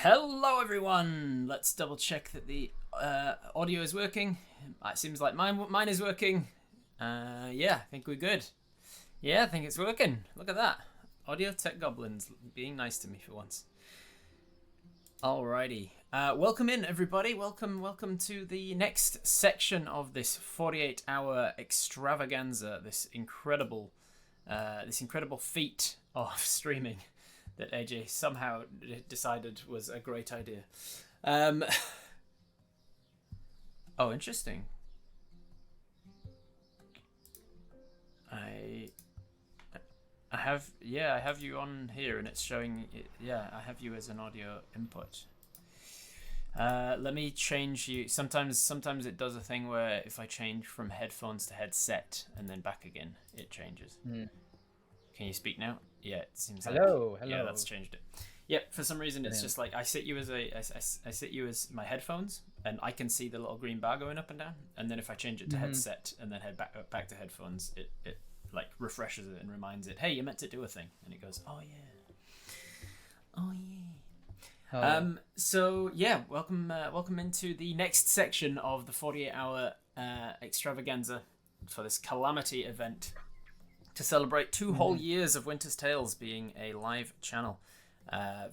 Hello everyone! Let's double check that the audio is working. It seems like mine is working. Yeah, I think we're good. Yeah, I think it's working. Look at that. Audio Tech Goblins being nice to me for once. Alrighty. Welcome in everybody. Welcome to the next section of this 48-hour extravaganza. This incredible feat of streaming that AJ somehow decided was a great idea. Oh, interesting. I have you on here, and it's showing. I have you as an audio input. Let me change you. Sometimes it does a thing where if I change from headphones to headset and then back again, it changes. Can you speak now? Yeah, it seems hello. Yeah, that's changed it. Yep, for some reason it's just like I sit you as my headphones, and I can see the little green bar going up and down, and then if I change it to headset and then head back to headphones, it like refreshes it and reminds it, hey, you meant to do a thing, and it goes, oh yeah. So yeah, welcome into the next section of the 48-hour extravaganza for this Calamity event, to celebrate 2 whole years of Winter's Tales being a live channel.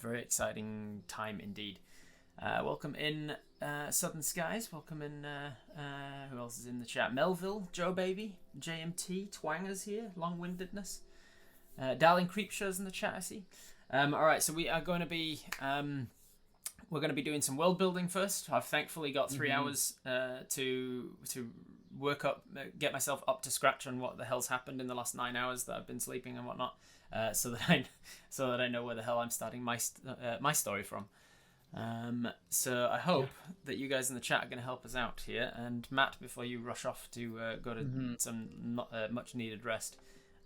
Very exciting time indeed. Welcome in Southern Skies. Welcome in, who else is in the chat? Melville, Joe Baby, JMT, Twangers here, Long-Windedness. Darling Creepshow's in the chat, I see. Alright, so we are going to be we're going to be doing some world building first. I've thankfully got 3 hours to work up, get myself up to scratch on what the hell's happened in the last 9 hours that I've been sleeping and whatnot, so that I know where the hell I'm starting my story from. So I hope that you guys in the chat are going to help us out here. And Matt, before you rush off to go to some much needed rest,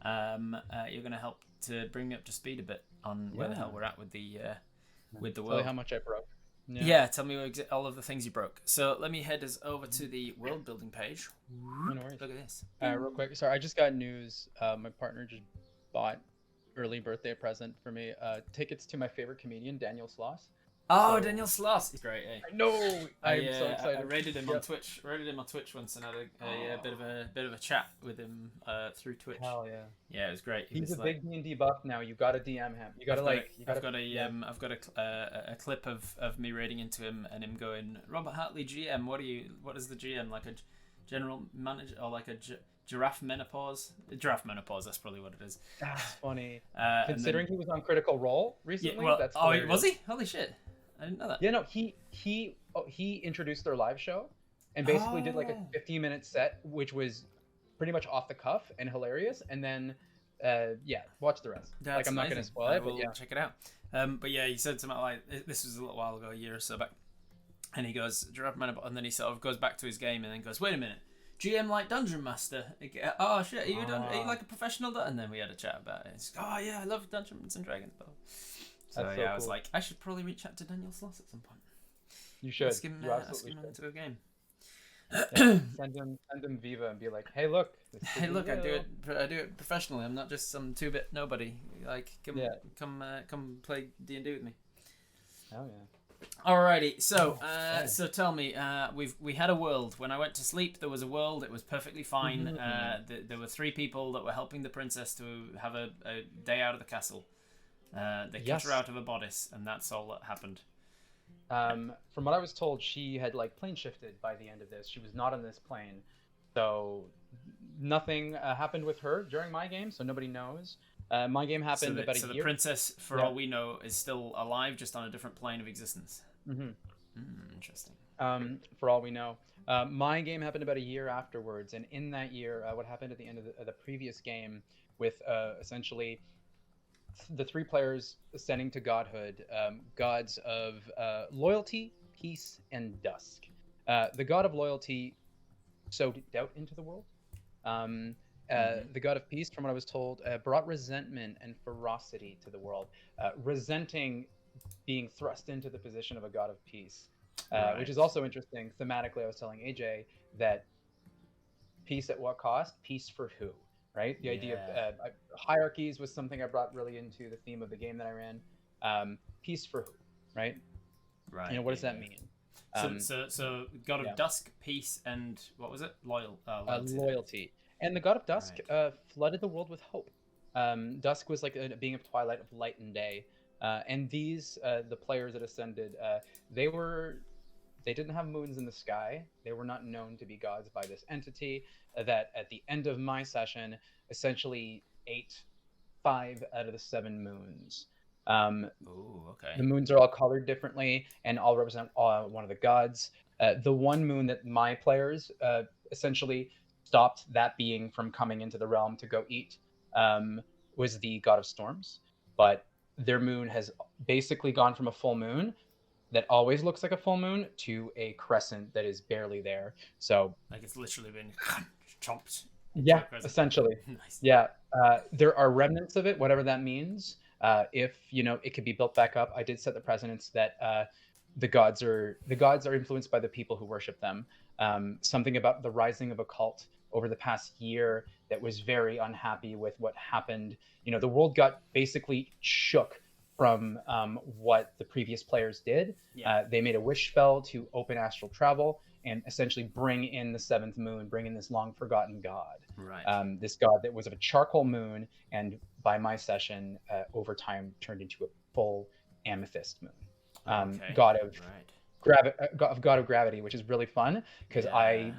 you're going to help to bring me up to speed a bit on where the hell we're at with the world. Tell you how much I broke. Yeah, tell me all of the things you broke. So let me head us over to the world building page. No worries. Look at this. Real quick, sorry, I just got news. My partner just bought early birthday present for me. Tickets to my favorite comedian, Daniel Sloss. Oh, so, Daniel Sloss. He's great, eh? I know. I'm so excited. I rated him on Twitch. Rated him on Twitch once and had a bit of a chat with him through Twitch. Hell yeah. Yeah, it was great. He's a big D&D buff now. You gotta DM him. You gotta I've got a clip of me rating into him and him going, Robert Hartley GM. What is the GM, like a general manager or like a giraffe menopause? Giraffe menopause. That's probably what it is. That's funny. Considering he was on Critical Role recently. Yeah, well, that's was he? Holy shit. I didn't know that. Yeah, no, he introduced their live show and basically did like a 15-minute set, which was pretty much off the cuff and hilarious. And then, watch the rest. That's like, I'm not going to spoil it, but yeah. Check it out. But yeah, he said something like, this was a little while ago, a year or so back. And he goes, Giraffe Man, and then he sort of goes back to his game and then goes, wait a minute, GM like Dungeon Master. Oh shit, are you like a professional? And then we had a chat about it. It's, oh yeah, I love Dungeons and Dragons. So yeah, cool. I was like, I should probably reach out to Daniel Sloss at some point. You should. Ask him into a game. Yeah. Send him Viva and be like, hey look. I do it professionally. I'm not just some 2-bit nobody. Like, come play D&D with me. Hell yeah. Alrighty, so so tell me, we had a world. When I went to sleep, there was a world. It was perfectly fine. There were 3 people that were helping the princess to have a day out of the castle. They cut her out of a bodice, and that's all that happened. From what I was told, she had like plane shifted by the end of this. She was not on this plane, so nothing happened with her during my game, so nobody knows. My game happened about a year. So the princess, for all we know, is still alive, just on a different plane of existence. Interesting. For all we know. My game happened about a year afterwards, and in that year, what happened at the end of the previous game with essentially the 3 players ascending to godhood, gods of loyalty, peace, and dusk. The god of loyalty sowed doubt into the world. The god of peace, from what I was told, brought resentment and ferocity to the world, resenting being thrust into the position of a god of peace, which is also interesting. Thematically, I was telling AJ that peace at what cost? Peace for who? Right? The idea of hierarchies was something I brought really into the theme of the game that I ran. Peace for who? Right? Right. You know, what does that mean? So God of yeah. Dusk, peace, and what was it? Loyalty. Loyalty. And the god of dusk Right. flooded the world with hope. Dusk was like a being of twilight, of light and day. And these, the players that ascended, they were they didn't have moons in the sky. They were not known to be gods by this entity that at the end of my session essentially ate 5 out of the 7 moons. Ooh, okay. The moons are all colored differently and all represent one of the gods. The one moon that my players essentially stopped that being from coming into the realm to go eat was the god of storms. But their moon has basically gone from a full moon that always looks like a full moon to a crescent that is barely there. So like it's literally been chopped. Yeah, essentially. Nice. Yeah, there are remnants of it, whatever that means. If it could be built back up. I did set the precedence that the gods are influenced by the people who worship them. Something about the rising of a cult over the past year that was very unhappy with what happened. The world got basically shook from what the previous players did. Yeah. They made a wish spell to open astral travel and essentially bring in the 7th moon, bring in this long forgotten god. Right. This god that was of a charcoal moon, and by my session, over time turned into a full amethyst moon. Okay. God of gravity, which is really fun because I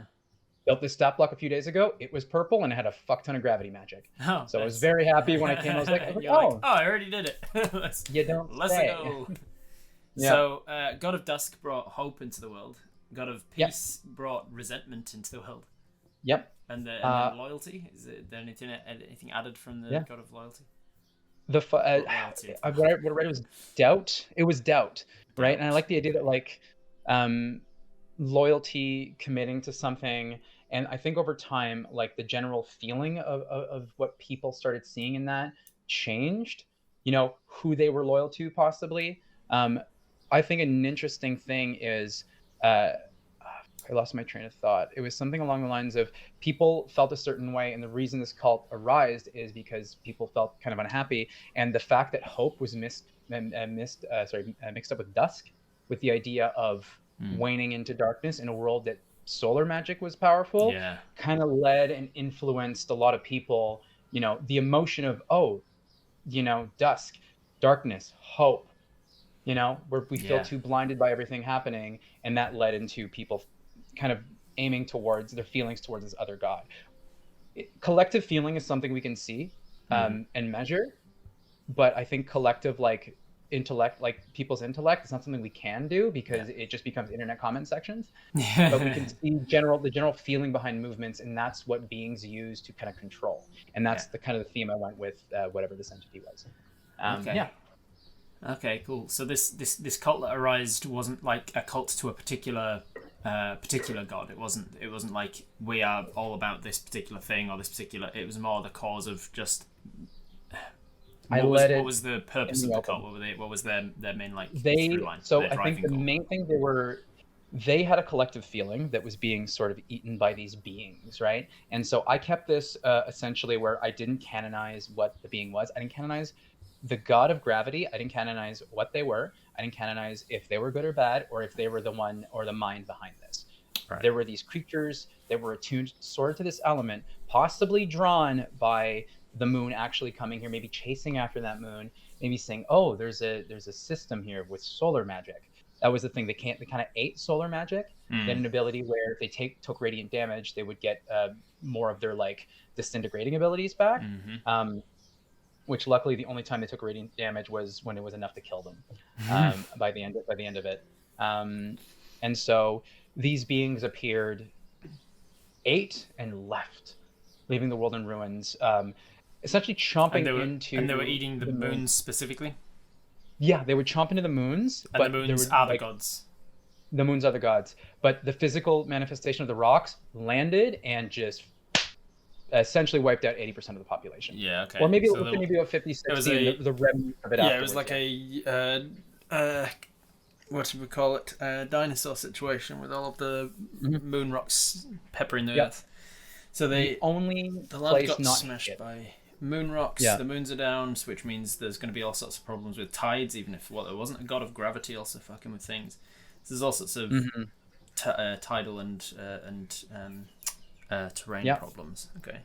built this stat block a few days ago. It was purple and it had a fuck ton of gravity magic. Oh, so I was very happy when I came. I was like, oh, I already did it. let's go. Yeah. So, God of Dusk brought hope into the world. God of Peace brought resentment into the world. Yep. And then loyalty. Is there anything added from the God of Loyalty? What I read was doubt. It was doubt, right? And I like the idea that like loyalty, committing to something, and I think over time, like the general feeling of what people started seeing in that changed. Who they were loyal to, possibly. I think an interesting thing is. I lost my train of thought. It was something along the lines of people felt a certain way, and the reason this cult arose is because people felt kind of unhappy, and the fact that hope was mixed up with dusk, with the idea of waning into darkness in a world that solar magic was powerful, kind of led and influenced a lot of people. The emotion of dusk, darkness, hope. Where we feel too blinded by everything happening, and that led into people kind of aiming towards their feelings towards this other god. Collective feeling is something we can see and measure, but I think collective intellect, like people's intellect, is not something we can do because it just becomes internet comment sections. But we can see the general feeling behind movements, and that's what beings use to kind of control. And that's the kind of the theme I went with, whatever this entity was. Okay, cool. So this cult that arose wasn't like a cult to a particular god. It wasn't like we are all about this particular thing or this particular. It was more the cause of just. What was the purpose of the cult? What was their main through line? So I think the main thing they had a collective feeling that was being sort of eaten by these beings, right? And so I kept this essentially where I didn't canonize what the being was. I didn't canonize the god of gravity. I didn't canonize what they were. I didn't canonize if they were good or bad, or if they were the one or the mind behind this. Right. There were these creatures that were attuned sort of to this element, possibly drawn by the moon actually coming here, maybe chasing after that moon, maybe saying, "Oh, there's a system here with solar magic." That was the thing. They kind of ate solar magic. They had an ability where if they took radiant damage, they would get more of their disintegrating abilities back. Which luckily the only time they took radiant damage was when it was enough to kill them by the end of it. And so these beings appeared, ate, and left, leaving the world in ruins, essentially chomping into... And they were eating the moons specifically? Yeah, they would chomp into the moons. And the moons are the gods. The moons are the gods. But the physical manifestation of the rocks landed and just... essentially wiped out 80% of the population. Yeah, okay. Or maybe it was maybe about 50, 60, the remnant of it afterwards. Yeah, it was like a what do we call it? A dinosaur situation with all of the moon rocks peppering the earth. So the only lab got smashed by moon rocks. Yeah. The moons are down, which means there's going to be all sorts of problems with tides, even if there wasn't a god of gravity also fucking with things. So there's all sorts of tidal and terrain problems. Okay.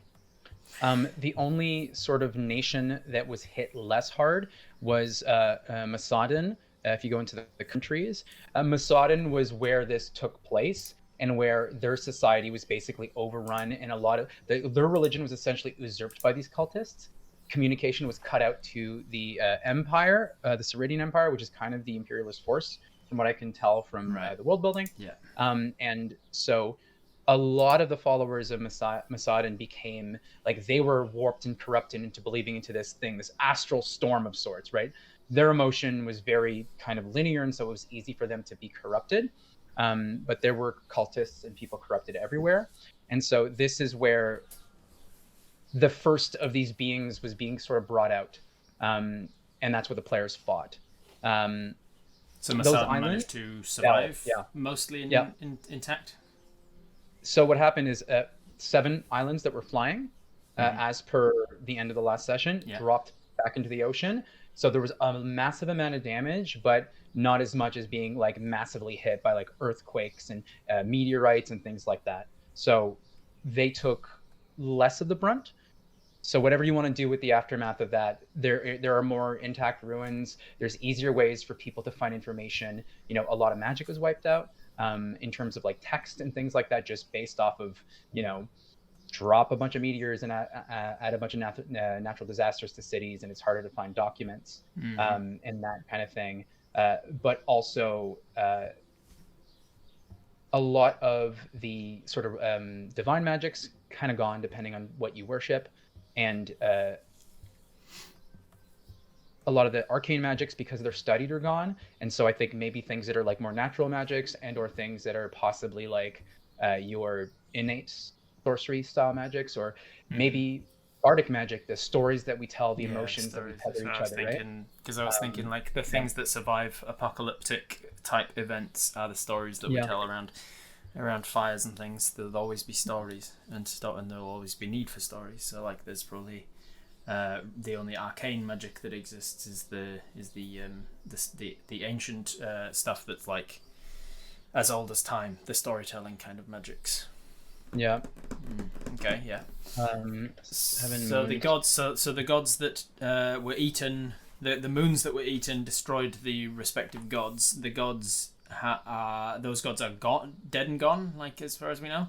The only sort of nation that was hit less hard was Masada. If you go into the countries, Masada was where this took place and where their society was basically overrun, and a lot of their religion was essentially usurped by these cultists. Communication was cut out to the empire, the Ceridian Empire, which is kind of the imperialist force, from what I can tell from the world building. Yeah. And so a lot of the followers of Masada became like, they were warped and corrupted into believing into this thing, this astral storm of sorts, right? Their emotion was very kind of linear, and so it was easy for them to be corrupted. But there were cultists and people corrupted everywhere. And so this is where the first of these beings was being sort of brought out. And that's what the players fought. So Masada managed to survive mostly intact? So what happened is 7 islands that were flying, as per the end of the last session, dropped back into the ocean. So there was a massive amount of damage, but not as much as being like massively hit by like earthquakes and meteorites and things like that. So they took less of the brunt. So whatever you want to do with the aftermath of that, there are more intact ruins. There's easier ways for people to find information. You know, a lot of magic was wiped out in terms of like text and things like that, just based off of, you know, drop a bunch of meteors and add a bunch of natural disasters to cities, and it's harder to find documents and that kind of thing. But also a lot of the sort of divine magic's kind of gone, depending on what you worship, and a lot of the arcane magics, because they're studied, are gone. And so I think maybe things that are like more natural magics, and or things that are possibly like your innate sorcery style magics, or maybe bardic magic, the stories that we tell, the emotions that we tether each other, right? Because I was thinking like the things that survive apocalyptic type events are the stories that we tell around fires and things. There'll always be stories, and there'll always be need for stories. So like there's probably the only arcane magic that exists is the ancient stuff that's like as old as time, the storytelling kind of magics. Yeah. Okay. Yeah. So the gods. So the gods that were eaten, the moons that were eaten, destroyed the respective gods. The gods those gods are gone, dead and gone. Like as far as we know.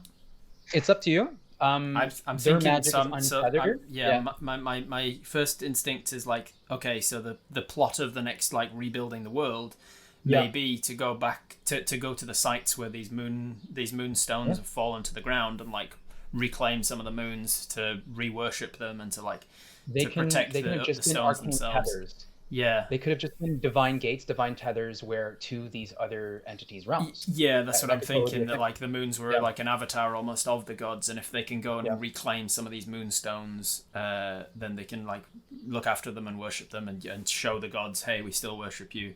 It's up to you. I'm thinking some. My first instinct is like, okay, so the plot of the next like rebuilding the world may be to go back to go to the sites where these moon stones have fallen to the ground, and like reclaim some of the moons to re-worship them, and to like protect the stones themselves. Tethers. Yeah, they could have just been divine gates, divine tethers, where to these other entities' realms. Yeah, that's what I'm thinking. That like the moons were like an avatar almost of the gods, and if they can go and reclaim some of these moonstones, then they can like look after them and worship them, and show the gods, hey, we still worship you.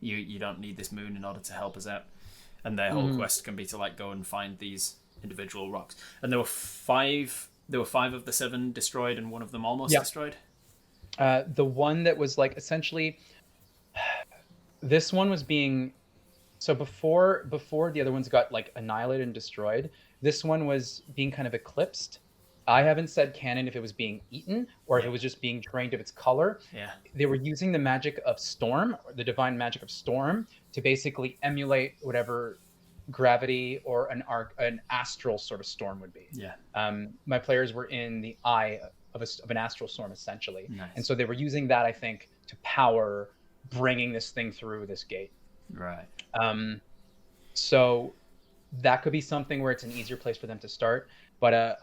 You don't need this moon in order to help us out. And their whole quest can be to like go and find these individual rocks. And there were 5 of the 7 destroyed, and one of them almost destroyed. The one that was like essentially, this one was being, so before the other ones got like annihilated and destroyed, this one was being kind of eclipsed. I haven't said canon if it was being eaten or if it was just being drained of its color. Yeah. They were using the magic of storm, or the divine magic of storm, to basically emulate whatever gravity or an astral sort of storm would be. Yeah. My players were in the eye of an astral storm, essentially. Nice. And so they were using that, I think, to power bringing this thing through this gate. Right. So that could be something where it's an easier place for them to start. But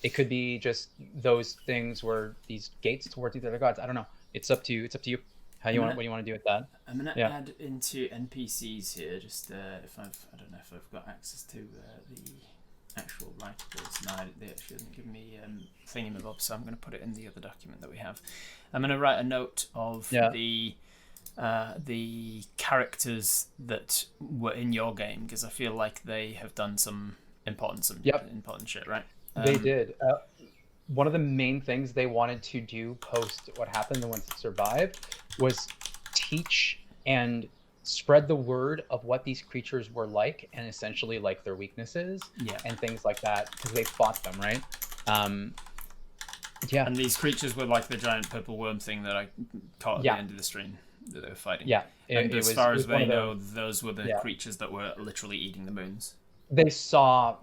it could be just those things where these gates towards these other gods. I don't know. It's up to you. What do you want to do with that? I'm gonna add into NPCs here. Just I don't know if I've got access to the actual writables. No, they actually hasn't given me thingamabobs, so I'm going to put it in the other document that we have. I'm going to write a note of the characters that were in your game, because I feel like they have done some important shit, right? They did. one of the main things they wanted to do post what happened, the ones that survived, was teach and spread the word of what these creatures were like, and essentially like their weaknesses and things like that, because they fought them, right? Yeah. And these creatures were like the giant purple worm thing that I caught at the end of the stream that they were fighting. Yeah. And as far as they know, those were the creatures that were literally eating the moons. They saw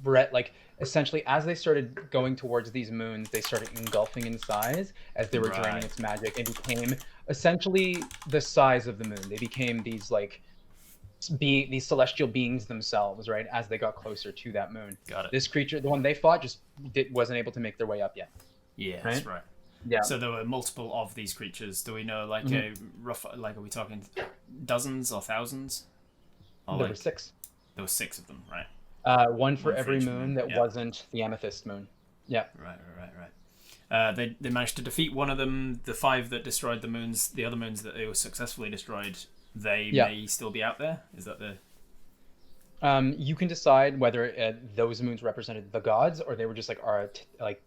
Brett, like, essentially as they started going towards these moons, they started engulfing in size as they were draining its magic, and became essentially the size of the moon. They became these like these celestial beings themselves, right? As they got closer to that moon. Got it. This creature, the one they fought, just wasn't able to make their way up yet. Yeah, that's right. Yeah. So there were multiple of these creatures. Do we know, like, a rough, like, are we talking dozens or thousands? Or there were 6. There were 6 of them, right? One for every moon that wasn't the amethyst moon. Yeah. Right. They managed to defeat one of them. The 5 that destroyed the moons, the other moons that they were successfully destroyed, they may still be out there. Is that the? You can decide whether those moons represented the gods, or they were just like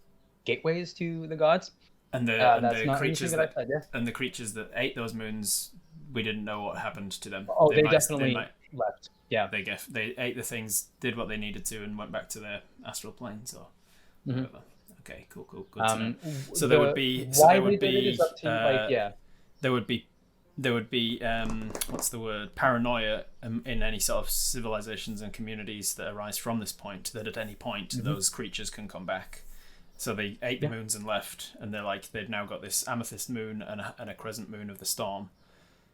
gateways to the gods. And the creatures that ate those moons, we didn't know what happened to them. Oh, they definitely left. Yeah, they ate the things, did what they needed to, and went back to their astral planes or whatever. Okay, cool, good to know. So there would be, there would be what's the word, paranoia in any sort of civilizations and communities that arise from this point, that at any point those creatures can come back. So they ate the moons and left, and they're like, they've now got this amethyst moon and a crescent moon of the storm.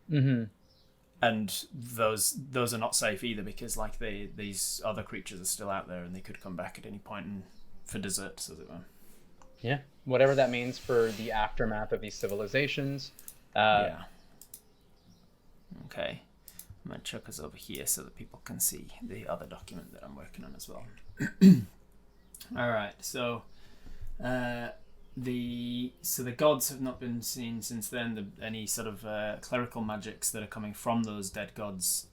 And those are not safe either, because like these other creatures are still out there, and they could come back at any point and for dessert, as it were. Yeah, whatever that means for the aftermath of these civilizations. Yeah. Okay, I'm gonna chuck us over here so that people can see the other document that I'm working on as well. All right, so. The gods have not been seen since then. Any sort of clerical magics that are coming from those dead gods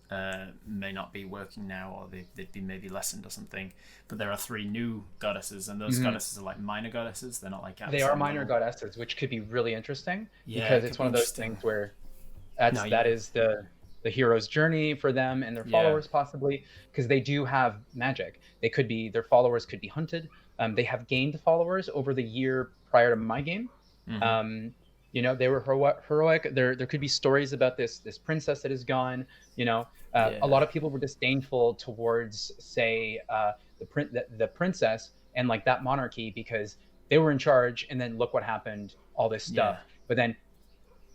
may not be working now, or they've been maybe lessened or something. But there are 3 new goddesses, and those goddesses are like minor goddesses. They're not like they are minor goddesses, which could be really interesting, because it's one of those things where that is the hero's journey for them and their followers, possibly, because they do have magic. Their followers could be hunted. They have gained followers over the year prior to my game. They were heroic. There could be stories about this princess that is gone. A lot of people were disdainful towards, say, the princess and like that monarchy, because they were in charge, and then look what happened, all this stuff. But then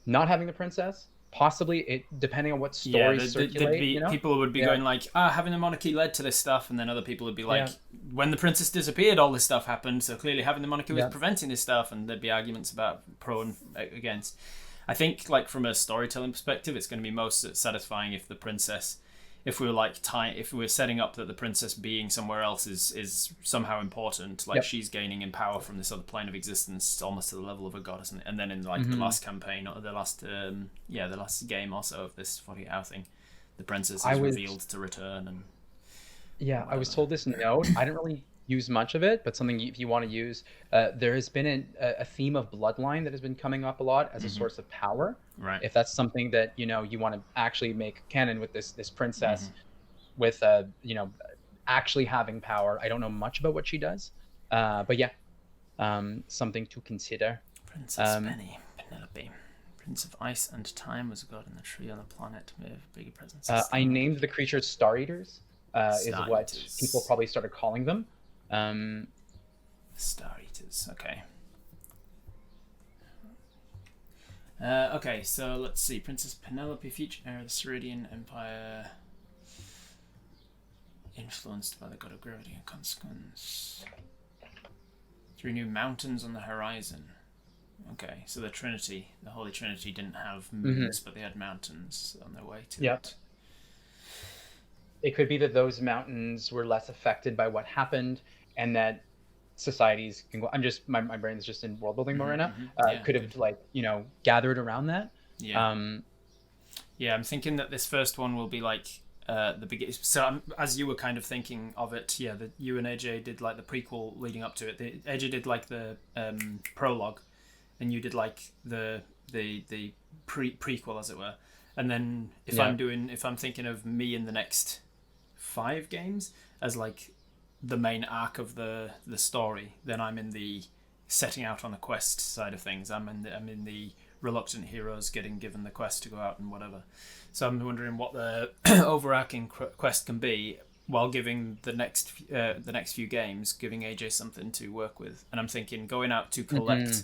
not having the princess, possibly, depending on what stories circulate, people would be going like, having the monarchy led to this stuff, and then other people would be like, when the princess disappeared, all this stuff happened, so clearly having the monarchy was preventing this stuff, and there'd be arguments about pro and against. I think, like, from a storytelling perspective, it's going to be most satisfying if the princess, if we were setting up that the princess being somewhere else is somehow important, like she's gaining in power from this other plane of existence, almost to the level of a goddess, and then in like the last campaign, or the last game also of this 48-hour thing, the princess is revealed to return, and whatever. I was told this note. I didn't really use much of it, but something if you want to use, there has been a theme of bloodline that has been coming up a lot as a source of power. Right. If that's something that you want to actually make canon with this princess, with actually having power. I don't know much about what she does, but something to consider. Princess Penelope, Prince of Ice and Time, was a god in the tree on the planet with bigger presence. I named the creatures Star Eaters. Is what people probably started calling them. Star Eaters. Okay. Okay, so let's see. Princess Penelope, future heir of the Ceridian Empire, influenced by the god of gravity and consequence. 3 new mountains on the horizon. Okay, so the Trinity, the Holy Trinity, didn't have moons, but they had mountains on their way to it. It could be that those mountains were less affected by what happened, and that societies can go. My brain's just in world building mode right now. Could have gathered around that. I'm thinking that this first one will be like the beginning. So as you were kind of thinking of it, yeah, you and AJ did like the prequel leading up to it. AJ did like the prologue, and you did like the prequel, as it were. And then if I'm thinking of me in the next 5 games as like the main arc of the story, then I'm in the setting out on a quest side of things. I'm in the reluctant heroes getting given the quest to go out and whatever. So I'm wondering what the overarching quest can be, while giving the next few games giving AJ something to work with. And I'm thinking going out to collect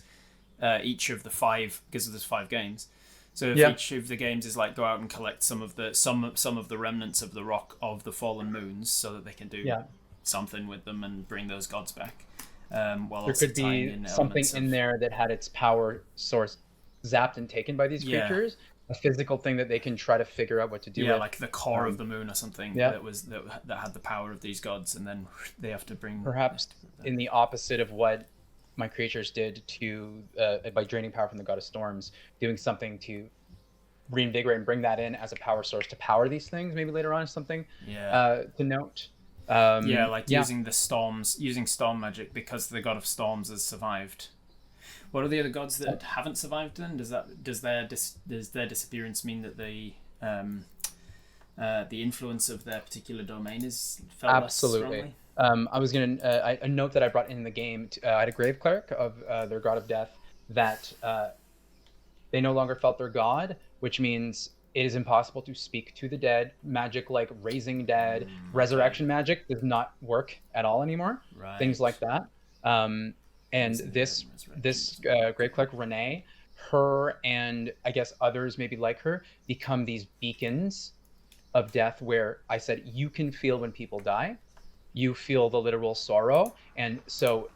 each of the 5, because there's 5 games. So if each of the games is like go out and collect some of the remnants of the rock of the fallen moons, so that they can do something with them and bring those gods back. While there could be something in there that had its power source zapped and taken by these creatures. A physical thing that they can try to figure out what to do with. Like the core of the moon or something that had the power of these gods, and then they have to bring perhaps in the opposite of what my creatures did to by draining power from the god of storms, doing something to reinvigorate and bring that in as a power source to power these things maybe later on is something to note. Using storm magic because the god of storms has survived. What are the other gods that haven't survived then? Does their disappearance mean that the influence of their particular domain is felt absolutely less strongly? I was gonna a note that I brought in the game. I had a grave cleric of their god of death that they no longer felt their god, which means it is impossible to speak to the dead. Magic like raising dead, resurrection magic does not work at all anymore. Right. Things like that. And this grave cleric Renee, her and I guess others maybe like her become these beacons of death, where I said you can feel when people die, you feel the literal sorrow, and so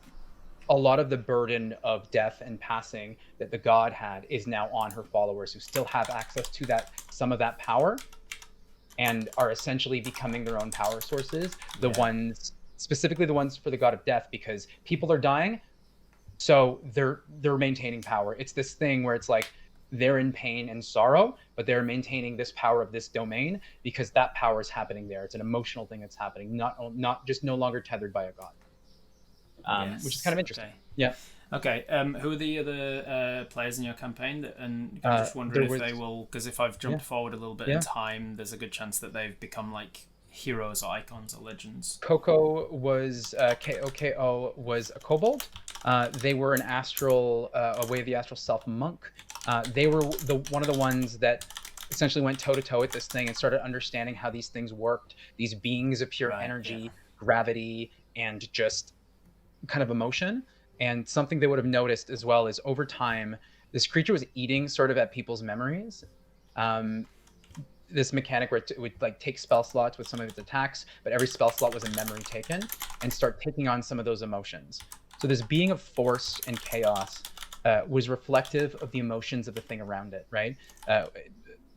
a lot of the burden of death and passing that the god had is now on her followers, who still have access to some of that power, and are essentially becoming their own power sources. The ones, specifically the ones for the god of death, because people are dying, so they're maintaining power. It's this thing where it's like they're in pain and sorrow, but they're maintaining this power of this domain because that power is happening there. It's an emotional thing that's happening, not just no longer tethered by a god. Which is kind of interesting. Okay. Who are the other players in your campaign? And I'm just wondering if they will, because if I've jumped forward a little bit in time, there's a good chance that they've become like heroes or icons or legends. Coco was KOKO was a kobold. They were an astral, a way of the astral self monk. They were one of the ones that essentially went toe to toe with this thing and started understanding how these things worked. These beings of pure energy, gravity, and just kind of emotion. And something they would have noticed as well is over time, this creature was eating sort of at people's memories. This mechanic where it would like take spell slots with some of its attacks, but every spell slot was a memory taken, and start taking on some of those emotions. So this being of force and chaos was reflective of the emotions of the thing around it, right?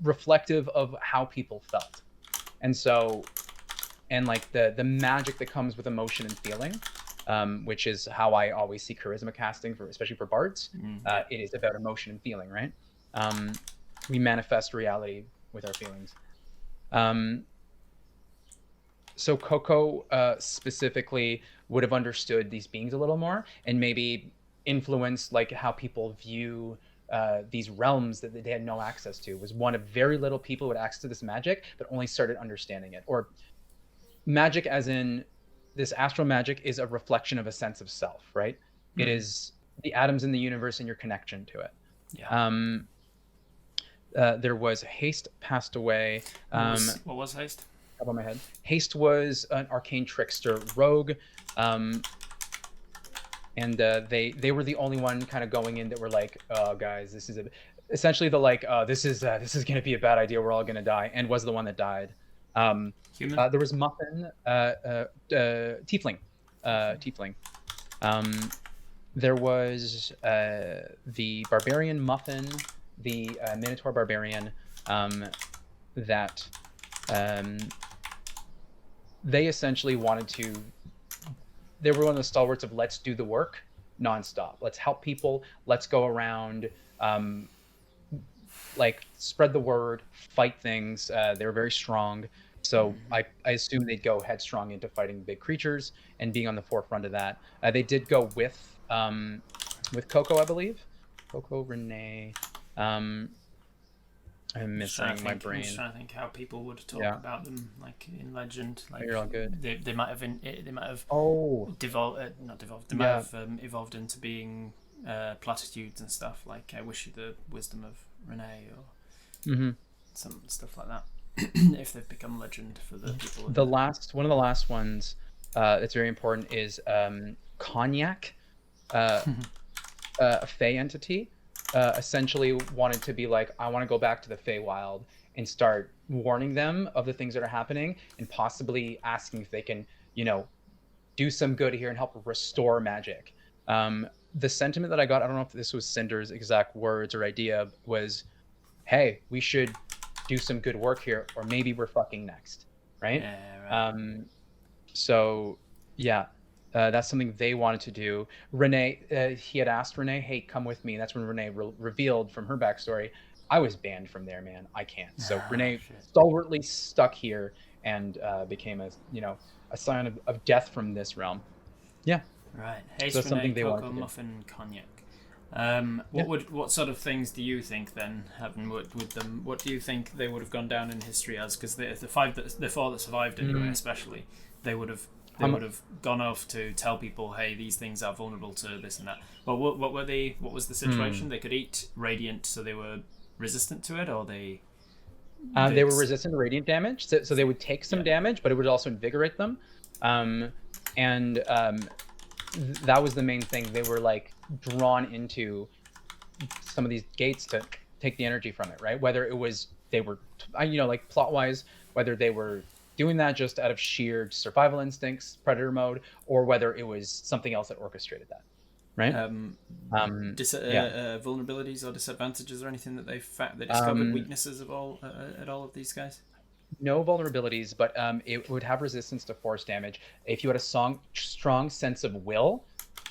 Reflective of how people felt. And so, and like the magic that comes with emotion and feeling, which is how I always see charisma casting, especially for bards. It is about emotion and feeling, right? We manifest reality with our feelings. So Coco specifically would have understood these beings a little more, and maybe influenced like how people view these realms that they had no access to. Was one of very little people who had access to this magic, but only started understanding it. Or magic as in this astral magic is a reflection of a sense of self, right? It is the atoms in the universe and your connection to it. There was Haste passed away. What was Haste? Top of my head. Haste was an arcane trickster rogue. And they were the only one kind of going in that were like, oh guys, this is essentially the like, this is gonna be a bad idea, we're all gonna die, and was the one that died. Human? There was Muffin, Tiefling. There was the Barbarian Muffin, the Minotaur Barbarian, that they essentially wanted to, they were one of the stalwarts of let's do the work nonstop. Let's help people. Let's go around, like spread the word, fight things. They were very strong. So I assume they'd go headstrong into fighting big creatures and being on the forefront of that. They did go with Coco, I believe. Coco, Renee. I'm missing my brain. I'm just trying to think how people would talk Yeah. about them, like in legend. Like You're all good. They might have devolved, not devolved. They might have evolved into being platitudes and stuff. Like I wish you the wisdom of Renee or some stuff like that. If they've become legend for the people. One of the last ones that's very important is Cognac, a Fey entity. Essentially wanted to be like, I want to go back to the Feywild and start warning them of the things that are happening and possibly asking if they can, do some good here and help restore magic. The sentiment that I got, I don't know if this was Cinder's exact words or idea, was, hey, we should do some good work here, or maybe we're fucking next, right? Yeah, right. So, yeah. That's something they wanted to do. Renee, he had asked Renee, hey, come with me. And that's when Renee revealed from her backstory, I was banned from there, man. I can't. So Renee stalwartly stuck here and became a sign of death from this realm. Yeah. Right. Hey, so Renee, something they Coco, wanted to do. Muffin, Cognac. What sort of things do you think then happened with them? What do you think they would have gone down in history as? Because the four that survived anyway, especially, they would have gone off to tell people, hey, these things are vulnerable to this and that. But what were they? What was the situation? They could eat radiant, so they were resistant to it, or they were resistant to radiant damage, so they would take some damage, but it would also invigorate them. That was the main thing. They were like drawn into some of these gates to take the energy from it, right? Whether it was they were, like plot wise, whether they were doing that just out of sheer survival instincts, predator mode, or whether it was something else that orchestrated that, right? Vulnerabilities or disadvantages or anything that they discovered, weaknesses of all of these guys? No vulnerabilities, but it would have resistance to force damage. If you had a strong sense of will,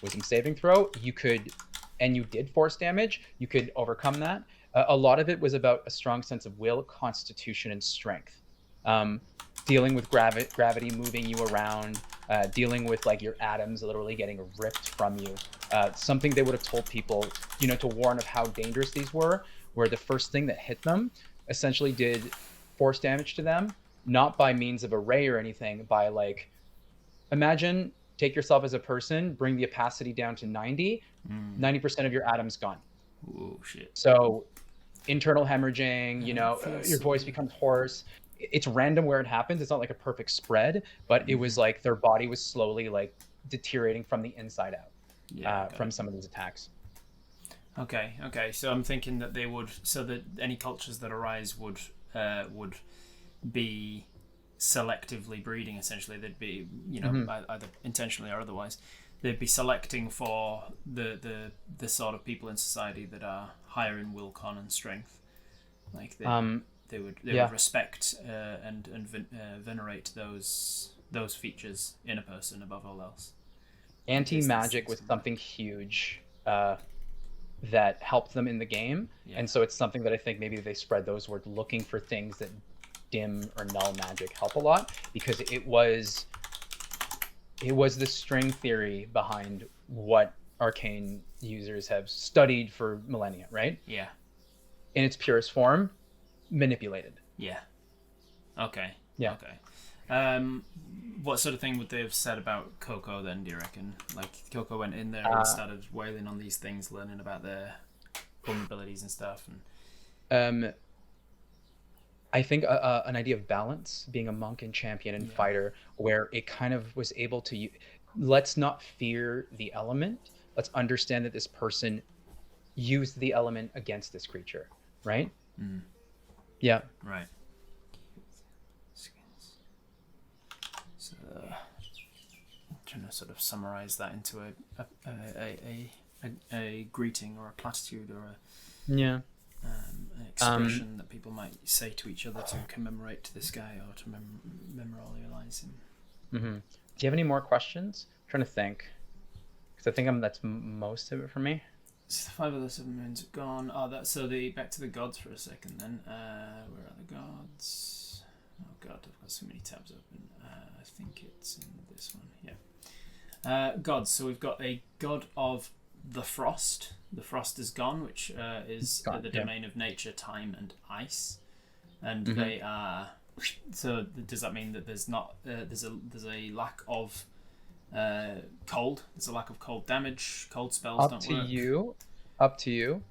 wisdom saving throw, you could, and you did force damage, you could overcome that. A lot of it was about a strong sense of will, constitution, and strength. Dealing with gravity moving you around, dealing with like your atoms literally getting ripped from you. Something they would have told people, to warn of how dangerous these were, where the first thing that hit them essentially did force damage to them, not by means of a ray or anything, by like, imagine, take yourself as a person, bring the opacity down to 90, 90% of your atoms gone. Oh, shit. So internal hemorrhaging, your voice becomes hoarse. It's random where it happens. It's not like a perfect spread, but it was like their body was slowly like deteriorating from the inside out from some of these attacks. Okay. So I'm thinking that so that any cultures that arise would be selectively breeding. Essentially, they'd be, either intentionally or otherwise, they'd be selecting for the sort of people in society that are higher in will, con, and strength. Like they would respect and venerate those features in a person above all else. Anti-magic was something huge that helped them in the game, and so it's something that I think maybe they spread those words, looking for things that dim or null magic help a lot, because it was the string theory behind what arcane users have studied for millennia, right? Yeah. In its purest form, manipulated. Yeah. Okay. Yeah. Okay. What sort of thing would they have said about Coco then, do you reckon? Like, Coco went in there and started wailing on these things, learning about their vulnerabilities and stuff. And I think an idea of balance, being a monk and champion and fighter, where it kind of was able to, let's not fear the element. Let's understand that this person used the element against this creature, right? Mm. Yeah. Right. So, I'm trying to sort of summarize that into a greeting or a platitude or an expression that people might say to each other to commemorate this guy or to memorialize him. Mm-hmm. Do you have any more questions? I'm trying to think, because I think that's most of it for me. So the 5 of the 7 moons are gone. Back to the gods for a second then. Where are the gods? God, I've got so many tabs open. I think it's in this one. Yeah. Gods. So we've got a god of the frost. The frost is gone, which is the domain of nature, time, and ice. And they are. So does that mean that there's not there's a lack of cold? There's a lack of cold damage. Cold spells don't work. Up to you.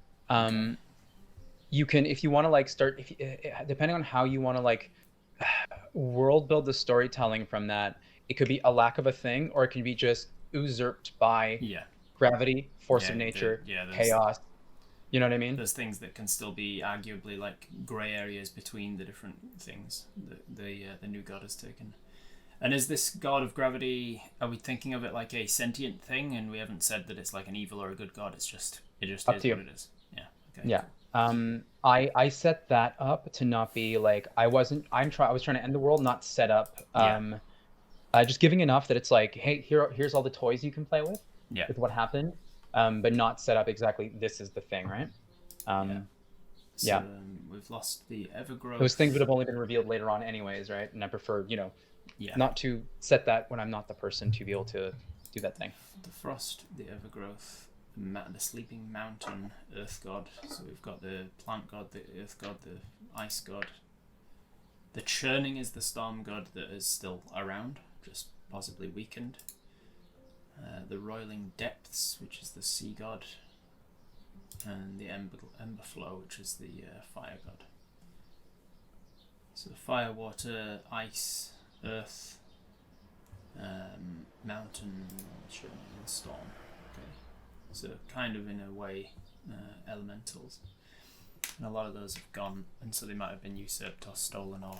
You can, if you want to like start, depending on how you want to like world build the storytelling from that, it could be a lack of a thing, or it can be just usurped by gravity, force of nature, chaos. You know what I mean? There's things that can still be arguably like grey areas between the different things that the new god has taken. And is this god of gravity, are we thinking of it like a sentient thing, and we haven't said that it's like an evil or a good god? It just is what it is. Yeah. Okay. Yeah. Cool. I set that up to not be like I was trying to end the world, not set up. Just giving enough that it's like, hey, here's all the toys you can play with. Yeah. With what happened. But not set up exactly. This is the thing, right? So, we've lost the Evergrowth. Those things would have only been revealed later on, anyways, right? And I prefer, not to set that when I'm not the person to be able to do that thing. The frost, the Evergrowth, the sleeping mountain, earth god. So we've got the plant god, the earth god, the ice god. The churning is the storm god that is still around, just possibly weakened. The roiling depths, which is the sea god, and the ember flow, which is the fire god. So fire, water, ice, earth, mountain, churning, and storm. Okay, so kind of in a way elementals, and a lot of those have gone, and so they might have been usurped or stolen or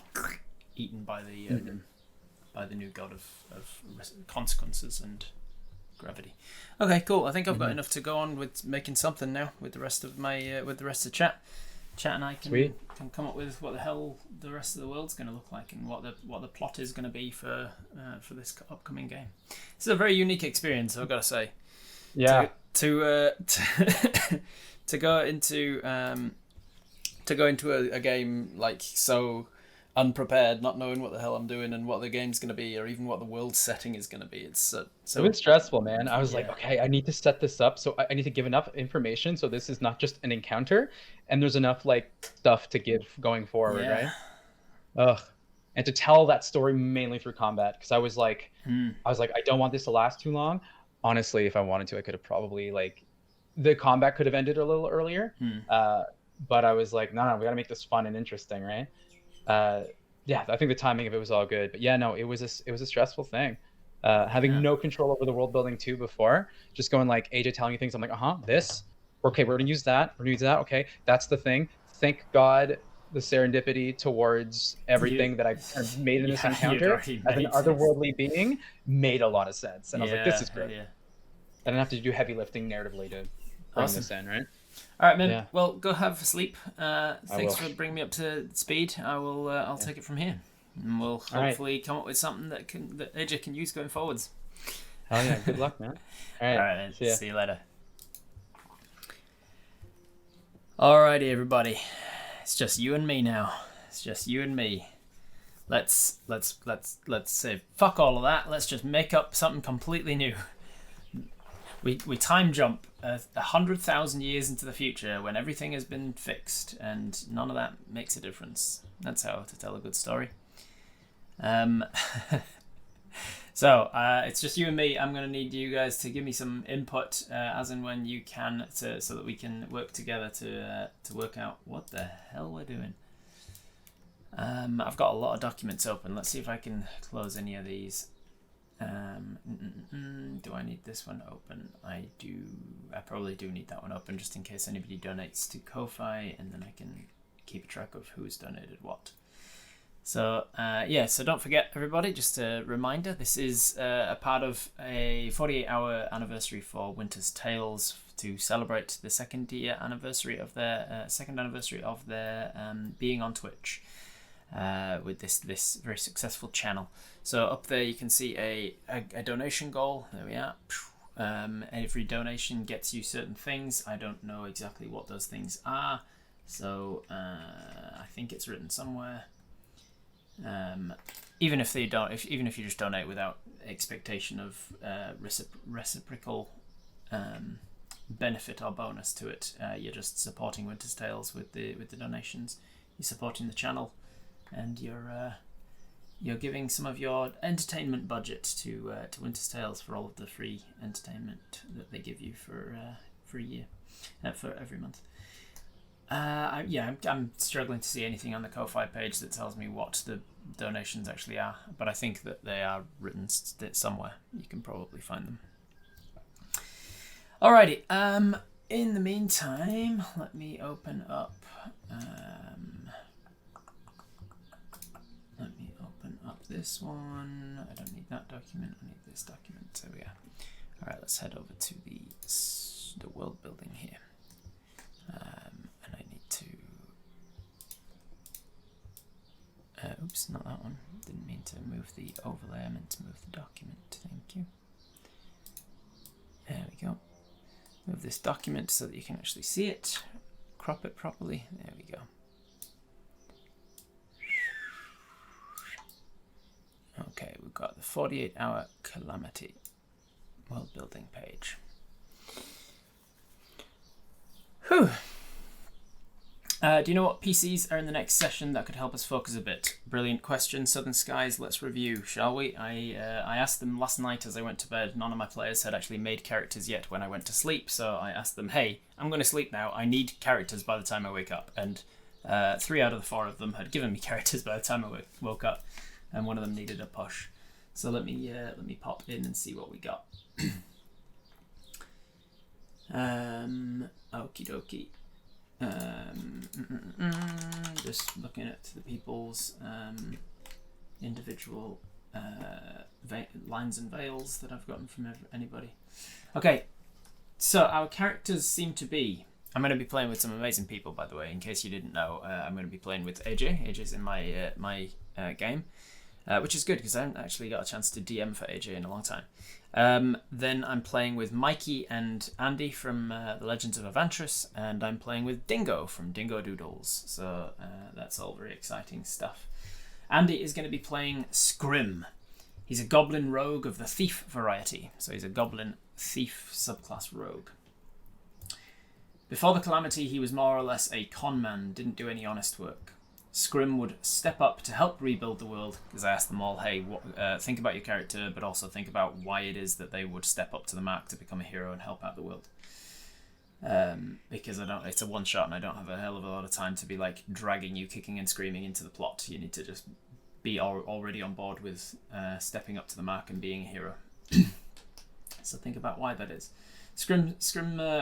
eaten by the new god of consequences and gravity. Okay, cool. I think I've got enough to go on with making something now with the rest of my with the rest of chat. Chat and I can come up with what the hell the rest of the world's going to look like and what the plot is going to be for this upcoming game. It's a very unique experience, I've got to say. Yeah. To go into a game like so unprepared, not knowing what the hell I'm doing and what the game's going to be, or even what the world setting is going to be. It's so it was stressful, man. I was like, okay, I need to set this up, so I need to give enough information so this is not just an encounter, and there's enough like stuff to give going forward, right? And to tell that story mainly through combat, because I was like, I don't want this to last too long. Honestly, if I wanted to, I could have probably the combat could have ended a little earlier, but I was like, no, we got to make this fun and interesting, right? I think the timing of it was all good, but it was a stressful thing. Having no control over the world building too before, just going like AJ telling you things. I'm like, this, okay, we're gonna use that. Okay, that's the thing. Thank God the serendipity towards everything that I've made in this encounter as an otherworldly being made a lot of sense, and I was like, this is great. I didn't have to do heavy lifting narratively to bring this in, right? All right, man. Yeah. Well, go have a sleep. Thanks for bringing me up to speed. I'll take it from here, and we'll hopefully come up with something that AJ can use going forwards. Oh yeah, good luck, man. All right, man. See you later. Alrighty, everybody. It's just you and me now. It's just you and me. Let's say fuck all of that. Let's just make up something completely new. We time jump 100,000 years into the future when everything has been fixed and none of that makes a difference. That's how to tell a good story. So it's just you and me. I'm going to need you guys to give me some input as and when you can so that we can work together to work out what the hell we're doing. I've got a lot of documents open. Let's see if I can close any of these. Do I need this one open? I do. I probably do need that one open just in case anybody donates to Ko-Fi, and then I can keep track of who's donated what. So so don't forget, everybody, just a reminder, this is a part of a 48-hour anniversary for Winter's Tales to celebrate the second anniversary of their being on Twitch. With this very successful channel. So up there you can see a donation goal. There we are. Every donation gets you certain things. I don't know exactly what those things are, so I think it's written somewhere. Even if they don't, even if you just donate without expectation of reciprocal benefit or bonus to it, you're just supporting Winter's Tales with the donations. You're supporting the channel, and you're giving some of your entertainment budget to Winter's Tales for all of the free entertainment that they give you for a year, for every month. I'm struggling to see anything on the Ko-Fi page that tells me what the donations actually are, but I think that they are written somewhere. You can probably find them. Alrighty. In the meantime, let me open up. This one. I don't need that document. I need this document. There we go. All right, let's head over to the world building here. And I need to. Oops, not that one. Didn't mean to move the overlay. I meant to move the document. Thank you. There we go. Move this document so that you can actually see it. Crop it properly. There we go. Okay, we've got the 48-hour Calamity world building page. Whew. Do you know what PCs are in the next session that could help us focus a bit? Brilliant question, Southern Skies. Let's review, shall we? I asked them last night as I went to bed. None of my players had actually made characters yet when I went to sleep, so I asked them, hey, I'm going to sleep now. I need characters by the time I wake up. And 3 out of the 4 of them had given me characters by the time I woke up, and one of them needed a push. So let me pop in and see what we got. Okie dokie. Just looking at the people's individual lines and veils that I've gotten from anybody. Okay, so our characters seem to be. I'm going to be playing with some amazing people, by the way. In case you didn't know, I'm going to be playing with AJ. AJ's in my game, which is good because I haven't actually got a chance to DM for AJ in a long time. Then I'm playing with Mikey and Andy from the Legends of Avantris, and I'm playing with Dingo from Dingo Doodles. So that's all very exciting stuff. Andy is going to be playing Scrim. He's a goblin rogue of the thief variety, so he's a goblin thief subclass rogue. Before the Calamity, he was more or less a con man, didn't do any honest work. Scrim would step up to help rebuild the world, because I asked them all, hey, think about your character, but also think about why it is that they would step up to the mark to become a hero and help out the world. Because it's a one-shot and I don't have a hell of a lot of time to be like dragging you kicking and screaming into the plot. You need to just be already on board with stepping up to the mark and being a hero. So think about why that is. Scrim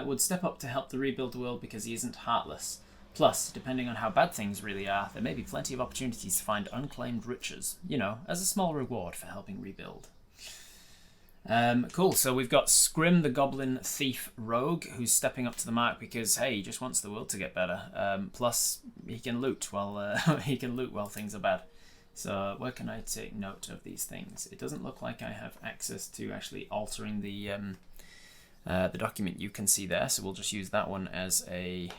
would step up to help to rebuild the world because he isn't heartless. Plus, depending on how bad things really are, there may be plenty of opportunities to find unclaimed riches, as a small reward for helping rebuild. Cool, so we've got Scrim, the Goblin Thief Rogue, who's stepping up to the mark because, hey, he just wants the world to get better. Plus, he can loot while things are bad. So where can I take note of these things? It doesn't look like I have access to actually altering the document you can see there, so we'll just use that one as a...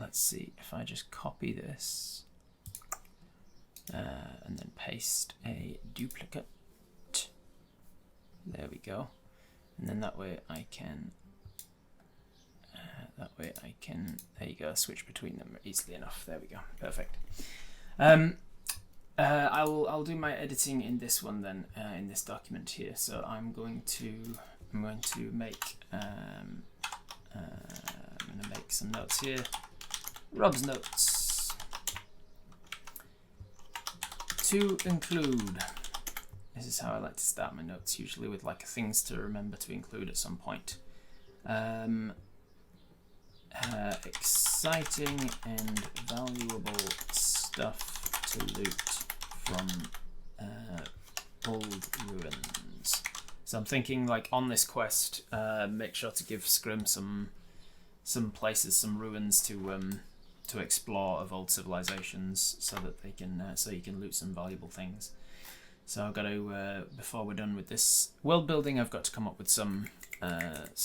let's see, if I just copy this and then paste a duplicate, there we go, and then that way I can there you go, switch between them easily enough. There we go, perfect. I'll do my editing in this one then, in this document here. So I'm going to make some notes here. Rob's notes. To include. This is how I like to start my notes, usually with like things to remember to include at some point. Exciting and valuable stuff to loot from old ruins. So I'm thinking like on this quest, make sure to give Scrim some places, some ruins to explore of old civilizations, so that they can so you can loot some valuable things. So I've got to before we're done with this world building, I've got to come up with some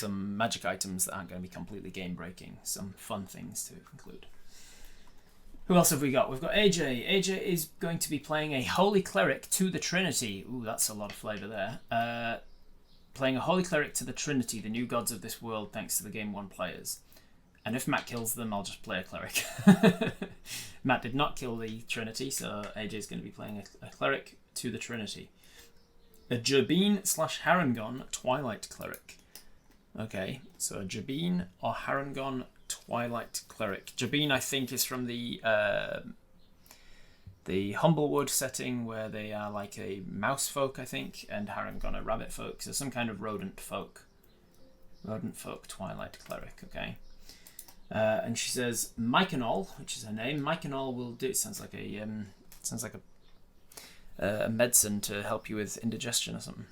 magic items that aren't going to be completely game breaking, some fun things to include. Who else have we got? We've got AJ. AJ is going to be playing a Holy Cleric to the Trinity. Ooh, that's a lot of flavour there. Playing a Holy Cleric to the Trinity, the new gods of this world, thanks to the Game 1 players. And if Matt kills them, I'll just play a Cleric. Matt did not kill the Trinity, so AJ is going to be playing a Cleric to the Trinity. A Jabin/Harangon Twilight Cleric. Okay, so a Jabin or Harangon Twilight Cleric. Jabin, I think, is from the Humblewood setting where they are like a mouse folk, I think, and Harangon a rabbit folk, so some kind of rodent folk. Rodent folk Twilight Cleric, okay. And she says Myconol, which is her name. Myconol will do. It sounds like a medicine to help you with indigestion or something.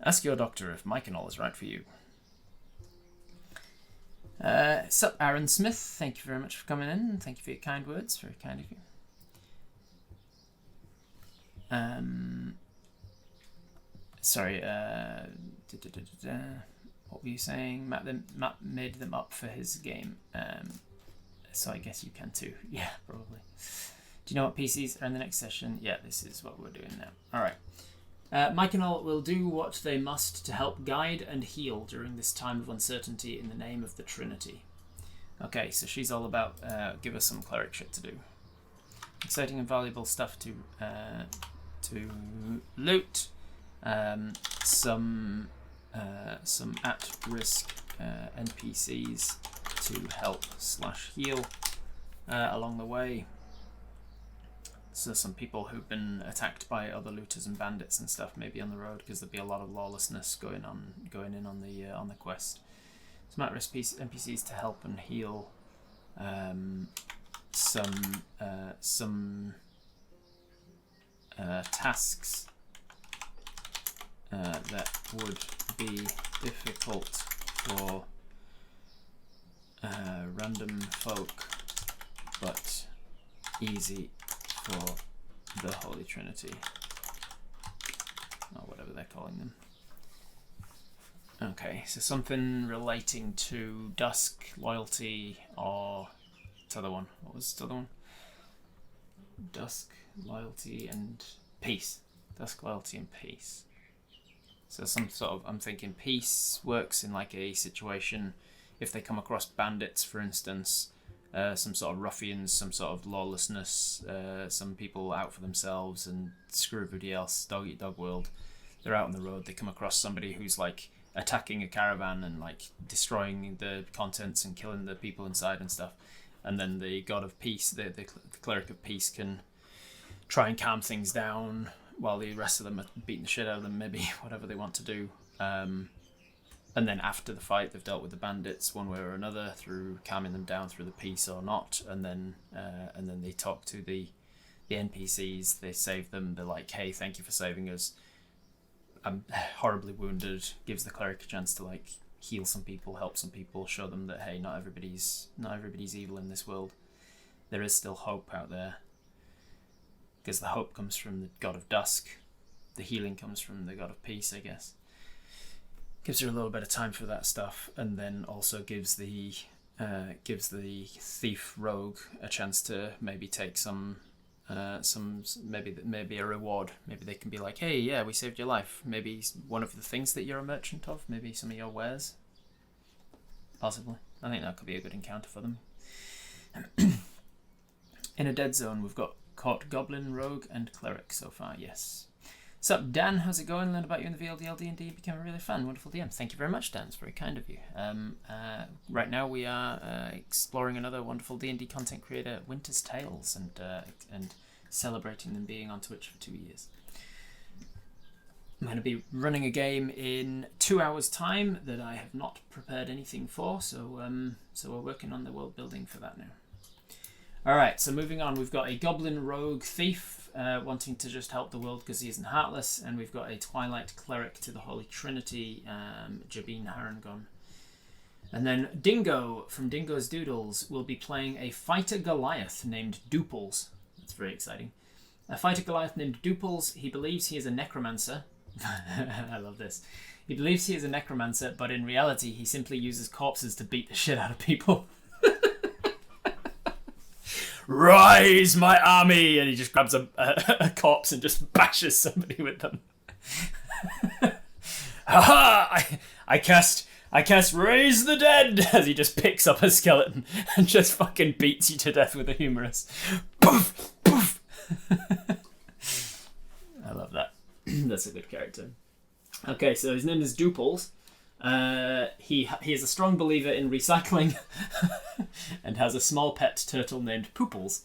Ask your doctor if Myconol is right for you. Sup, Aaron Smith. Thank you very much for coming in. Thank you for your kind words. Very kind of you. Sorry. What were you saying? Matt made them up for his game. So I guess you can too. Yeah, probably. Do you know what PCs are in the next session? Yeah, this is what we're doing now. All right. Myconol will do what they must to help guide and heal during this time of uncertainty in the name of the Trinity. Okay, so she's all about give us some cleric shit to do. Exciting and valuable stuff to loot. Some at-risk NPCs to help/heal along the way. So some people who've been attacked by other looters and bandits and stuff maybe on the road, because there'll be a lot of lawlessness going in on the quest. Some at-risk NPCs to help and heal. Some tasks that would be difficult for random folk, but easy for the Holy Trinity, or whatever they're calling them. Okay, so something relating to dusk, loyalty, or the other one. What was the other one? Dusk, loyalty, and peace. Dusk, loyalty, and peace. So some sort of, I'm thinking peace works in like a situation if they come across bandits, for instance, some sort of ruffians, some sort of lawlessness, some people out for themselves and screw everybody else, dog eat dog world. They're out on the road, they come across somebody who's like attacking a caravan and like destroying the contents and killing the people inside and stuff. And then the god of peace, the cleric of peace, can try and calm things down while the rest of them are beating the shit out of them, maybe, whatever they want to do. And then after the fight, they've dealt with the bandits one way or another through calming them down through the peace or not. And then they talk to the NPCs. They save them. They're like, "Hey, thank you for saving us. I'm horribly wounded." Gives the cleric a chance to like heal some people, help some people, show them that hey, not everybody's evil in this world. There is still hope out there. Because the hope comes from the god of dusk. The healing comes from the god of peace, I guess. Gives her a little bit of time for that stuff, and then also gives the thief rogue a chance to maybe take maybe a reward. Maybe they can be like, "Hey, yeah, we saved your life. Maybe one of the things that you're a merchant of. Maybe some of your wares." Possibly. I think that could be a good encounter for them. In a dead zone, we've got caught goblin, rogue, and cleric so far. Yes. Sup, Dan? How's it going? Learned about you in the VLDL D&D. Became a really fun, wonderful DM. Thank you very much, Dan. It's very kind of you. Right now we are exploring another wonderful D&D content creator, Winter's Tales, and celebrating them being on Twitch for 2 years. I'm going to be running a game in 2 hours' time that I have not prepared anything for, so we're working on the world building for that now. All right, so moving on, we've got a goblin rogue thief wanting to just help the world because he isn't heartless, and we've got a twilight cleric to the Holy Trinity, Jabin Harangon. And then Dingo from Dingo's Doodles will be playing a fighter Goliath named Dooples. That's very exciting. A fighter Goliath named Dooples. He believes he is a necromancer. I love this. He believes he is a necromancer, but in reality he simply uses corpses to beat the shit out of people. rise, my army, and he just grabs a corpse and just bashes somebody with them. Ha! I cast raise the dead as he just picks up a skeleton and just fucking beats you to death with a humerus. Poof, poof. I love that. That's a good character. Okay, so his name is Duples. He is a strong believer in recycling and has a small pet turtle named Pooples.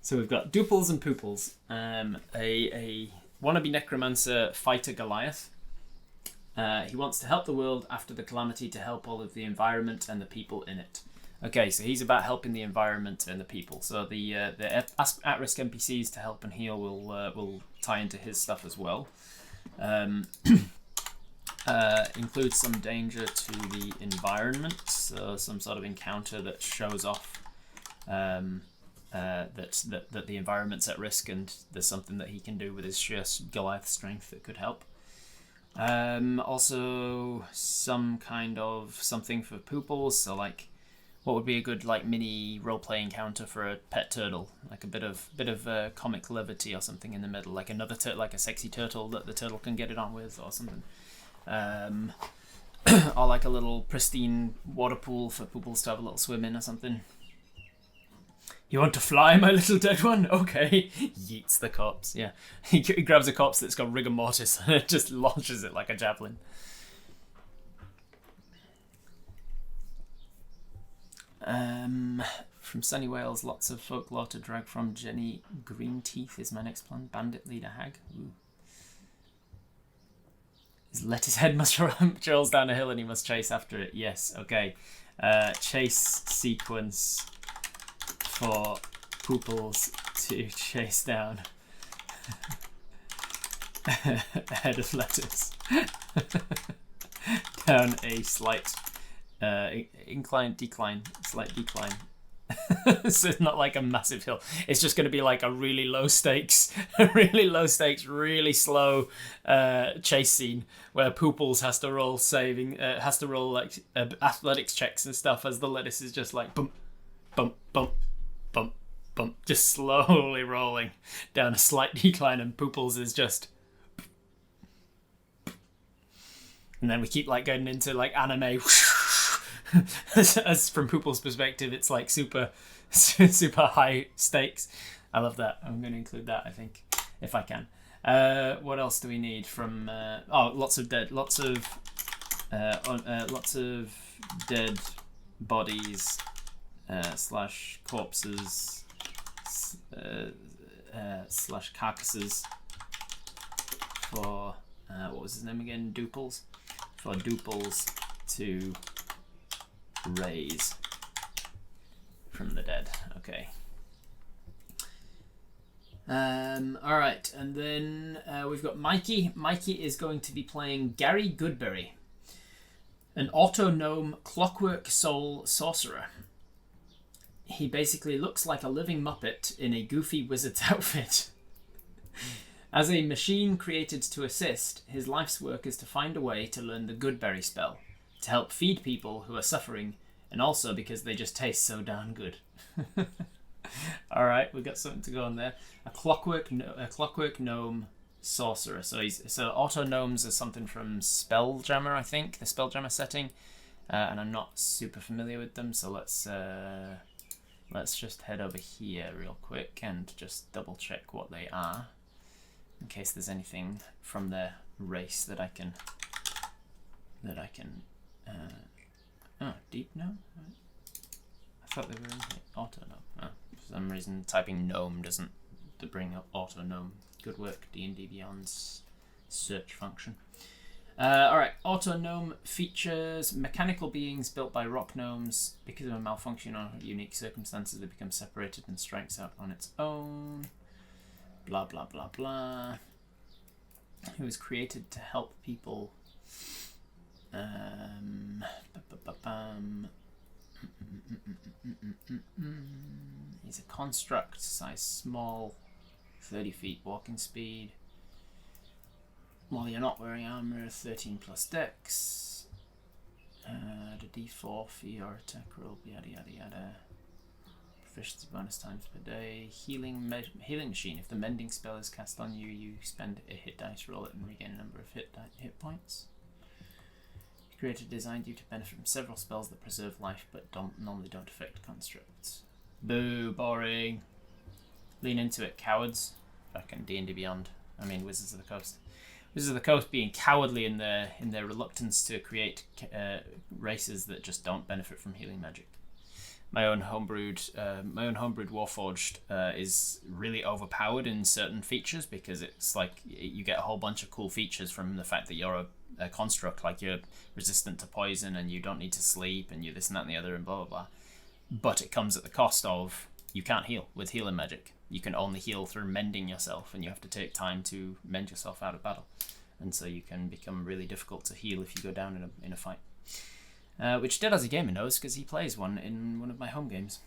So we've got Duples and Pooples. A wannabe necromancer fighter Goliath. He wants to help the world after the calamity to help all of the environment and the people in it. Okay, so he's about helping the environment and the people. So the at-risk NPCs to help and heal will tie into his stuff as well. Includes some danger to the environment, so some sort of encounter that shows off that the environment's at risk, and there's something that he can do with his sheer Goliath strength that could help. Also some kind of something for Pooples, so like what would be a good like mini roleplay encounter for a pet turtle, like a bit of comic levity or something in the middle, like another like a sexy turtle that the turtle can get it on with or something. Or like a little pristine water pool for Pooples to have a little swim in or something. You want to fly, my little dead one? Okay. Yeets the corpse, yeah. He grabs a corpse that's got rigor mortis and it just launches it like a javelin. From Sunny Wales, lots of folklore to drag from. Jenny Greenteeth is my next plan. Bandit leader hag. Ooh. His lettuce head rolls down a hill and he must chase after it. Yes, okay. Chase sequence for Pooples to chase down a head of lettuce down a slight slight decline. So it's not like a massive hill. It's just going to be like a really low stakes, really slow chase scene where Pooples has to roll like athletics checks and stuff as the lettuce is just like bump, bump, bump, bump, bump, just slowly rolling down a slight decline, and Pooples is just. And then we keep like going into like anime. As from Poople's perspective, it's like super high stakes. I love that. I'm going to include that, I think, if I can. What else do we need from? Lots of dead bodies slash corpses slash carcasses for what was his name again? Duples. For Duples to raise from the dead. Okay. Alright, and then we've got Mikey. Mikey is going to be playing Gary Goodberry, an auto-gnome clockwork soul sorcerer. He basically looks like a living Muppet in a goofy wizard's outfit. As a machine created to assist, his life's work is to find a way to learn the Goodberry spell, to help feed people who are suffering, and also because they just taste so darn good. Alright, we've got something to go on there. A clockwork gnome sorcerer. So auto gnomes are something from Spelljammer, I think, the Spelljammer setting, and I'm not super familiar with them. So let's just head over here real quick and just double check what they are, in case there's anything from their race that I can. Deep gnome. I thought they were in here. Auto gnome. Oh, for some reason, typing gnome doesn't bring up auto gnome. Good work, D&D Beyond's search function. Alright, auto gnome features mechanical beings built by rock gnomes. Because of a malfunction or unique circumstances, they become separated and strikes out on its own. Blah blah blah blah. It was created to help people. He's a construct, size small, 30 feet walking speed. While you're not wearing armor, 13 plus dex. The D4 for your attack roll, yada yada yada. proficiency bonus times per day. Healing machine. If the mending spell is cast on you, you spend a hit dice, roll it, and regain a number of hit points. Created designed you to benefit from several spells that preserve life but normally don't affect constructs. Boo, boring. Lean into it, cowards. Fucking D&D Beyond. I mean, Wizards of the Coast. Wizards of the Coast being cowardly in their reluctance to create races that just don't benefit from healing magic. My own homebrewed Warforged is really overpowered in certain features because it's like you get a whole bunch of cool features from the fact that you're a construct, like you're resistant to poison and you don't need to sleep and you this and that and the other and blah blah blah. But it comes at the cost of you can't heal with healing magic. You can only heal through mending yourself, and you have to take time to mend yourself out of battle, and so you can become really difficult to heal if you go down in a fight. Which Dead as a Gamer knows because he plays one in one of my home games.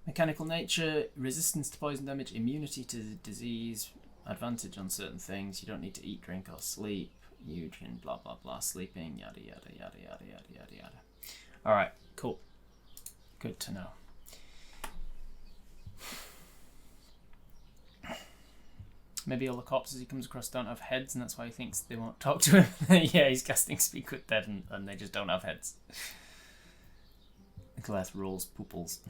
Mechanical nature, resistance to poison damage, immunity to disease, advantage on certain things. You don't need to eat, drink, or sleep. You can blah blah blah, sleeping, yada yada yada yada yada yada yada. All right, cool. Good to know. Maybe all the corpses he comes across don't have heads, and that's why he thinks they won't talk to him. Yeah, he's casting Speak with Dead, and they just don't have heads. Nicoleth rolls pooples.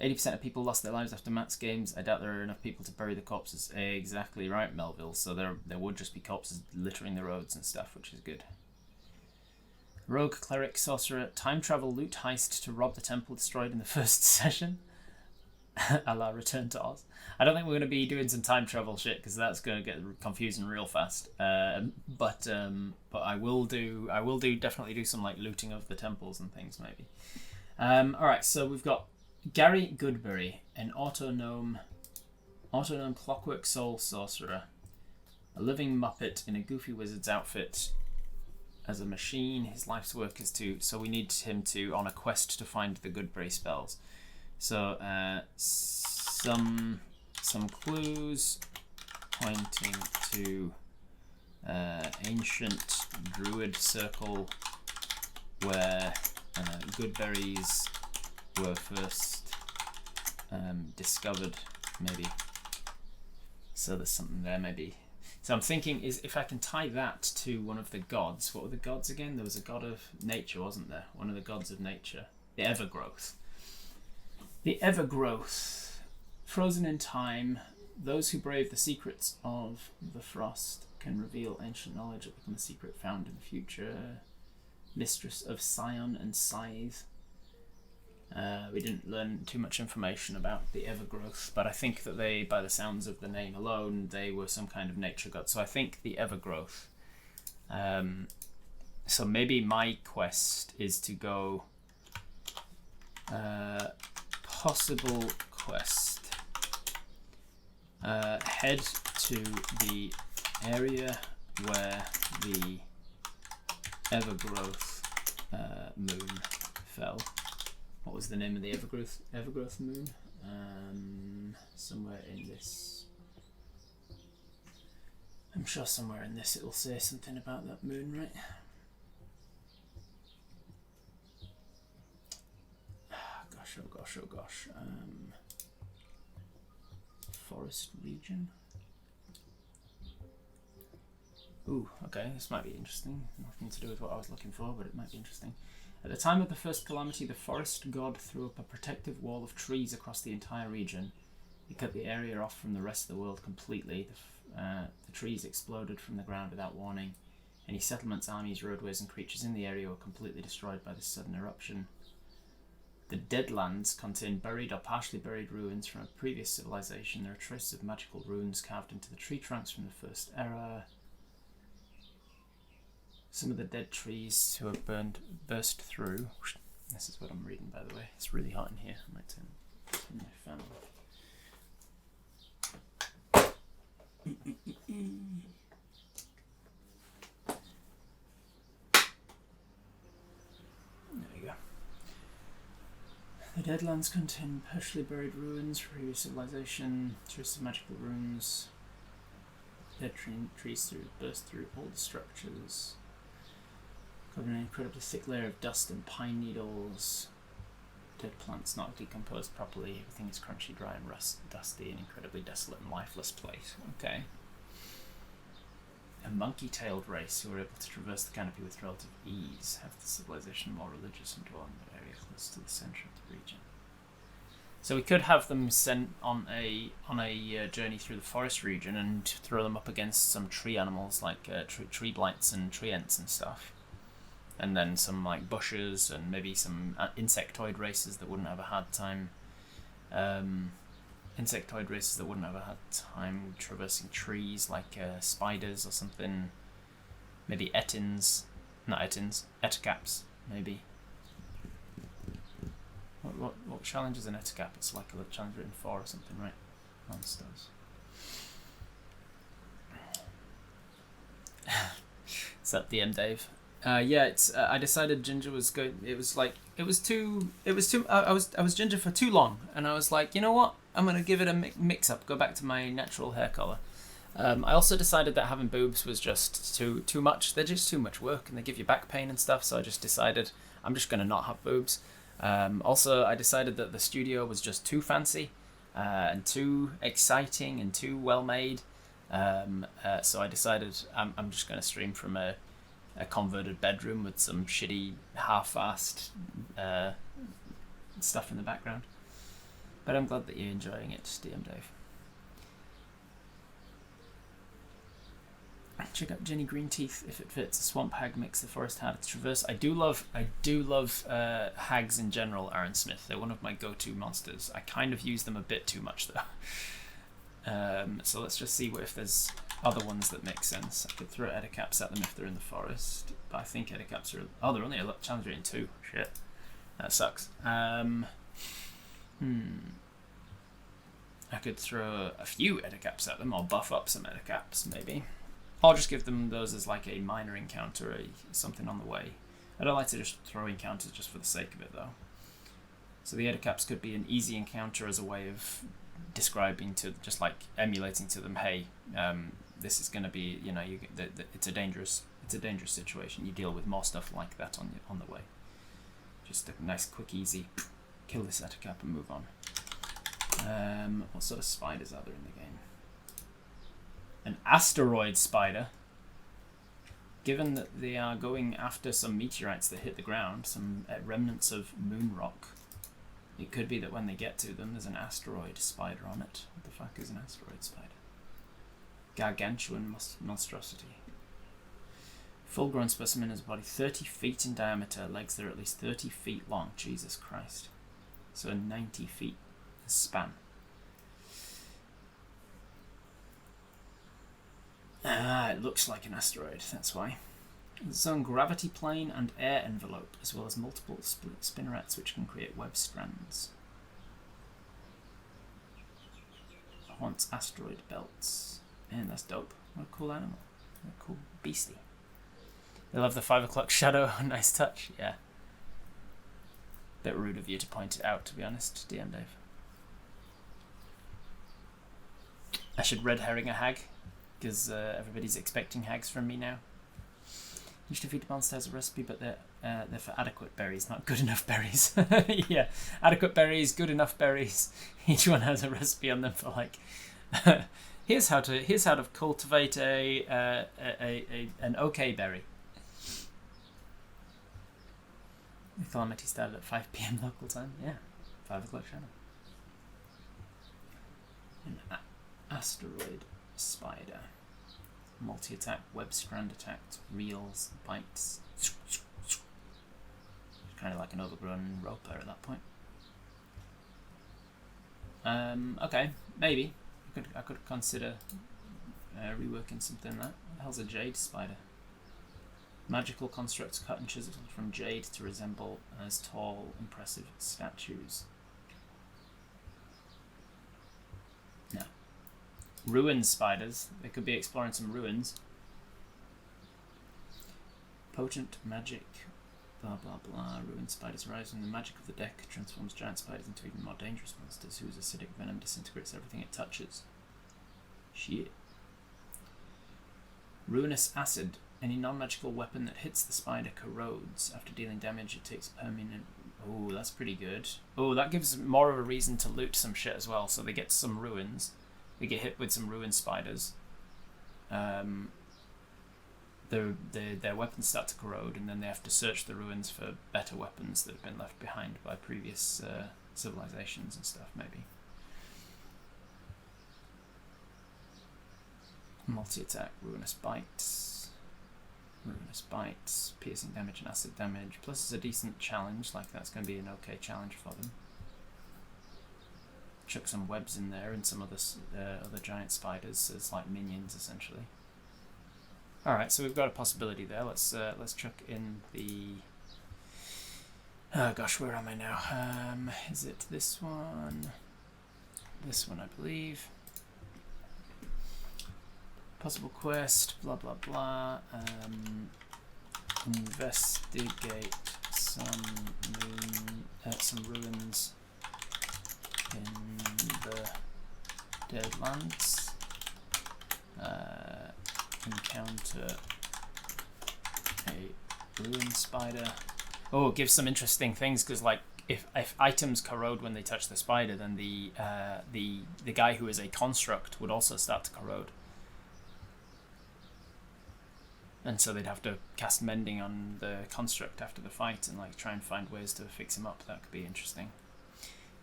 80% of people lost their lives after Matt's games. I doubt there are enough people to bury the corpses. Exactly right, Melville. So there would just be corpses littering the roads and stuff, which is good. Rogue, cleric, sorcerer, time travel loot heist to rob the temple destroyed in the first session. A la Return to Oz. I don't think we're going to be doing some time travel shit because that's going to get confusing real fast. But I will definitely do some like looting of the temples and things maybe. All right, so we've got Gary Goodberry, an autonome clockwork soul sorcerer, a living muppet in a goofy wizard's outfit. As a machine, his life's work is so we need him to on a quest to find the Goodberry spells. So some clues pointing to ancient druid circle where Goodberries were first discovered, maybe. So there's something there, maybe. So I'm thinking is if I can tie that to one of the gods. What were the gods again? There was a god of nature, wasn't there? One of the gods of nature. The Evergrowth. The Evergrowth. Frozen in time, those who brave the secrets of the frost can reveal ancient knowledge that become a secret found in the future. Mistress of Scion and Scythe. We didn't learn too much information about the Evergrowth, but I think that they, by the sounds of the name alone, they were some kind of nature god. So I think the Evergrowth. So maybe my quest is to go... possible quest. Head to the area where the Evergrowth moon fell. What was the name of the Evergrowth moon? Somewhere in this. I'm sure somewhere in this it will say something about that moon, right? Oh gosh. Forest region. Ooh, okay, this might be interesting. Nothing to do with what I was looking for, but it might be interesting. At the time of the first calamity, the forest god threw up a protective wall of trees across the entire region. He cut the area off from the rest of the world completely. The trees exploded from the ground without warning. Any settlements, armies, roadways, and creatures in the area were completely destroyed by this sudden eruption. The Deadlands contain buried or partially buried ruins from a previous civilization. There are traces of magical runes carved into the tree trunks from the first era. Some of the dead trees who have burst through. This is what I'm reading, by the way. It's really hot in here. I might turn my fan off. There we go. The Deadlands contain partially buried ruins from previous civilization. Traces of magical runes. Dead trees burst through old structures. Covered in an incredibly thick layer of dust and pine needles. Dead plants not decomposed properly. Everything is crunchy, dry, and dusty. An incredibly desolate and lifeless place. Okay. A monkey-tailed race who are able to traverse the canopy with relative ease. Have the civilization more religious and dwell in the area close to the centre of the region. So we could have them sent on a journey through the forest region and throw them up against some tree animals like tree blights and tree ants and stuff. And then some like bushes and maybe some insectoid races that wouldn't have a hard time. Traversing trees, like spiders or something. Maybe eticaps, maybe. What challenge is an eticap? It's like a challenge written 4 or something, right? Monsters. Is that the end, Dave? Yeah, it's. I decided Ginger was good. It was too. I was Ginger for too long, and I was like, you know what? I'm gonna give it a mix up. Go back to my natural hair color. I also decided that having boobs was just too much. They're just too much work, and they give you back pain and stuff. So I just decided I'm just gonna not have boobs. Also, I decided that the studio was just too fancy, and too exciting and too well made. So I decided I'm just gonna stream from a converted bedroom with some shitty half-assed stuff in the background. But I'm glad that you're enjoying it, DM Dave. Check out Jenny Greenteeth if it fits. A swamp hag makes the forest harder to traverse. I do love hags in general, Aaron Smith. They're one of my go-to monsters. I kind of use them a bit too much though. So let's just see if there's other ones that make sense. I could throw eticaps at them if they're in the forest, but I think eticaps are... Oh, they're only a challenge rating 2. Shit. That sucks. I could throw a few eticaps at them, or buff up some eticaps, maybe. Or just give them those as like a minor encounter, something on the way. I don't like to just throw encounters just for the sake of it, though. So the eticaps could be an easy encounter as a way of describing to, just like emulating to them, hey, this is going to be, it's a dangerous situation. You deal with more stuff like that on the way. Just a nice, quick, easy, kill this etacap and move on. What sort of spiders are there in the game? An asteroid spider. Given that they are going after some meteorites that hit the ground, some remnants of moon rock, it could be that when they get to them, there's an asteroid spider on it. What the fuck is an asteroid spider? Gargantuan monstrosity. Full-grown specimen has a body 30 feet in diameter, legs that are at least 30 feet long. Jesus Christ. So 90 feet span. It looks like an asteroid, that's why. Its own gravity plane and air envelope, as well as multiple spinnerets which can create web strands. Haunts asteroid belts. Man, that's dope. What a cool animal. What a cool beastie. I love the 5 o'clock shadow. Nice touch. Yeah. Bit rude of you to point it out, to be honest, DM Dave. I should red herring a hag, because everybody's expecting hags from me now. Each defeated monster has a recipe, but they're for adequate berries, not good enough berries. Yeah, adequate berries, good enough berries. Each one has a recipe on them for like. here's how to cultivate an okay berry. The Calamity started at 5 PM local time. Yeah, 5 o'clock shadow. An asteroid spider. Multi-attack, web strand attacked, reels, bites. Kind of like an overgrown roper at that point. Okay, maybe. I could consider reworking something like that. What the hell's a jade spider? Magical constructs cut and chiseled from jade to resemble as tall, impressive statues. No. Ruin spiders. They could be exploring some ruins. Potent magic. Blah blah blah. Ruin spiders rise when the magic of the deck transforms giant spiders into even more dangerous monsters whose acidic venom disintegrates everything it touches. Shit. Ruinous acid. Any non-magical weapon that hits the spider corrodes. After dealing damage, it takes Oh, that's pretty good. Oh, that gives more of a reason to loot some shit as well. So they get some ruins. They get hit with some ruin spiders. Their weapons start to corrode, and then they have to search the ruins for better weapons that have been left behind by previous civilizations and stuff, maybe. Multi-attack, ruinous bites, piercing damage and acid damage. Plus it's a decent challenge, like that's going to be an okay challenge for them. Chuck some webs in there and some other giant spiders as like minions essentially. Alright, so we've got a possibility there. Let's chuck in the... Oh gosh, where am I now? Is it this one? This one, I believe. Possible quest, blah blah blah. Investigate some ruins in the Deadlands. Encounter a ruin spider. Oh, it gives some interesting things because, like, if items corrode when they touch the spider, then the guy who is a construct would also start to corrode. And so they'd have to cast mending on the construct after the fight and like try and find ways to fix him up. That could be interesting.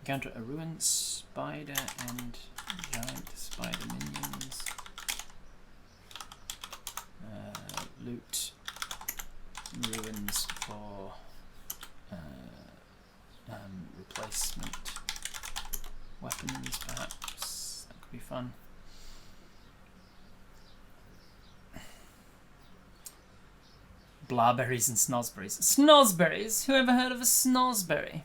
Encounter a ruined spider and giant spider minions. Loot ruins for replacement weapons, perhaps. That could be fun. Blahberries and snosberries. Snosberries? Who ever heard of a snosberry?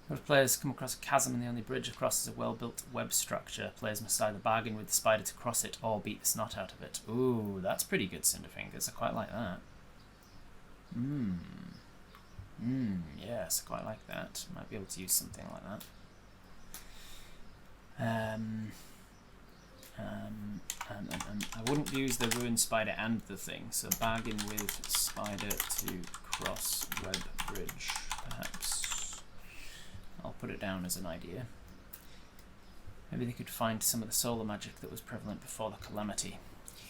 If players come across a chasm and the only bridge across is a well-built web structure, players must either bargain with the spider to cross it or beat the snot out of it. Ooh, that's pretty good, Cinderfingers. I quite like that. Yes, I quite like that. Might be able to use something like that. I wouldn't use the ruined spider and the thing, so bargain with spider to cross web bridge, perhaps. I'll put it down as an idea. Maybe they could find some of the solar magic that was prevalent before the Calamity.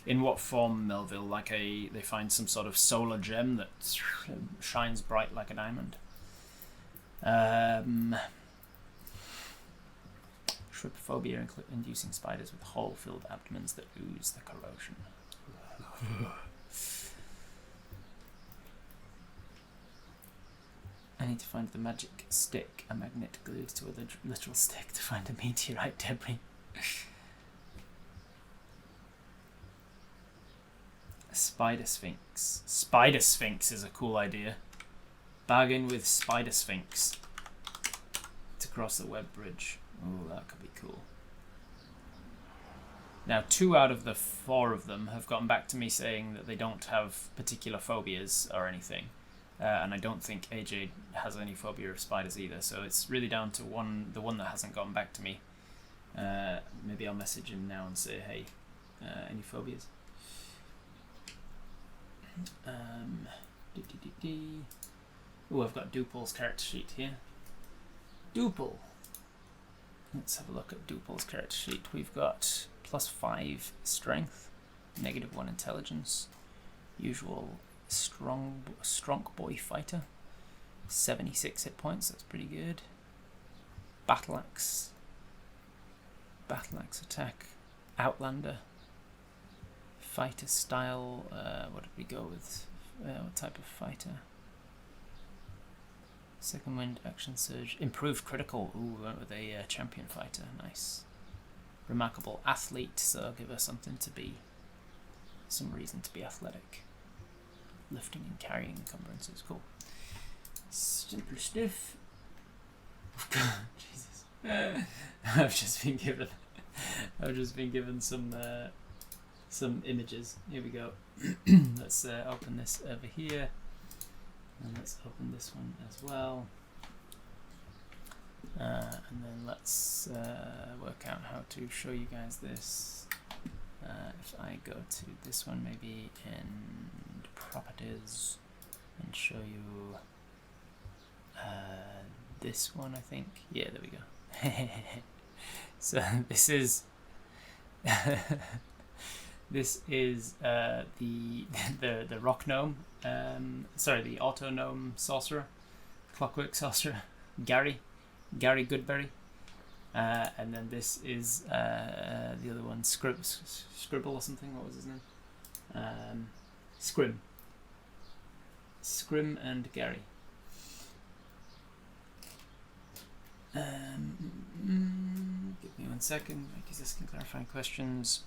In what form, Melville? Like they find some sort of solar gem that shines bright like a diamond. Shripophobia, inducing spiders with hole-filled abdomens that ooze the corrosion. I need to find the magic stick, a magnet glued to a literal stick to find a meteorite debris. Spider Sphinx. Spider Sphinx is a cool idea. Bargain with Spider Sphinx to cross the web bridge. Oh, that could be cool. Now, 2 out of the 4 of them have gotten back to me saying that they don't have particular phobias or anything. And I don't think AJ has any phobia of spiders either, so it's really down to the one that hasn't gotten back to me. Maybe I'll message him now and say, hey, any phobias? Oh, I've got Duple's character sheet here. Duple. Let's have a look at Duple's character sheet. We've got +5 strength, -1 intelligence, usual strong boy fighter, 76 hit points, that's pretty good. Battle axe attack, outlander, fighter style, what did we go with? What type of fighter? Second wind, action surge, improved critical. Ooh, we went with a champion fighter, nice. Remarkable athlete, so give her some reason to be athletic. Lifting and carrying encumbrances, cool. Simple stuff. Jesus, I've just been given some images. Here we go. Let's open this over here, and let's open this one as well. And then let's work out how to show you guys this. If I go to this one, maybe in properties, and show you this one, I think. Yeah, there we go. So this is this is the rock gnome. Sorry, the auto gnome sorcerer, clockwork sorcerer, Gary Goodberry. And then this is the other one, Scribble or something. What was his name? Scrim and Gary. Give me 1 second, because this can clarify questions.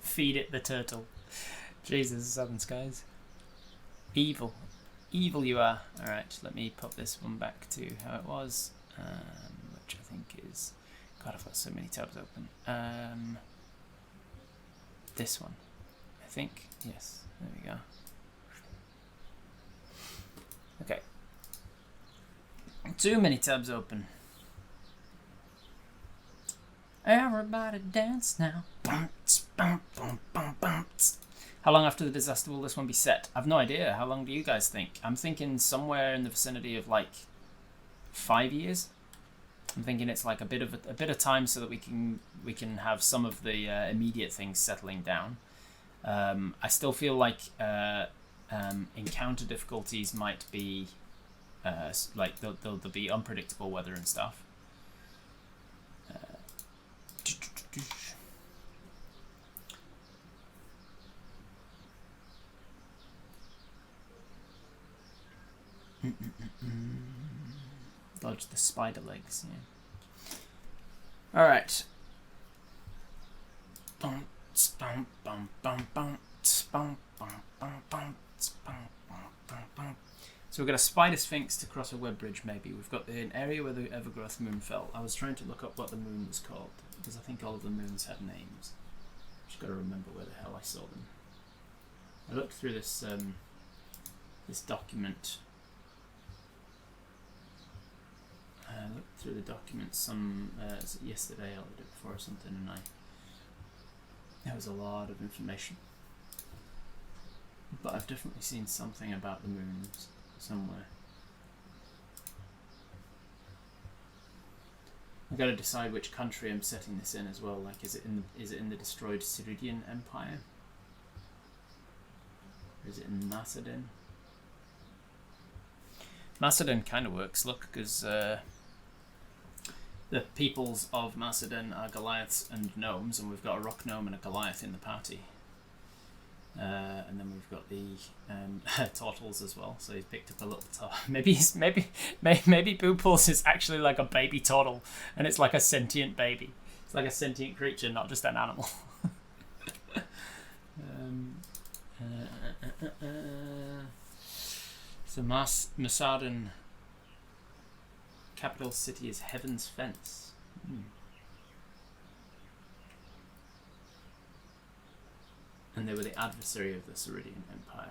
Feed it the turtle. Jesus, Southern Skies. Evil you are. Alright, let me put this one back to how it was, which I think is, God, I've got so many tabs open. This one, I think. Yes, there we go. Okay. Too many tabs open. Everybody dance now. How long after the disaster will this one be set? I've no idea. How long do you guys think? I'm thinking somewhere in the vicinity of like 5 years. I'm thinking it's like a bit of time so that we can have some of the immediate things settling down. I still feel like encounter difficulties might be like there'll be unpredictable weather and stuff. Dodge the spider legs. Yeah. All right. So we've got a spider sphinx to cross a web bridge. Maybe we've got an area where the Evergrowth moon fell. I was trying to look up what the moon was called because I think all of the moons had names. Just got to remember where the hell I saw them. I looked through this this document. I looked through the document yesterday or the day before or something, and there was a lot of information. But I've definitely seen something about the moons somewhere. I've got to decide which country I'm setting this in as well. Like, is it in the destroyed Ceridian Empire? Or is it in Macedon? Macedon kind of works, look, because the peoples of Macedon are Goliaths and gnomes, and we've got a rock gnome and a Goliath in the party. And then we've got the turtles as well. So he's picked up a little turtle. Maybe Boo Pulse is actually like a baby turtle, and it's like a sentient baby. It's like a sentient creature, not just an animal. So Macedon, capital city is Heaven's Fence. And they were the adversary of the Ceridian Empire.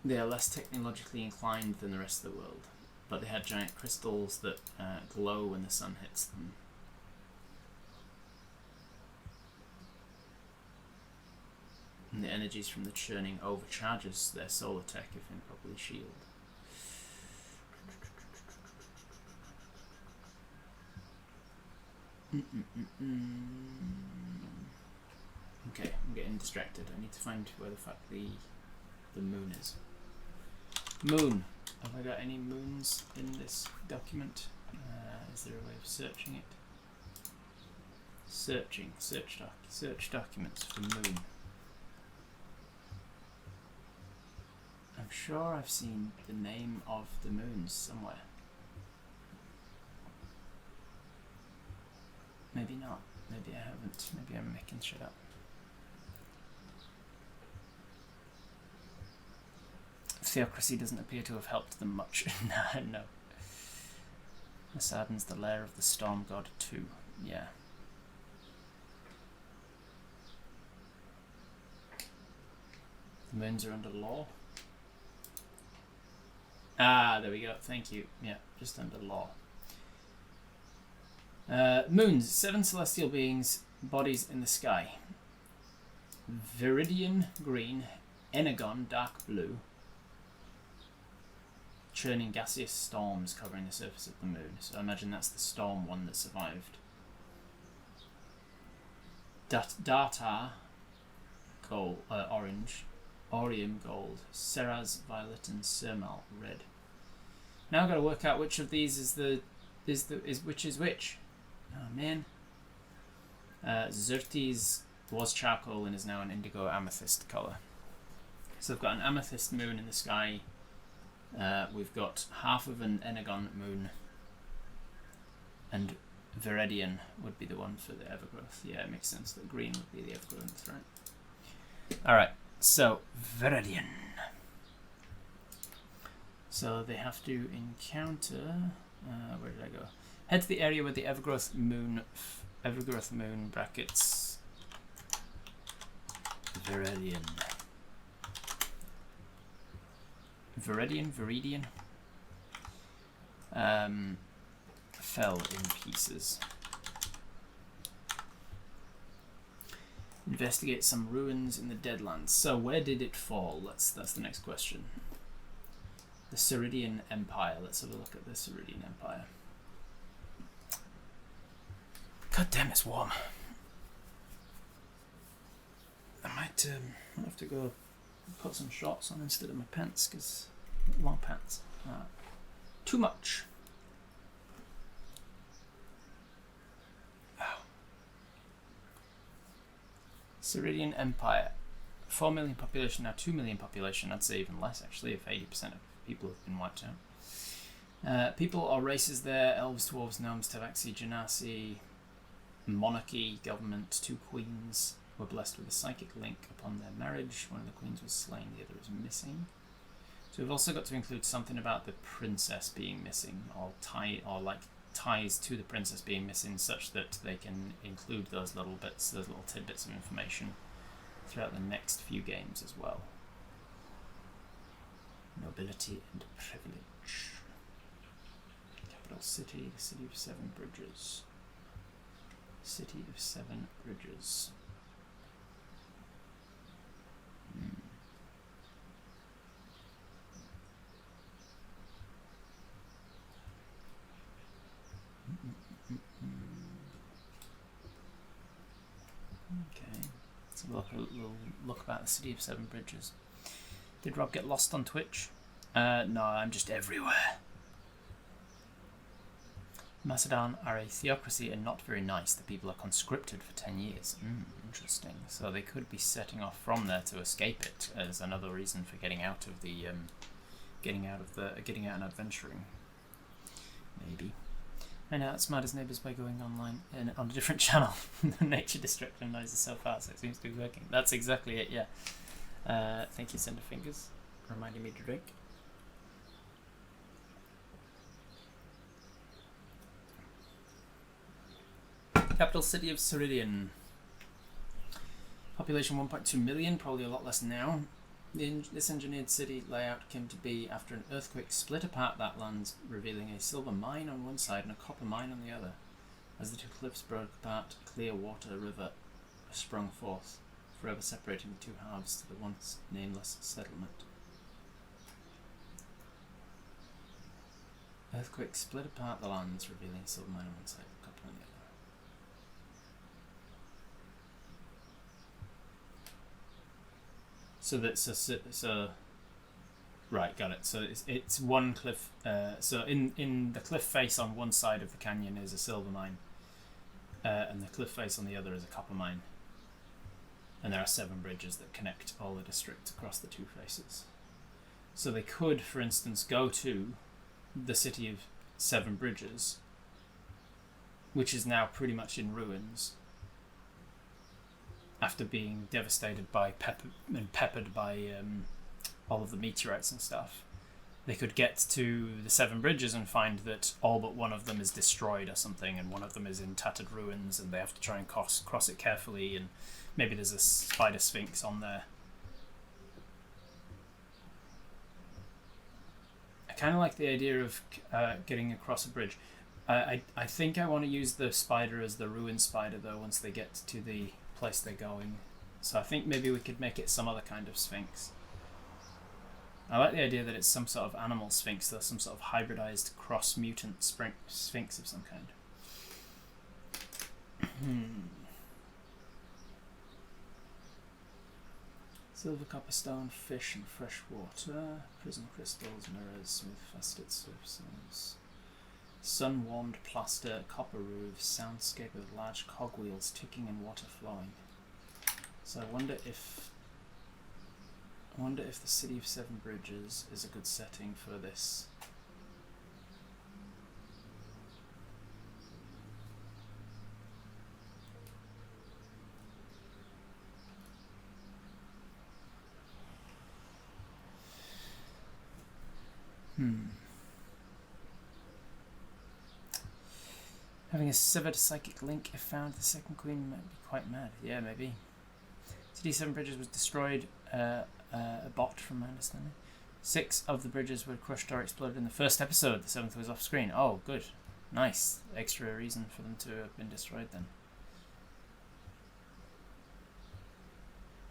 They are less technologically inclined than the rest of the world, but they had giant crystals that glow when the sun hits them. And the energies from the churning overcharges their solar tech if improperly shielded. Okay, I'm getting distracted. I need to find where the fuck the moon is. Moon. Have I got any moons in this document? Is there a way of searching it? Searching. Search documents for moon. I'm sure I've seen the name of the moons somewhere. Maybe not. Maybe I haven't. Maybe I'm making shit up. Theocracy doesn't appear to have helped them much. No. Massadan's the lair of the storm god too. Yeah. The moons are under law. Ah, there we go. Thank you. Yeah, just under law. Moons, 7 celestial beings, bodies in the sky. Viridian green, Energon dark blue, churning gaseous storms covering the surface of the moon. So I imagine that's the storm one that survived. Dartar, gold, orange, Orium gold, Seraz violet, and Sermal red. Now I've got to work out which of these is which. Oh man. Zertes was charcoal and is now an indigo amethyst colour. So I've got an amethyst moon in the sky. We've got half of an Energon moon, and Viridian would be the one for the Evergrowth. Yeah, it makes sense that green would be the Evergrowth, right? Alright, so Viridian. So they have to encounter... where did I go? Head to the area where the Evergrowth moon brackets Viridian. Viridian fell in pieces. Investigate some ruins in the Deadlands. So where did it fall? That's the next question. The Ceridian Empire. Let's have a look at the Ceridian Empire. God damn, it's warm. I might have to go put some shorts on instead of my pants, because long pants. Too much. Oh. Ceridian Empire. 4 million population, now 2 million population. I'd say even less actually, if 80% of people have been wiped out. People or races there: elves, dwarves, gnomes, tabaxi, genasi. Monarchy, government, 2 queens were blessed with a psychic link upon their marriage. One of the queens was slain, the other is missing. So we've also got to include something about the princess being missing, or ties to the princess being missing, such that they can include those little bits, those little tidbits of information throughout the next few games as well. Nobility and privilege. Capital city, the city of 7 bridges. City of 7 bridges. Okay, let's have a little look about the City of 7 Bridges. Did Rob get lost on Twitch? No, I'm just everywhere. Macedon are a theocracy and not very nice. The people are conscripted for 10 years. Interesting. So they could be setting off from there to escape it as another reason for getting out and adventuring. Maybe. I know, outsmart his neighbours by going online and on a different channel. The nature destruction noises so far, so it seems to be working. That's exactly it, yeah. Thank you, Cinderfingers, reminding me to drink. Capital city of Ceridian. Population 1.2 million, probably a lot less now. This engineered city layout came to be after an earthquake split apart that land, revealing a silver mine on one side and a copper mine on the other. As the two cliffs broke apart, a clear water river sprung forth, forever separating the two halves to the once nameless settlement. Earthquake split apart the lands, revealing a silver mine on one side and a copper on the other. So right, got it. So it's one cliff. So in the cliff face on one side of the canyon is a silver mine, and the cliff face on the other is a copper mine. And there are 7 bridges that connect all the districts across the 2 faces. So they could, for instance, go to the city of 7 bridges, which is now pretty much in ruins, after being devastated by peppered by all of the meteorites and stuff. They could get to the 7 bridges and find that all but one of them is destroyed or something, and one of them is in tattered ruins, and they have to try and cross it carefully, and maybe there's a spider sphinx on there. I kind of like the idea of getting across a bridge. I think I want to use the spider as the ruin spider, though, once they get to the place they're going. So I think maybe we could make it some other kind of sphinx. I like the idea that it's some sort of animal sphinx, though, some sort of hybridized cross-mutant sphinx of some kind. Silver, copper, stone, fish, and fresh water. Prism crystals, mirrors with faceted surfaces. Sun-warmed plaster, copper roofs, soundscape with large cogwheels ticking and water flowing. So I wonder if the City of 7 Bridges is a good setting for this. Having a severed psychic link, if found, the second queen might be quite mad. Yeah, maybe. City 7 Bridges was destroyed, a bot from my understanding. 6 of the bridges were crushed or exploded in the first episode. The 7th was off screen. Oh, good. Nice. Extra reason for them to have been destroyed then.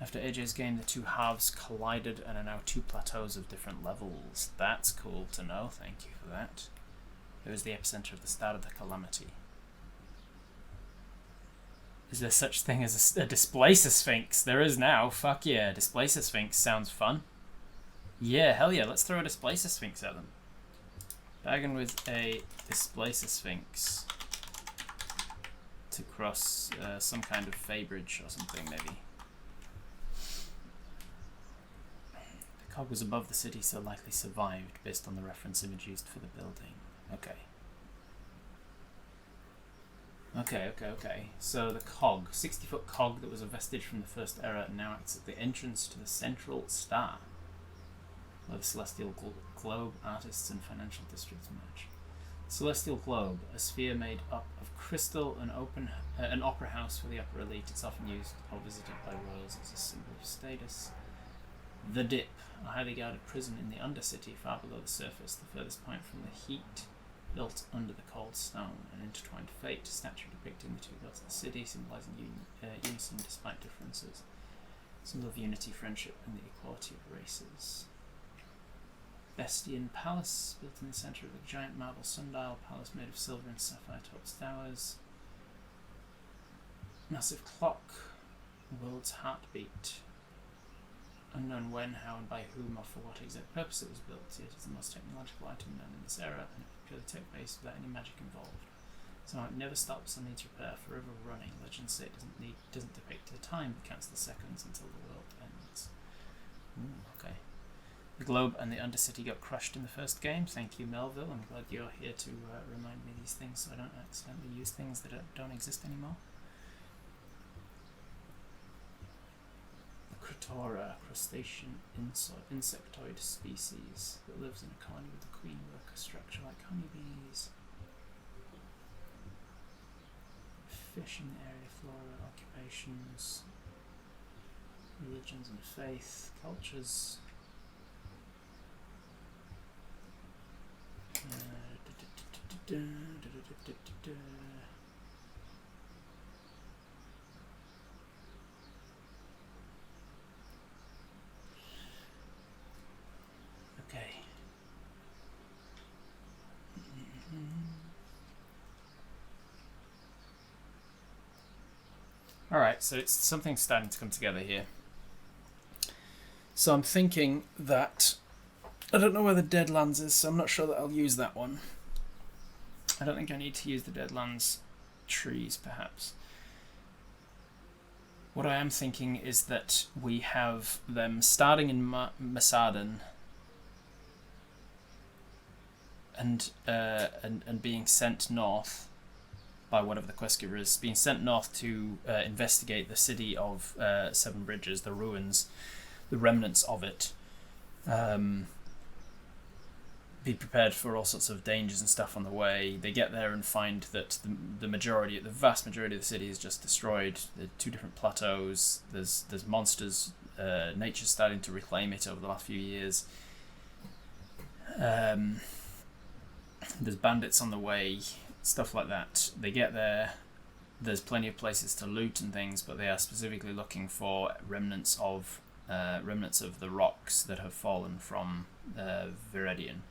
After AJ's game, the 2 halves collided and are now 2 plateaus of different levels. That's cool to know. Thank you for that. It was the epicenter of the start of the calamity. Is there such thing as a Displacer Sphinx? There is now. Fuck yeah. Displacer Sphinx sounds fun. Yeah, hell yeah. Let's throw a Displacer Sphinx at them. Bagging with a Displacer Sphinx to cross some kind of Fey bridge or something, maybe. The cog was above the city, so likely survived based on the reference image used for the building. Okay. Okay. So the cog, 60-foot cog that was a vestige from the first era, now acts at the entrance to the central star, where the celestial globe, artists, and financial districts merge. Celestial globe, a sphere made up of crystal, an opera house for the upper elite. It's often used or visited by royals as a symbol of status. The Dip, a highly guarded prison in the Undercity, far below the surface, the furthest point from the heat. Built under the cold stone, an intertwined fate, statue depicting the 2 gods of the city, symbolising unison despite differences. Symbol of unity, friendship, and the equality of races. Bestian Palace, built in the centre of a giant marble sundial, palace made of silver and sapphire topped towers. Massive clock, world's heartbeat. Unknown when, how, and by whom, or for what exact purpose it was built, yet it's the most technological item known in this era, and it's purely tech-based without any magic involved. So it never stops or needs repair, forever running. Legends say it doesn't depict the time, but counts the seconds until the world ends. Okay. The globe and the Undercity got crushed in the first game. Thank you, Melville. I'm glad you're here to remind me of these things so I don't accidentally use things that don't exist anymore. Crotora, crustacean insectoid species that lives in a colony with a queen worker structure like honeybees. Fish in the area, flora, occupations, religions and faith, cultures. Okay. Alright, so it's something starting to come together here. So I'm thinking that I don't know where the Deadlands is, so I'm not sure that I'll use that one. I don't think I need to use the Deadlands trees, perhaps. What I am thinking is that we have them starting in Masadan and being sent north by whatever the quest giver is, being sent north to investigate the city of Seven Bridges, the ruins, the remnants of it. Be prepared for all sorts of dangers and stuff on the way. They get there and find that the vast majority of the city is just destroyed. There are 2 different plateaus. There's monsters. Nature's starting to reclaim it over the last few years. There's bandits on the way, stuff like that. They get there. There's plenty of places to loot and things, but they are specifically looking for remnants of the rocks that have fallen from Viridian.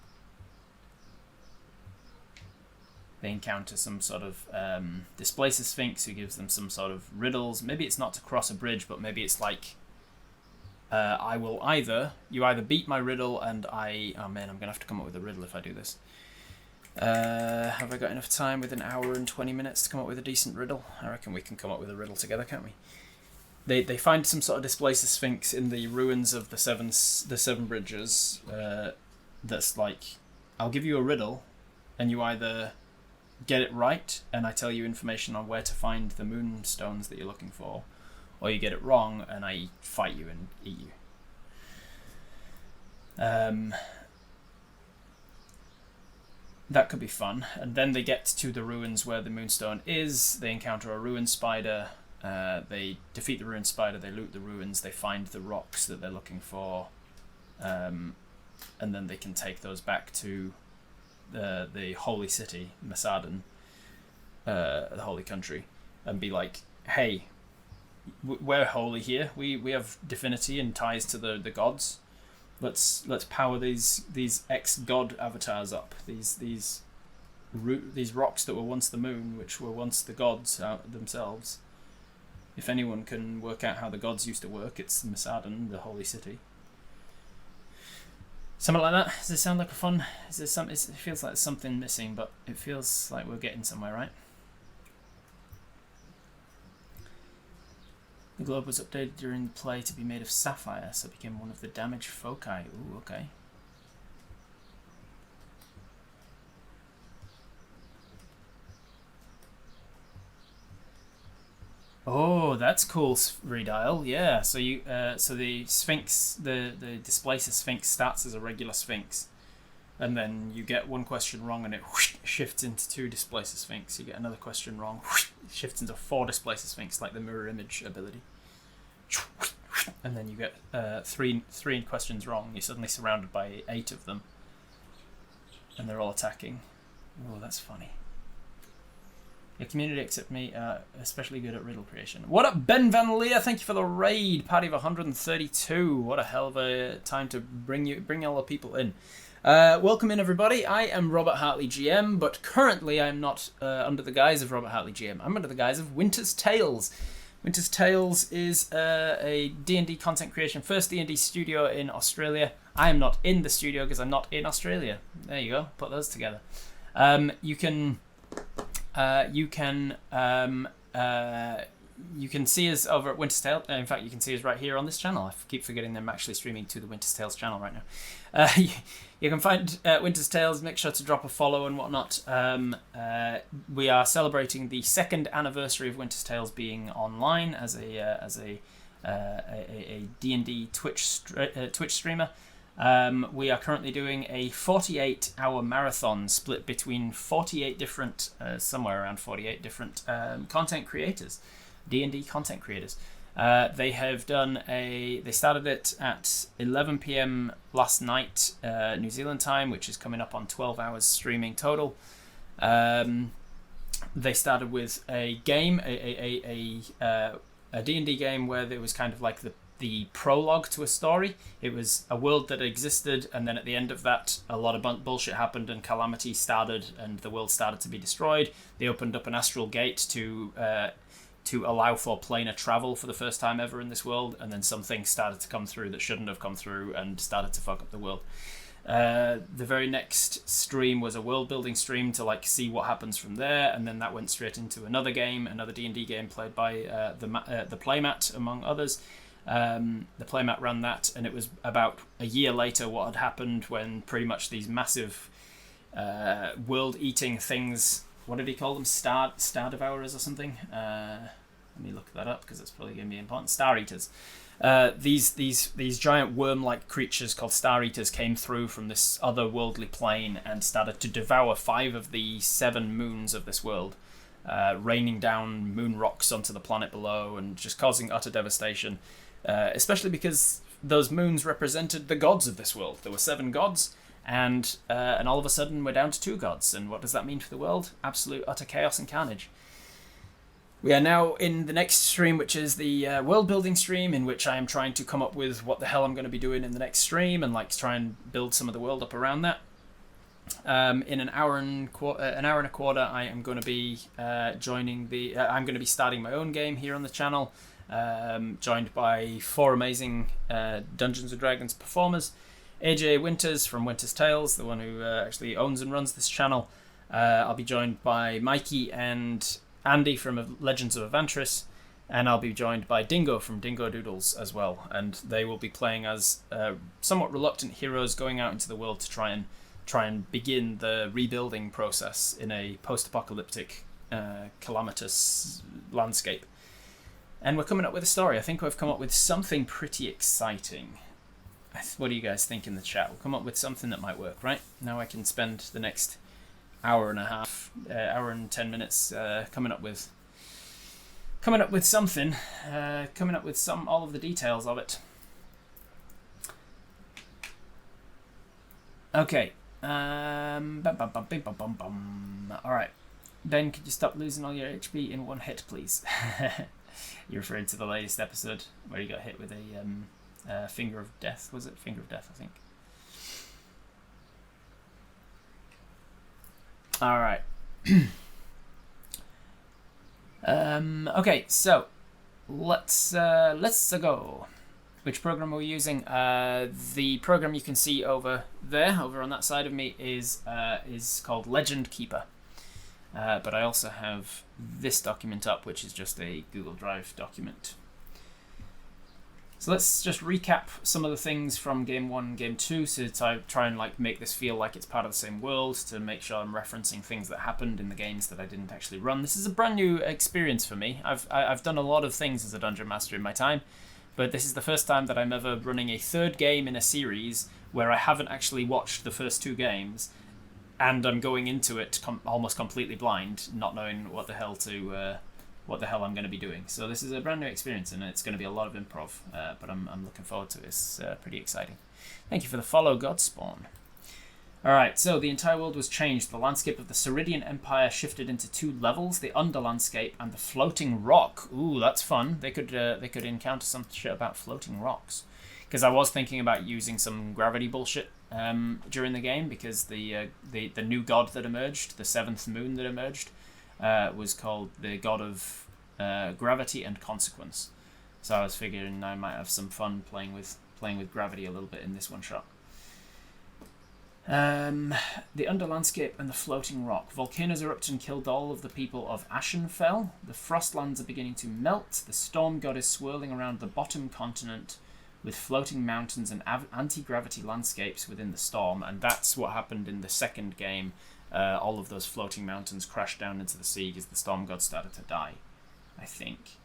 They encounter some sort of displacer Sphinx who gives them some sort of riddles. Maybe it's not to cross a bridge, but maybe it's like, you either beat my riddle and oh man, I'm going to have to come up with a riddle if I do this. Have I got enough time with 1 hour and 20 minutes to come up with a decent riddle? I reckon we can come up with a riddle together, can't we? They find some sort of displacer Sphinx in the ruins of the Seven Bridges. That's like, I'll give you a riddle, and you either get it right, and I tell you information on where to find the moonstones that you're looking for, or you get it wrong, and I fight you and eat you. That could be fun. And then they get to the ruins where the moonstone is. They encounter a ruin spider. They defeat the ruin spider. They loot the ruins. They find the rocks that they're looking for, and then they can take those back to the holy city, Masadan, the holy country, and be like, "Hey, we're holy here. We have divinity and ties to the gods. Let's power these ex-god avatars up. These rocks that were once the moon, which were once the gods themselves. If anyone can work out how the gods used to work, it's Masadan, the holy city." Something like that. Does it sound like a fun? Is there some? It feels like there's something missing, but it feels like we're getting somewhere, right? The globe was updated during the play to be made of sapphire, so it became one of the damaged foci. Ooh, okay. Oh, that's cool, Redial. Yeah, so you so the Sphinx, the displacer Sphinx starts as a regular Sphinx, and then you get one question wrong, and it shifts into 2 displacer Sphinx. You get another question wrong, it shifts into 4 displacer Sphinx, like the mirror image ability. And then you get 3 questions wrong. You're suddenly surrounded by 8 of them, and they're all attacking. Oh, that's funny. Your community, except me, are especially good at riddle creation. What up, Ben Van Leer? Thank you for the raid. Party of 132. What a hell of a time to bring all the people in. Welcome in, everybody. I am Robert Hartley GM, but currently I'm not under the guise of Robert Hartley GM. I'm under the guise of Winter's Tales. Winter's Tales is a D&D content creation, first D&D studio in Australia. I am not in the studio because I'm not in Australia. There you go. Put those together. You can see us over at Winter's Tale. In fact, you can see us right here on this channel. I keep forgetting I'm actually streaming to the Winter's Tales channel right now. You can find Winter's Tales. Make sure to drop a follow and whatnot. We are celebrating the 2nd anniversary of Winter's Tales being online as a D&D Twitch streamer. We are currently doing a 48-hour marathon split between 48 different, somewhere around 48 different content creators, D&D content creators. They started it at 11 p.m. last night, New Zealand time, which is coming up on 12 hours streaming total. They started with a game, a D&D game where there was kind of like the prologue to a story. It was a world that existed, and then at the end of that, a lot of bullshit happened, and calamity started, and the world started to be destroyed. They opened up an astral gate to allow for planar travel for the first time ever in this world, and then some things started to come through that shouldn't have come through and started to fuck up the world. The very next stream was a world building stream to like see what happens from there, and then that went straight into another game, another D&D game played by the Playmat among others. The Playmat ran that, and it was about a year later what had happened when pretty much these massive world-eating things. What did he call them? Star devourers or something? Let me look that up because it's probably going to be important. Star eaters. These giant worm-like creatures called Star Eaters came through from this otherworldly plane and started to devour 5 of the 7 moons of this world, raining down moon rocks onto the planet below and just causing utter devastation, especially because those moons represented the gods of this world. There were 7 gods, and all of a sudden we're down to 2 gods. And what does that mean for the world? Absolute utter chaos and carnage. We are now in the next stream, which is the world building stream, in which I am trying to come up with what the hell I'm going to be doing in the next stream, and like try and build some of the world up around that. In an hour and a quarter, I am going to be joining the. I'm going to be starting my own game here on the channel, joined by 4 amazing Dungeons and Dragons performers. AJ Winters from Winter's Tales, the one who actually owns and runs this channel. I'll be joined by Mikey and Andy from Legends of Avantris, and I'll be joined by Dingo from Dingo Doodles as well, and they will be playing as somewhat reluctant heroes going out into the world to try and begin the rebuilding process in a post-apocalyptic, calamitous landscape. And we're coming up with a story. I think we've come up with something pretty exciting. What do you guys think in the chat? We'll come up with something that might work, right? Now I can spend the next hour and 10 minutes coming up with something, all of the details of it. Okay. All right. Ben, could you stop losing all your HP in one hit, please? You're referring to the latest episode where you got hit with a finger of death. Was it finger of death? I think. All right. Okay, so let's go. Which program are we using? The program you can see over there, over on that side of me, is called Legend Keeper. But I also have this document up, which is just a Google Drive document. So let's just recap some of the things from Game 1 and Game 2, so to try and like make this feel like it's part of the same world, to make sure I'm referencing things that happened in the games that I didn't actually run. This is a brand new experience for me. I've done a lot of things as a Dungeon Master in my time, but this is the first time that I'm ever running a 3rd game in a series where I haven't actually watched the first 2 games, and I'm going into it almost completely blind, not knowing what the hell I'm going to be doing. So this is a brand new experience, and it's going to be a lot of improv, but I'm looking forward to it. It's pretty exciting. Thank you for the follow, Godspawn. Alright, so the entire world was changed. The landscape of the Ceridian Empire shifted into 2 levels, the Underlandscape and the Floating Rock. Ooh, that's fun. They could encounter some shit about floating rocks. Because I was thinking about using some gravity bullshit during the game, because the new god that emerged, the 7th moon that emerged, was called the god of gravity and consequence. So I was figuring I might have some fun playing with gravity a little bit in this one shot. The Underlandscape and the Floating Rock. Volcanoes erupt and killed all of the people of Ashenfell. The frostlands are beginning to melt. The storm god is swirling around the bottom continent with floating mountains and anti-gravity landscapes within the storm, and that's what happened in the 2nd game. All of those floating mountains crashed down into the sea as the storm god started to die, I think.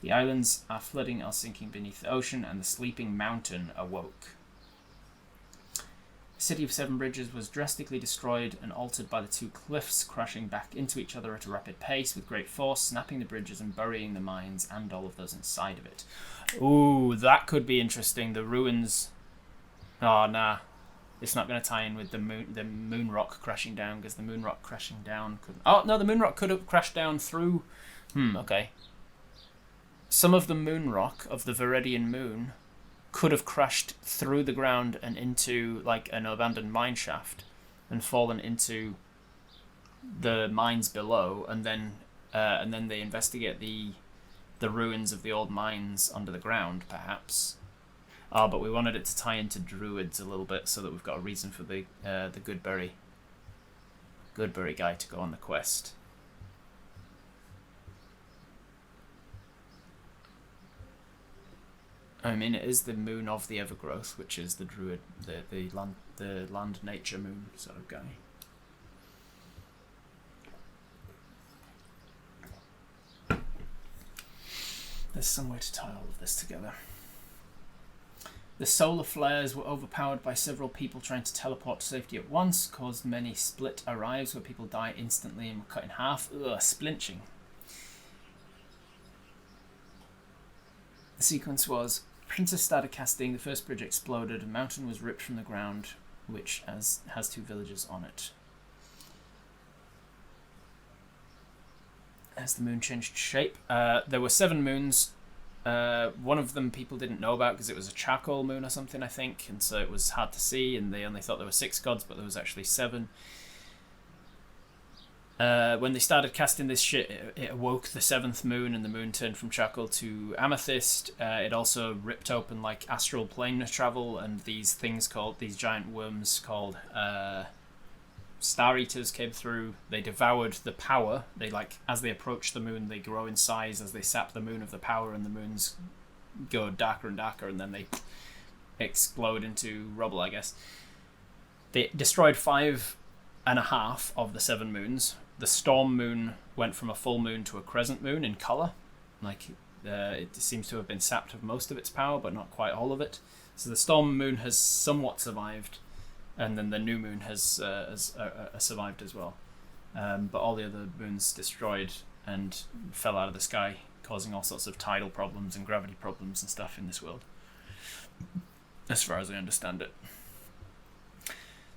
The islands are flooding or sinking beneath the ocean, and the sleeping mountain awoke. The city of 7 bridges was drastically destroyed and altered by the 2 cliffs crashing back into each other at a rapid pace with great force, snapping the bridges and burying the mines and all of those inside of it. Ooh, that could be interesting. The ruins... Oh, nah. It's not going to tie in with the moon rock crashing down, because the moon rock crashing down couldn't... Oh, no, the moon rock could have crashed down through... okay. Some of the moon rock of the Viridian moon could have crashed through the ground and into, like, an abandoned mine shaft and fallen into the mines below, and then they investigate the ruins of the old mines under the ground, perhaps. Oh, but we wanted it to tie into druids a little bit so that we've got a reason for the Goodberry guy to go on the quest. I mean, it is the moon of the Evergrowth, which is the druid, the land nature moon sort of guy. There's some way to tie all of this together. The solar flares were overpowered by several people trying to teleport to safety at once, caused many split arrives where people die instantly and were cut in half. Ugh, splinching. The sequence was: Princess started casting, the first bridge exploded, a mountain was ripped from the ground, which has 2 villages on it. As the moon changed shape, there were 7 moons. One of them people didn't know about because it was a charcoal moon or something, I think, and so it was hard to see, and they only thought there were 6 gods, but there was actually 7. When they started casting this shit, it awoke the 7th moon, and the moon turned from charcoal to amethyst. It also ripped open like astral plane travel, and these giant worms called Star Eaters came through. They devoured the power. They, like, as they approach the moon, they grow in size as they sap the moon of the power, and the moons go darker and darker, and then they explode into rubble, I guess. They destroyed 5.5 of the 7 moons. The storm moon went from a full moon to a crescent moon in colour. Like, it seems to have been sapped of most of its power, but not quite all of it. So the storm moon has somewhat survived, and then the new moon has survived as well. But all the other moons destroyed and fell out of the sky, causing all sorts of tidal problems and gravity problems and stuff in this world, as far as I understand it.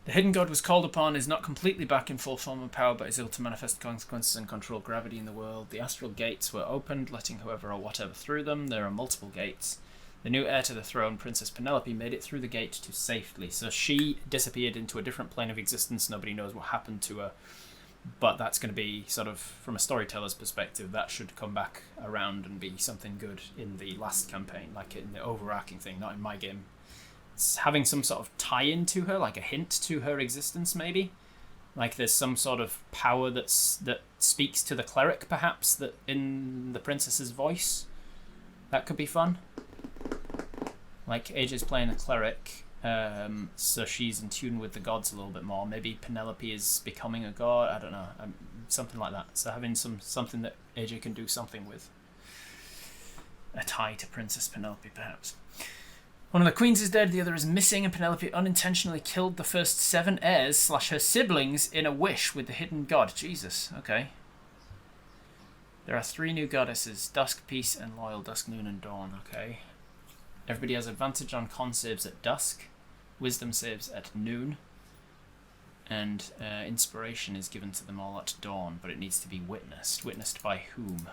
The hidden god was called upon, is not completely back in full form and power, but is able to manifest consequences and control gravity in the world. The astral gates were opened, letting whoever or whatever through them. There are multiple gates. The new heir to the throne, Princess Penelope, made it through the gate to safely. So she disappeared into a different plane of existence. Nobody knows what happened to her. But that's going to be sort of, from a storyteller's perspective, that should come back around and be something good in the last campaign, like in the overarching thing, not in my game. It's having some sort of tie-in to her, like a hint to her existence, maybe. Like there's some sort of power that speaks to the cleric, perhaps, that in the princess's voice. That could be fun. Like AJ's playing a cleric, so she's in tune with the gods a little bit more. Maybe Penelope is becoming a god. I don't know, something like that. So having something that AJ can do something with, a tie to Princess Penelope, perhaps. One of the queens is dead, the other is missing, and Penelope unintentionally killed the first 7 heirs / her siblings in a wish with the hidden god. Jesus, okay. There are 3 new goddesses: Dusk, Peace, and Loyal. Dusk, Noon, and Dawn. Okay. Everybody has advantage on con saves at dusk, wisdom saves at noon, and inspiration is given to them all at dawn, but it needs to be witnessed. Witnessed by whom?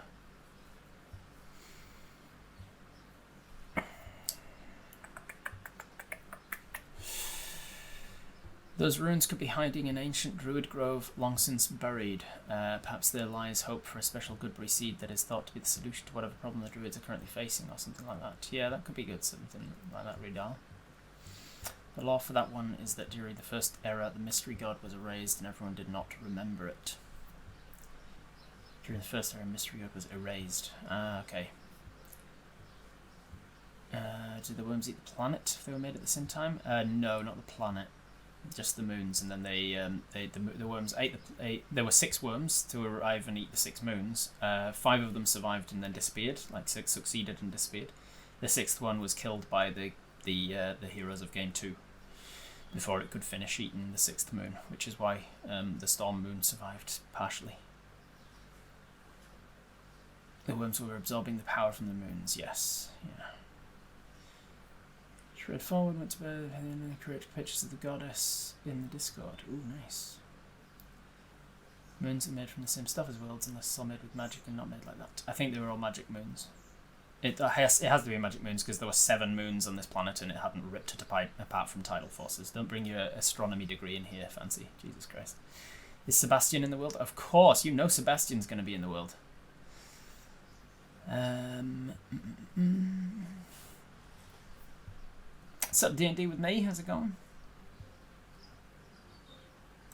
Those ruins could be hiding in ancient druid grove long since buried. Perhaps there lies hope for a special goodberry seed that is thought to be the solution to whatever problem the druids are currently facing, or something like that. Yeah, that could be good, something like that, Ridal. The law for that one is that during the first era, the mystery god was erased and everyone did not remember it. During the first era, mystery god was erased. Ah, okay. Did the worms eat the planet if they were made at the same time? No, not the planet. Just the moons, and then the worms ate there were 6 worms to arrive and eat the 6 moons. 5 of them survived and then disappeared, like 6 succeeded and disappeared. The 6th one was killed by the heroes of game 2 before it could finish eating the 6th moon, which is why the storm moon survived partially. The worms were absorbing the power from the moons. Yes, yeah. Read forward, went to bed, and then create pictures of the goddess in the Discord. Ooh, nice. Moons are made from the same stuff as worlds, unless it's all made with magic and not made like that. I think they were all magic moons. It has to be magic moons because there were 7 moons on this planet and it hadn't ripped it apart from tidal forces. Don't bring your astronomy degree in here, fancy. Jesus Christ. Is Sebastian in the world? Of course, you know Sebastian's going to be in the world. What's up, D&D with me? How's it going?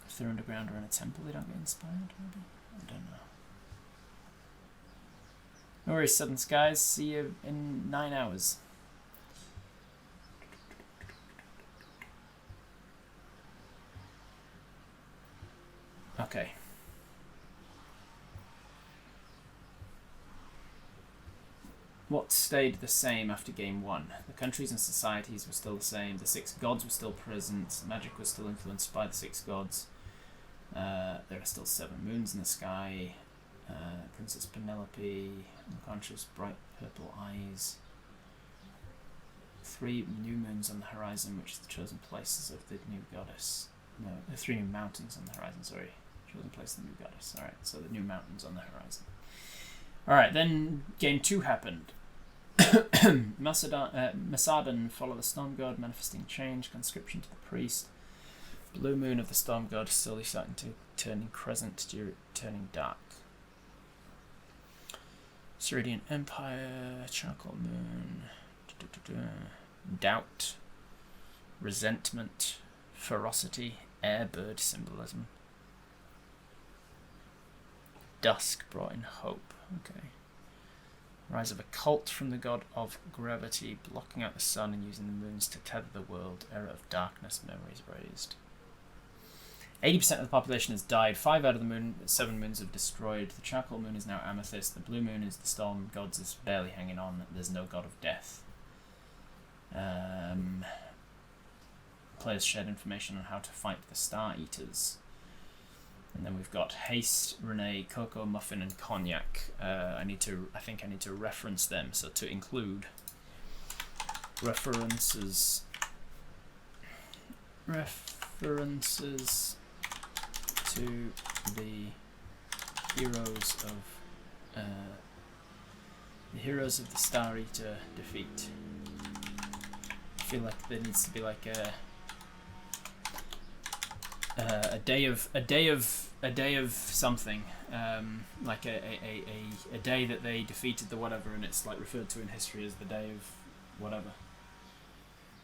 If they're underground or in a temple, they don't get inspired, maybe? I don't know. No worries, Southern Skies. See you in 9 hours. Okay. What stayed the same after Game 1? The countries and societies were still the same. The 6 gods were still present. Magic was still influenced by the 6 gods. There are still 7 moons in the sky. Princess Penelope, unconscious, bright purple eyes. 3 new moons on the horizon, which is the chosen places of the new goddess. No, 3 new mountains on the horizon, sorry. Chosen place of the new goddess. Alright, so the new mountains on the horizon. Alright, then Game 2 happened. Masadan, follow the storm god, manifesting change, conscription to the priest. Blue moon of the storm god, slowly starting to turning crescent, turning dark. Ceridian Empire, charcoal moon, doubt, resentment, ferocity, airbird symbolism. Dusk brought in hope. Okay. Rise of a cult from the god of gravity, blocking out the sun and using the moons to tether the world. Era of darkness, memories raised. 80% of the population has died. 5 out of the 7 moons have destroyed. The charcoal moon is now amethyst. The blue moon is the storm gods is barely hanging on. There's no god of death. Players shared information on how to fight the Star Eaters. And then we've got Haste, Renee, Cocoa, Muffin, and Cognac. I think I need to reference them. So to include references to the heroes of the Star Eater defeat. I feel like there needs to be like a day of something, like a day that they defeated the whatever, and it's like referred to in history as the day of whatever.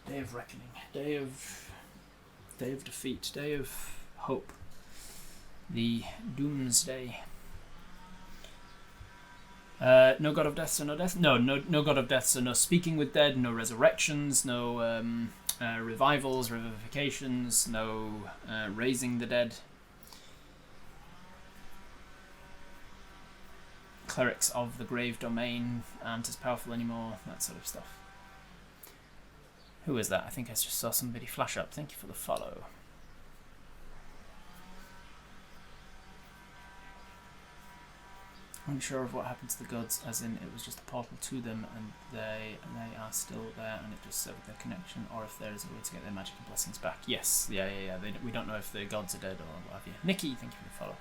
Day of reckoning, day of defeat, day of hope. The Doomsday. No god of death, so no death. No god of death, so no speaking with dead, no resurrections, no revivals, revivifications, no raising the dead. Clerics of the grave domain aren't as powerful anymore, that sort of stuff. Who is that? I think I just saw somebody flash up. Thank you for the follow. Unsure of what happened to the gods, as in it was just a portal to them and they are still there and it just severed their connection, or if there is a way to get their magic and blessings back. Yes, yeah. We don't know if the gods are dead or what have you. Nikki, thank you for the follow.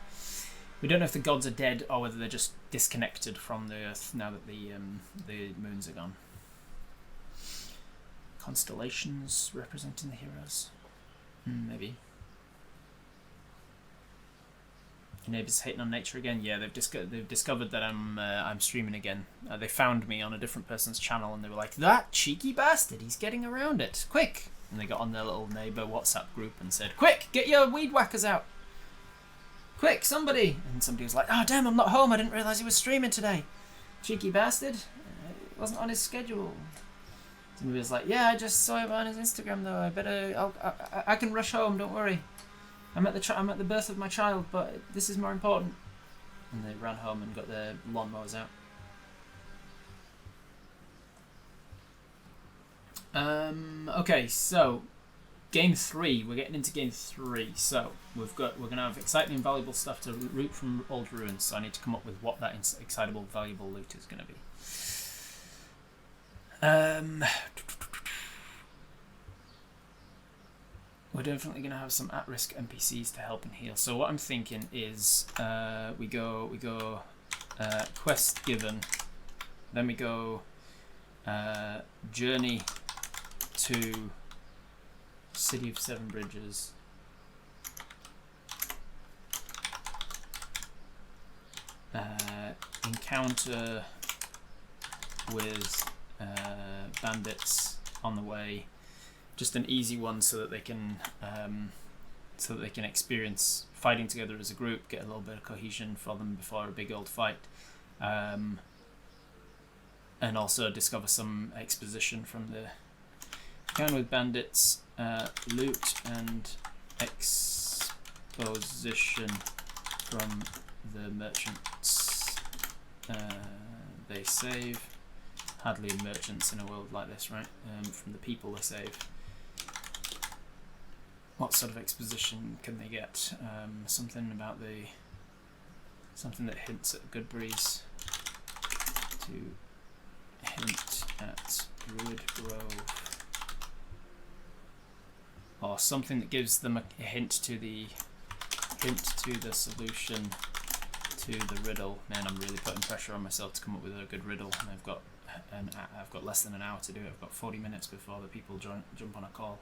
We don't know if the gods are dead or whether they're just disconnected from the earth now that the moons are gone. Constellations representing the heroes. Maybe. Your neighbours hating on nature again? Yeah, they've discovered that I'm streaming again. They found me on a different person's channel and they were like, "That cheeky bastard, he's getting around it, quick!" And they got on their little neighbour WhatsApp group and said, "Quick, get your weed whackers out! Quick, somebody!" And somebody was like, "Oh damn, I'm not home. I didn't realise he was streaming today. Cheeky bastard! It wasn't on his schedule." Somebody was like, "Yeah, I just saw him on his Instagram though. I can rush home. Don't worry. I'm at the birth of my child, but this is more important." And they ran home and got their lawnmowers out. Okay, so game 3. We're getting into game 3. So we're gonna have exciting and valuable stuff to loot from old ruins. So I need to come up with what that excitable, valuable loot is gonna be. We're definitely going to have some at-risk NPCs to help and heal. So what I'm thinking is we go quest given, then we go journey to City of Seven Bridges, encounter with bandits on the way just an easy one so that they can experience fighting together as a group, get a little bit of cohesion for them before a big old fight, and also discover some exposition from the Going with bandits, loot and exposition from the merchants they save. Hardly merchants in a world like this, right? From the people they save. What sort of exposition can they get? Something that hints at good breeze. To hint at Druid Grove. Or something that gives them a hint to the solution to the riddle. Man, I'm really putting pressure on myself to come up with a good riddle, and I've got less than an hour to do it. I've got 40 minutes before the people jump on a call.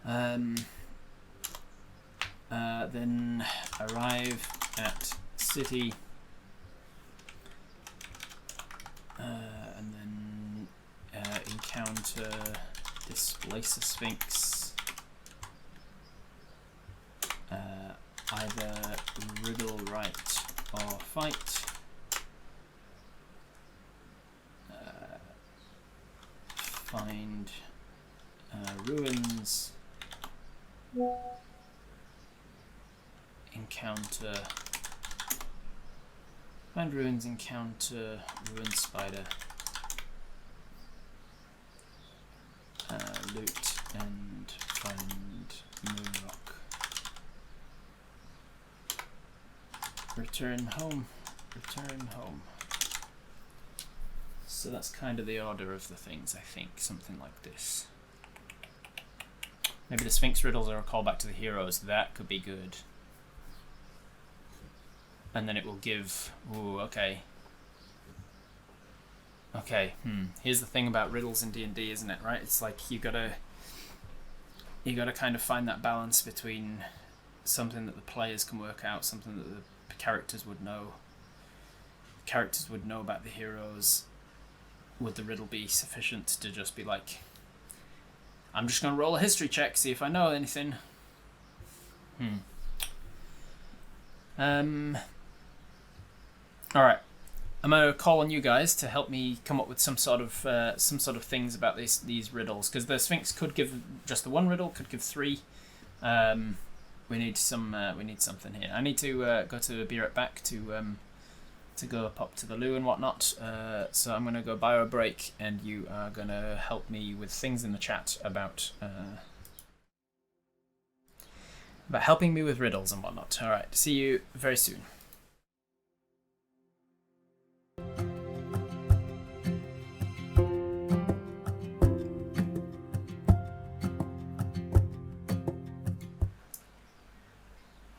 Then arrive at city, and then encounter, displace a sphinx. Either riddle right or fight. Find ruins. Encounter. Find ruins, encounter ruin spider. Loot and find moon rock. Return home. Return home. So that's kind of the order of the things, I think. Something like this. Maybe the Sphinx riddles are a callback to the heroes. That could be good. And then it will give... Ooh, okay. Okay, here's the thing about riddles in D&D, isn't it, right? It's like you gotta kind of find that balance between something that the players can work out, something that the characters would know. Characters would know about the heroes. Would the riddle be sufficient to just be like, I'm just going to roll a history check, see if I know anything. Alright. I'm going to call on you guys to help me come up with some sort of things about these riddles, because the Sphinx could give just the one riddle, could give three. We need something here. I need to go to be right back to go pop to the loo and whatnot. So I'm gonna go bio break, and you are gonna help me with things in the chat about helping me with riddles and whatnot. All right. See you very soon.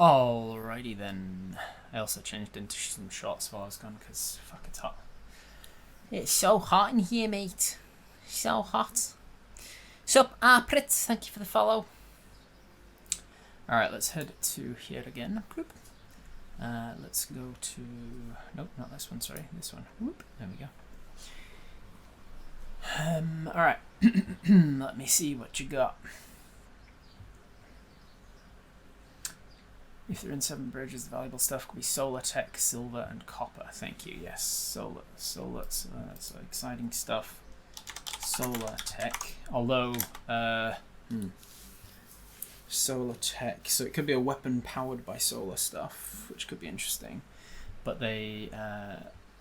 Alrighty then. I also changed into some shorts while I was gone because fuck, it's hot. It's so hot in here, mate. So hot. Sup, Prit, thank you for the follow. Alright, let's head to here again, group. Let's go to... Nope, not this one, sorry. This one. Whoop, there we go. Alright. Let me see what you got. If they're in 7 bridges, the valuable stuff could be solar tech, silver, and copper. Thank you. Yes, solar. That's exciting stuff. Solar tech. Although, solar tech. So it could be a weapon powered by solar stuff, which could be interesting. But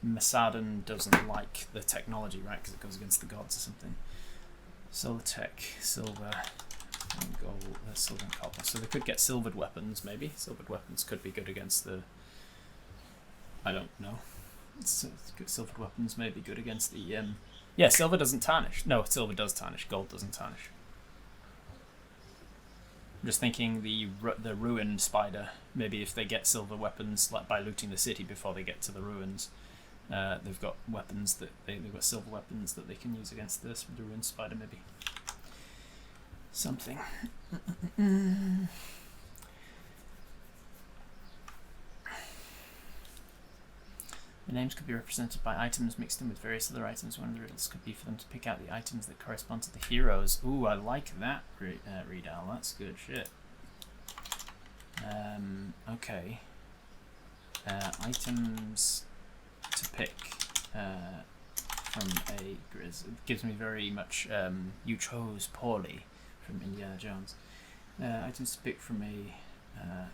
Masadan doesn't like the technology, right? Because it goes against the gods or something. Solar tech, silver. And gold, silver and copper. So they could get silvered weapons, maybe. Silvered weapons could be good against the... I don't know. Silvered weapons may be good against the... Yeah, silver doesn't tarnish. No, silver does tarnish. Gold doesn't tarnish. I'm just thinking the ruin spider. Maybe if they get silver weapons, like by looting the city before they get to the ruins, they've got weapons that they've got silver weapons that they can use against the ruin spider, maybe. Something. The names could be represented by items mixed in with various other items. One of the riddles could be for them to pick out the items that correspond to the heroes. Ooh, I like that, Reedal. That's good shit. Okay. Items to pick from a Grizz. It gives me very much You Chose Poorly from Indiana Jones. Items to pick from a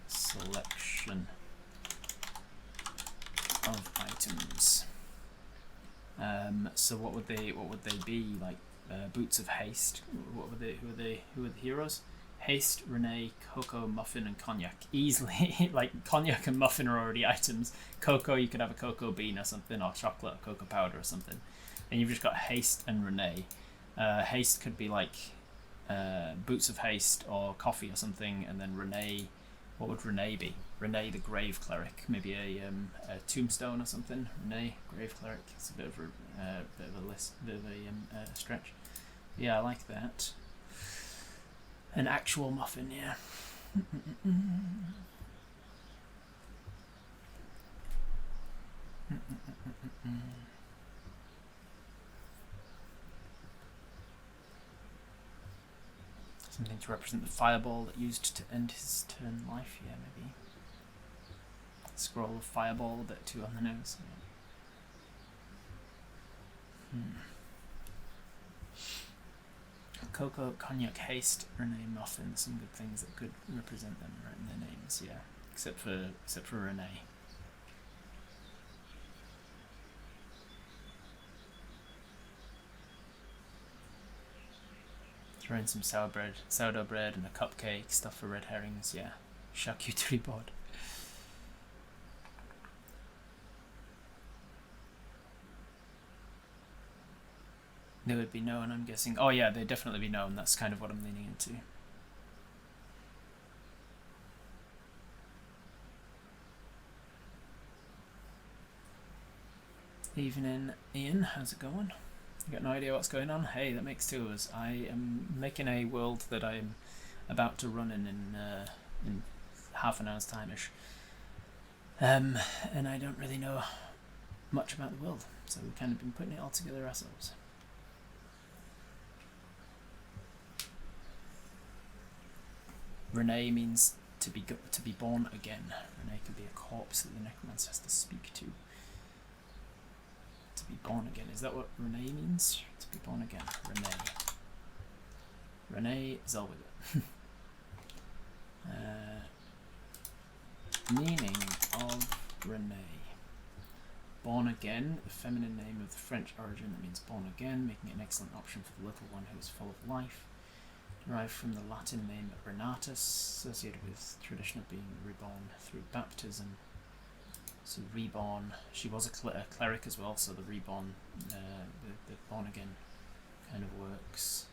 selection of items. So what would they be? Like boots of haste. Who are the heroes? Haste, Renee, cocoa, muffin, and cognac. Easily, like cognac and muffin are already items. Cocoa, you could have a cocoa bean or something, or chocolate, or cocoa powder or something. And you've just got haste and Renee. Haste could be like boots of haste or coffee or something, and then Renee. What would Renee be? Renee, the grave cleric. Maybe a tombstone or something. Renee, grave cleric. It's a bit of a stretch. Yeah, I like that. An actual muffin, yeah. Something to represent the fireball that used to end his turn life, yeah, maybe. Scroll of fireball, a bit too on the nose. Yeah. Cocoa, cognac, haste, Renee, muffin. Some good things that could represent them right in their names, yeah. Except for Renee. Throw in some sourdough bread and a cupcake, stuff for red herrings, yeah. Charcuterie board. They would be known, I'm guessing. Oh yeah, they'd definitely be known. That's kind of what I'm leaning into. Evening, Ian. How's it going? You got no idea what's going on? Hey, that makes two of us. I am making a world that I'm about to run in half an hour's time-ish. And I don't really know much about the world, so we've kind of been putting it all together ourselves. Renee means to be born again. Renee could be a corpse that the necromancer has to speak to. To be born again. Is that what Renee means? To be born again. Renee. Renee Zellweger. Meaning of Renee. Born again, the feminine name of the French origin that means born again, making it an excellent option for the little one who is full of life. Derived from the Latin name Renatus, associated with the tradition of being reborn through baptism. So reborn, she was a cleric as well, so the reborn, the born again kind of works.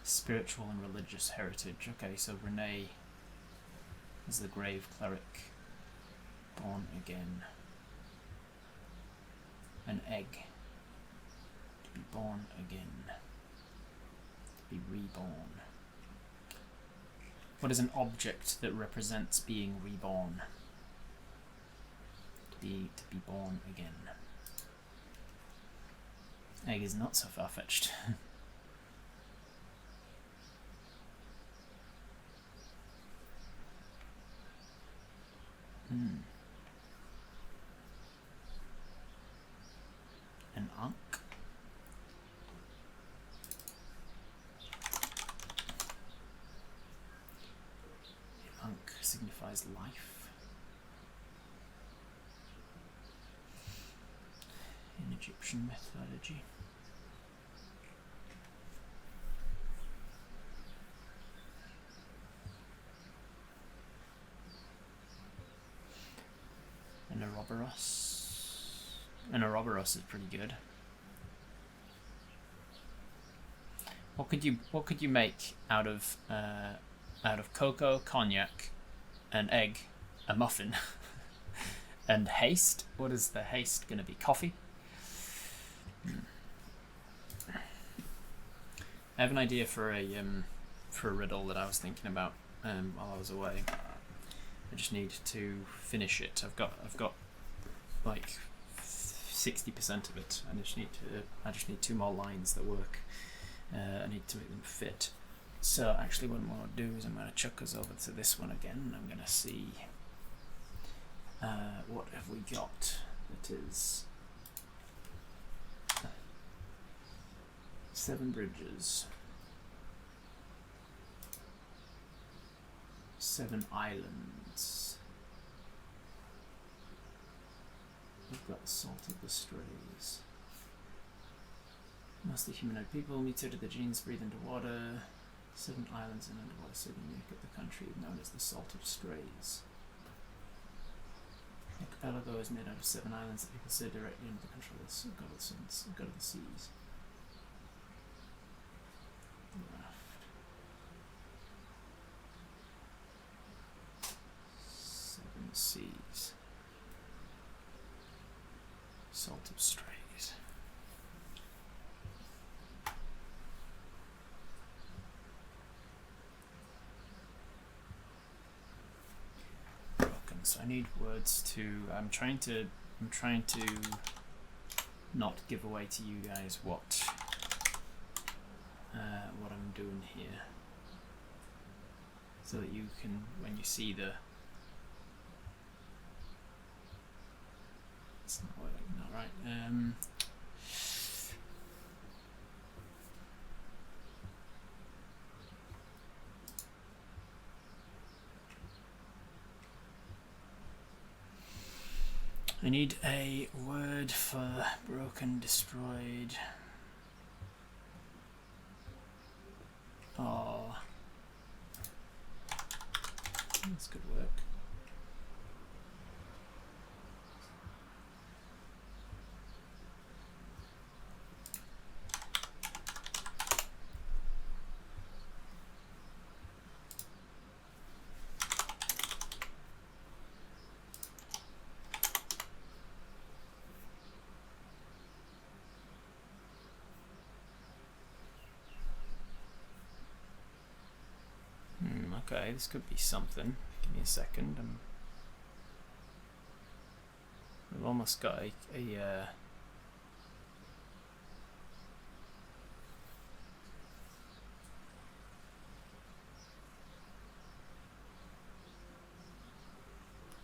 Spiritual and religious heritage. Okay, so Renee is the grave cleric. Born again. An egg. To be born again. Be reborn. What is an object that represents being reborn? To be born again. Egg is not so far-fetched. An ankh. Ankh signifies life. In Egyptian mythology. An Ouroboros. An Ouroboros is pretty good. What could you make out of cocoa, cognac, an egg, a muffin, and haste? What is the haste going to be? Coffee? I have an idea for a riddle that I was thinking about while I was away. I just need to finish it. I've got like 60% of it. I just need 2 more lines that work. I need to make them fit. So actually what I'm going to do is I'm going to chuck us over to this one again, and I'm going to see what have we got that is 7 bridges, 7 islands. We've got the Salt of the Strays. Mostly humanoid people mutated the genes, breathe into water. 7 islands and underwater city make up the country known as the Salt of Strays. The archipelago is made out of 7 islands that people sail directly into the control of the god of the seas. Left. 7 seas. Salt of Strays. So I need words to. I'm trying to not give away to you guys what I'm doing here, so that you can, when you see the. It's not working. Not right. I need a word for broken, destroyed. Oh, that's good work. Okay, this could be something. Give me a second. We've almost got a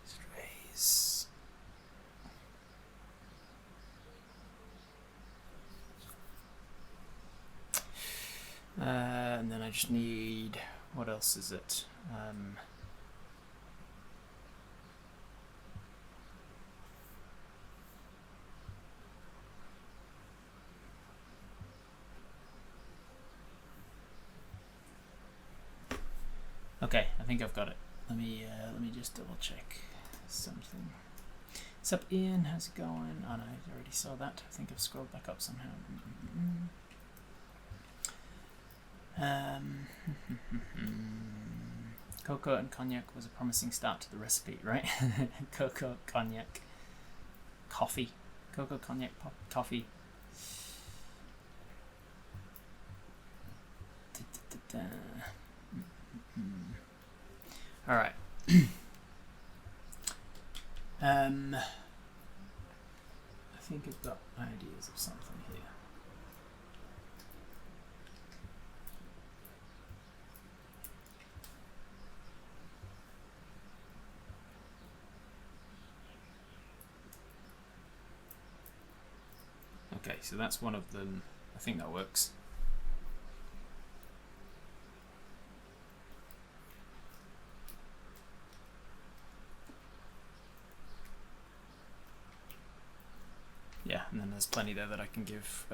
strays. And then I just need. What else is it? Okay, I think I've got it. Let me just double check something. What's up, Ian? How's it going? Oh no, I already saw that. I think I've scrolled back up somehow. Cocoa and cognac was a promising start to the recipe, right? Cocoa, cognac, coffee. Cocoa, cognac, coffee. All right. I think I've got ideas of something here. Okay, so that's one of them. I think that works. Yeah, and then there's plenty there that I can give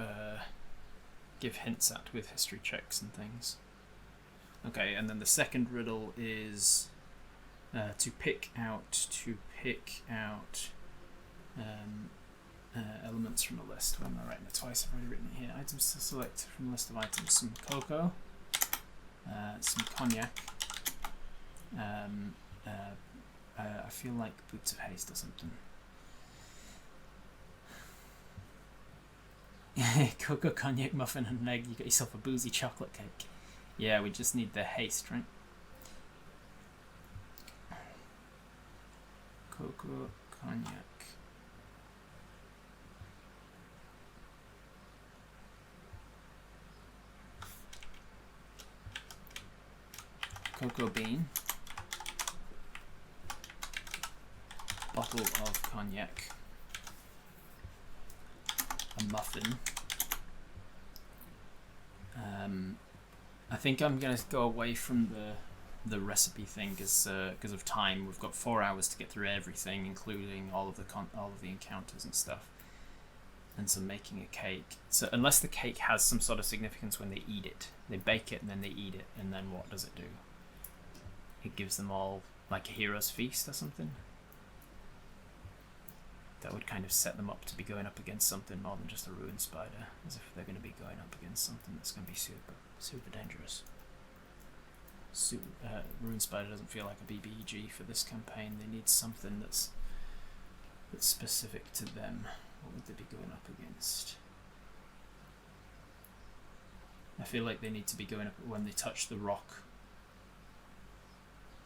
hints at with history checks and things. Okay, and then the second riddle is to pick out elements from a list. Why am I writing it twice? I've already written it here. Items to select from a list of items. Some cocoa, some cognac. I feel like boots of haste or something. Cocoa, cognac, muffin and an egg. You got yourself a boozy chocolate cake. Yeah, we just need the haste, right? Cocoa, cognac, cocoa bean, bottle of cognac, a muffin. I think I'm gonna go away from the recipe thing because of time. We've got 4 hours to get through everything, including all of the encounters and stuff, and some making a cake. So unless the cake has some sort of significance when they eat it, they bake it and then they eat it, and then what does it do? It gives them all like a hero's feast or something. That would kind of set them up to be going up against something more than just a ruined spider, as if they're going to be going up against something that's going to be super dangerous. Ruined spider doesn't feel like a BBEG for this campaign. They need something that's specific to them. What would they be going up against? I feel like they need to be going up when they touch the rock.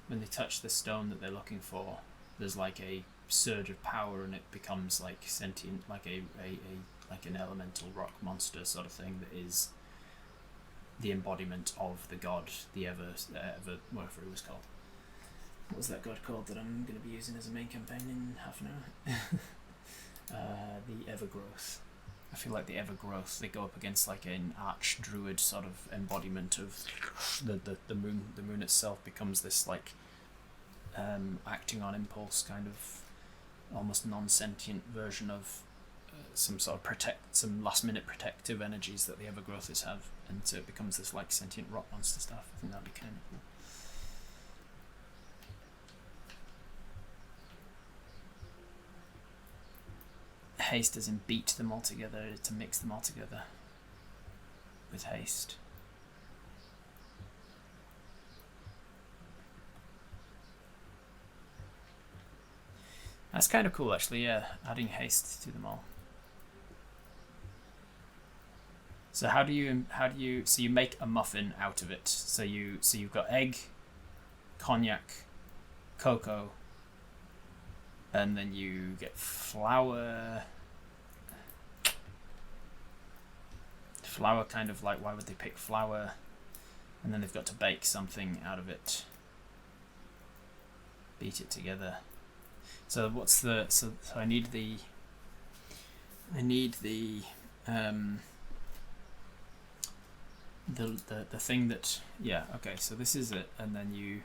When they touch the stone that they're looking for, there's like a surge of power and it becomes like sentient, like an elemental rock monster sort of thing that is the embodiment of the god, the ever whatever it was called. What was that god called that I'm going to be using as a main campaign in half an hour? The Evergrowth. I feel like the Evergrowth, they go up against like an arch-druid sort of embodiment of the moon. The moon itself becomes this like acting on impulse kind of almost non-sentient version of some sort of some last-minute protective energies that the Evergrowths have, and so it becomes this like sentient rock monster stuff. I think that'd be kind of cool. Haste as in beat them all together, to mix them all together with haste. That's kind of cool actually, yeah, adding haste to them all. So how do you so you make a muffin out of it. So you've got egg, cognac, cocoa, and then you get flour. Flour, kind of like, why would they pick flour? And then they've got to bake something out of it. Beat it together. So what's the so I need the thing that, yeah, okay, so this is it, and then you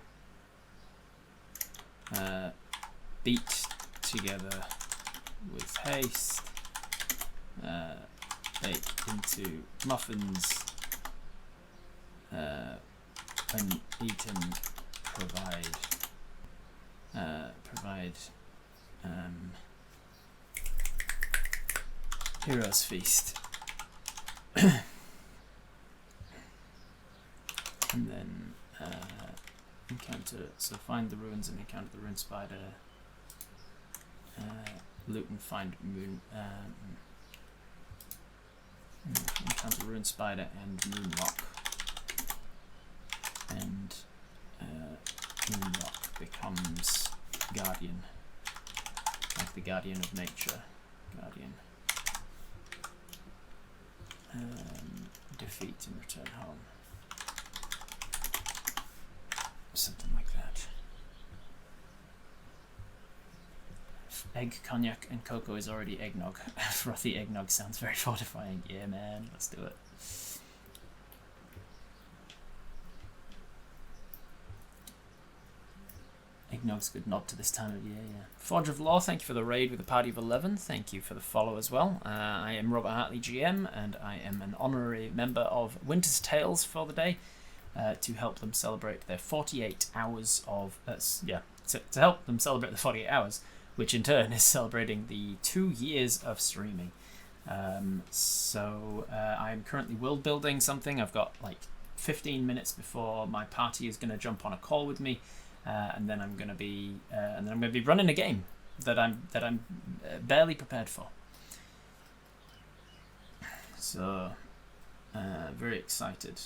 beat together with haste, bake into muffins, and eat and provide hero's feast. And then encounter, so find the ruins and encounter the ruined spider, loot and find moon, encounter ruined spider and moon rock, and moon rock becomes guardian, like the guardian of nature, guardian. Defeat and return home. Something like that. Egg, cognac, and cocoa is already eggnog. Frothy eggnog sounds very fortifying. Yeah, man, let's do it. Eggnog's a good nod to this time of year, yeah. Forge of Law, thank you for the raid with a party of 11. Thank you for the follow as well. I am Robert Hartley, GM, and I am an honorary member of Winter's Tales for the day. To help them celebrate their 48 hours of... to help them celebrate the 48 hours, which in turn is celebrating the 2 years of streaming. So I am currently world building something. I've got like 15 minutes before my party is going to jump on a call with me, and then I'm going to be running a game that I'm barely prepared for. So very excited.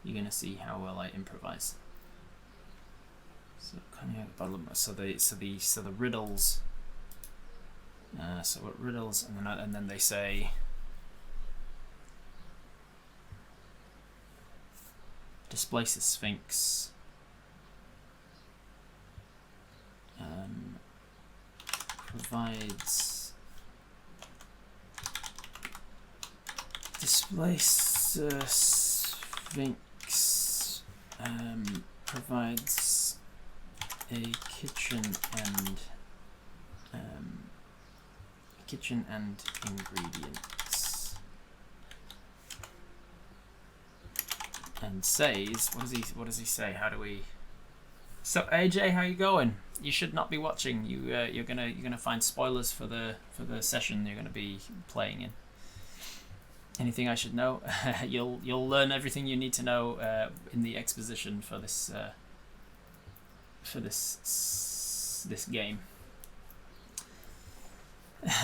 You're gonna see how well I improvise. So the riddles. So what riddles, and then they say Displace the Sphinx. Provides... Displace Sphinx. Provides a kitchen and ingredients. And says, what does he say? How do we? So AJ, how you going? You should not be watching. You're gonna find spoilers for the session you're gonna be playing in. Anything I should know? You'll learn everything you need to know in the exposition for this game.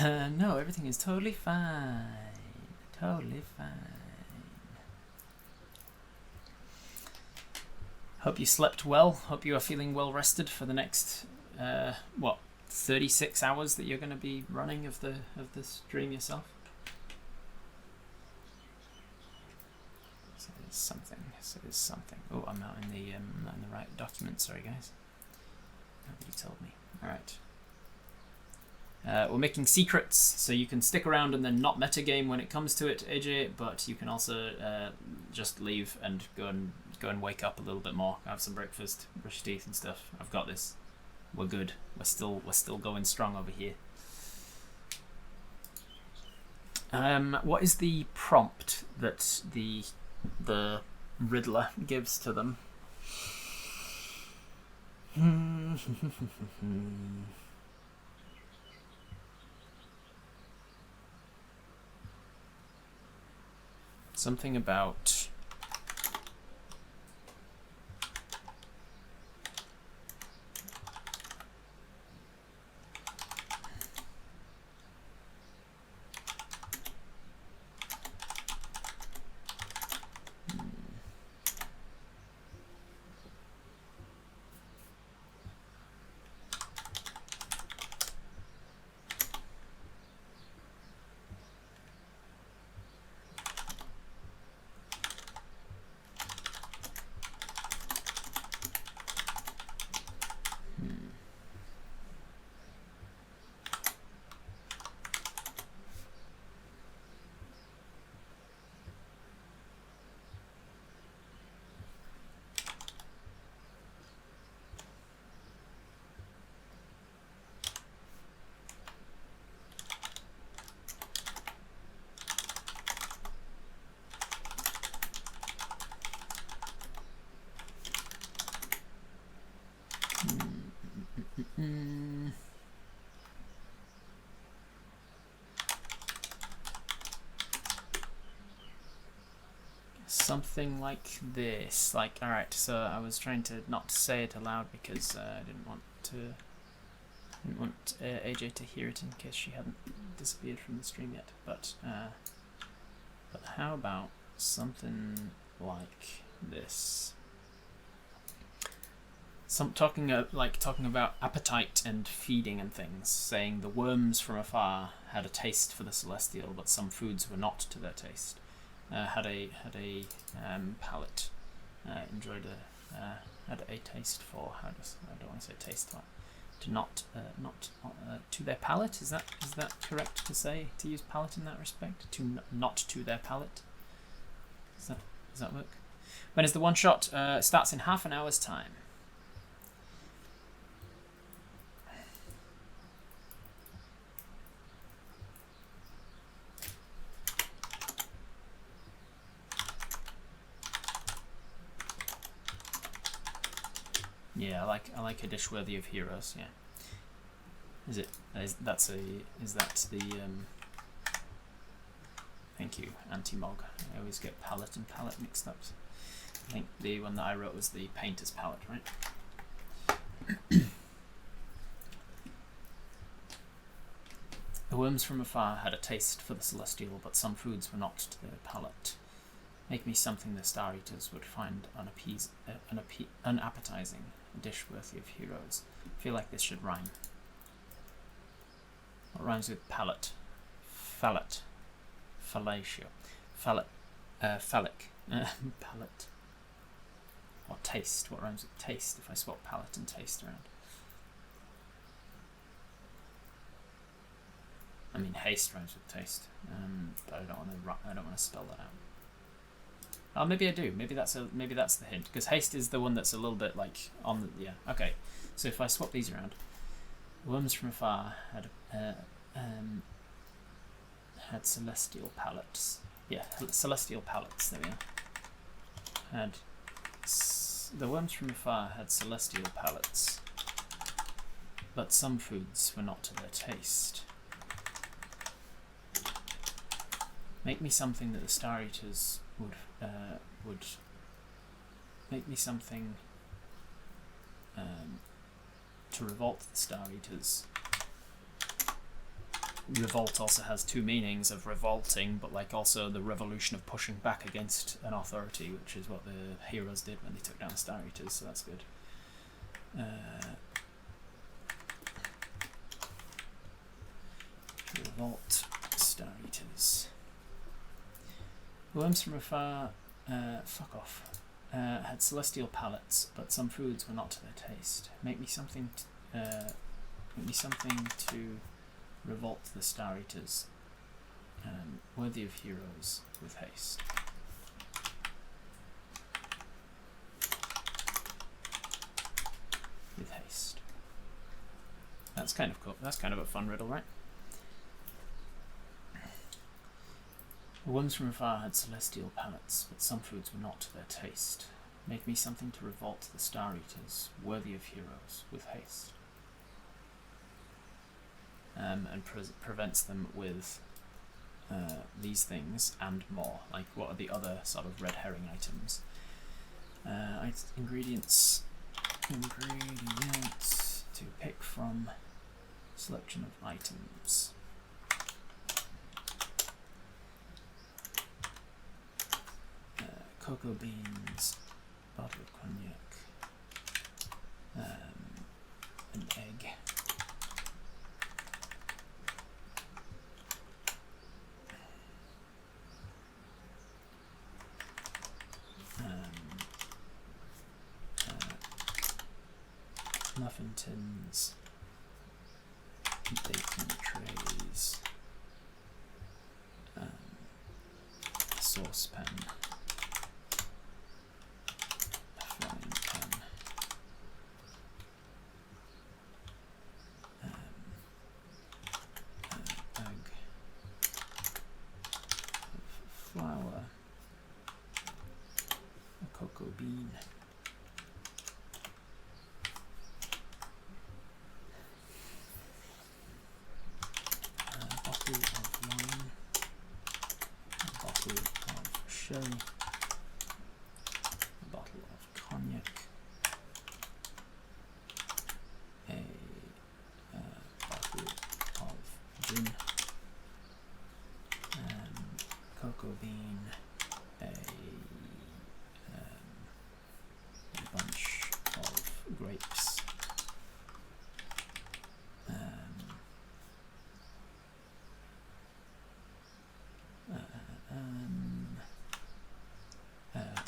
No, everything is totally fine. Totally fine. Hope you slept well. Hope you are feeling well rested for the next 36 hours that you're going to be running of the stream yourself. So there's something. Oh, I'm not in the right document. Sorry, guys. Nobody told me. All right. We're making secrets, so you can stick around and then not metagame when it comes to it, AJ. But you can also just leave and go and wake up a little bit more. Have some breakfast, brush your teeth and stuff. I've got this. We're good. We're still going strong over here. What is the prompt that the Riddler gives to them? Something about something like this. Like, all right. So I was trying to not say it aloud because I didn't want AJ to hear it in case she hadn't disappeared from the stream yet. But how about something like this? Talking about appetite and feeding and things, saying the worms from afar had a taste for the celestial, but some foods were not to their taste. Had a palate, enjoyed had a taste for. I don't want to say taste, but to not to their palate. Is that correct to say, to use palate in that respect? Not to their palate. Does that work? When is the one shot? Starts in half an hour's time. Yeah, I like a dish worthy of heroes. Yeah. Is that the thank you, Anti-Mog. I always get palette and palette mixed up. I think the one that I wrote was the painter's palette, right? The worms from afar had a taste for the celestial, but some foods were not to their palate. Make me something the Star Eaters would find unappetizing, a dish worthy of heroes. I feel like this should rhyme. What rhymes with palate? Fallet. Fallatio. Fallet. Phallic. Palate. Or taste. What rhymes with taste if I swap palette and taste around? I mean, haste rhymes with taste, but I don't want to spell that out. Oh, maybe I do. Maybe that's the hint, because haste is the one that's a little bit like on the Okay, so if I swap these around, worms from afar had celestial palates. Yeah, celestial palates. There we are. The worms from afar had celestial palates, but some foods were not to their taste. Make me something that the Star Eaters would make me something to revolt the Star Eaters. Revolt also has two meanings of revolting, but like also the revolution of pushing back against an authority, which is what the heroes did when they took down the Star Eaters, so that's good. Revolt Star Eaters. Worms from afar, fuck off. Had celestial palates, but some foods were not to their taste. Make me something to revolt the Star Eaters, worthy of heroes with haste. With haste. That's kind of cool. That's kind of a fun riddle, right? The worms from afar had celestial palates, but some foods were not to their taste. Make me something to revolt the Star Eaters, worthy of heroes, with haste. And prevents them with these things and more. Like, what are the other sort of red herring items? Ingredients to pick from. Selection of items. Cocoa beans, bottle of cognac, an egg, muffin tins, baking trays, saucepan, frying pan, bag of flour, a cocoa bean, bottle of wine, a bottle of sherry, a bottle of cognac, a bottle of gin, cocoa bean, a bunch of grapes,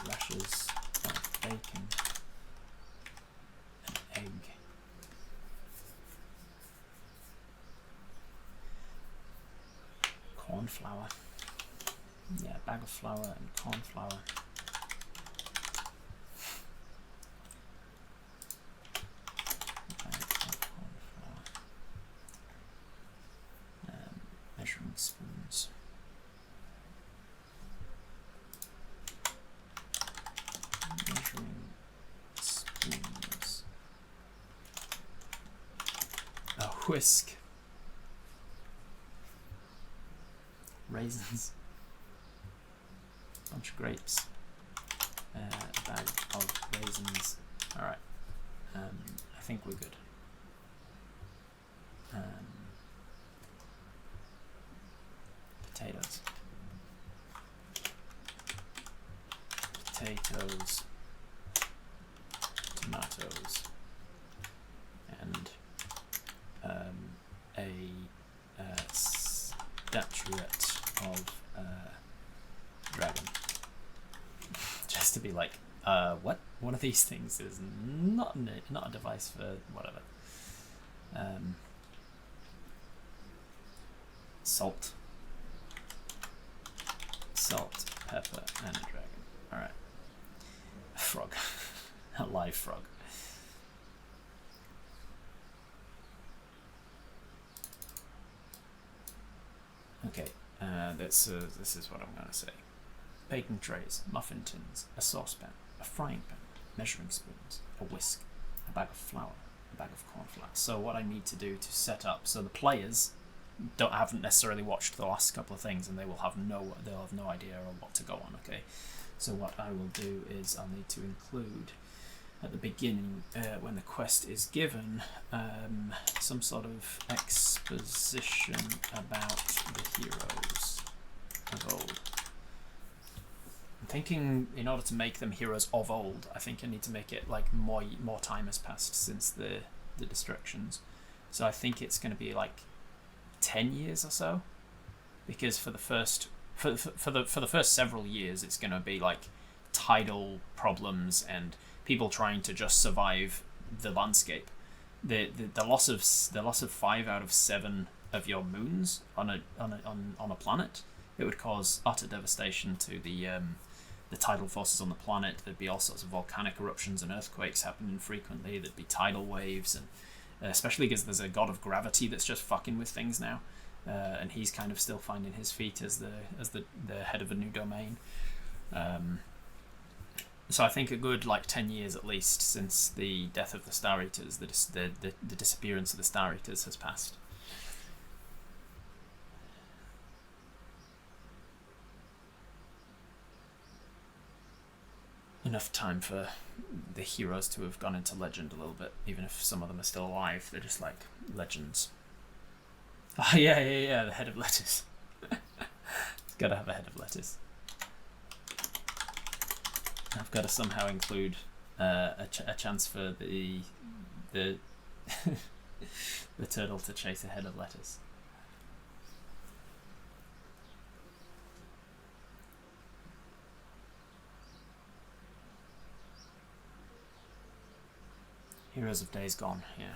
rashers of bacon, an egg, corn flour, yeah, bag of flour and corn flour, bag of corn flour, measuring spoons, measuring spoons, a whisk, raisins, bunch of grapes, a bag of raisins. Alright, I think we're good. Potatoes. Potatoes, tomatoes, and a statuette of dragon. Just to be like, what? one of these things is not a device for whatever. Salt, pepper, and a dragon. All right, a frog, a live frog. Okay, this is what I'm going to say. Baking trays, muffin tins, a saucepan, a frying pan, measuring spoons, a whisk, a bag of flour, a bag of corn flour. So what I need to do to set up, so the players haven't necessarily watched the last couple of things, and they'll have no idea on what to go on. Okay, so what I will do is I'll need to include at the beginning, when the quest is given, some sort of exposition about the heroes of old. I'm thinking in order to make them heroes of old, I think I need to make it like more time has passed since the destructions. So I think it's going to be like 10 years or so, because for the first several years it's going to be like tidal problems and people trying to just survive the landscape. The loss of 5 out of 7 of your moons on a planet, it would cause utter devastation to the tidal forces on the planet. There'd be all sorts of volcanic eruptions and earthquakes happening frequently. There'd be tidal waves, and especially because there's a god of gravity that's just fucking with things now, and he's kind of still finding his feet as the head of a new domain. So I think a good 10 years at least since the death of the Star Eaters, the disappearance of the Star Eaters has passed. Enough time for the heroes to have gone into legend a little bit, even if some of them are still alive. They're just like legends. Oh yeah, the head of lettuce. It's gotta have a head of lettuce. I've got to somehow include a chance for the the turtle to chase a head of lettuce. Heroes of Days Gone, yeah.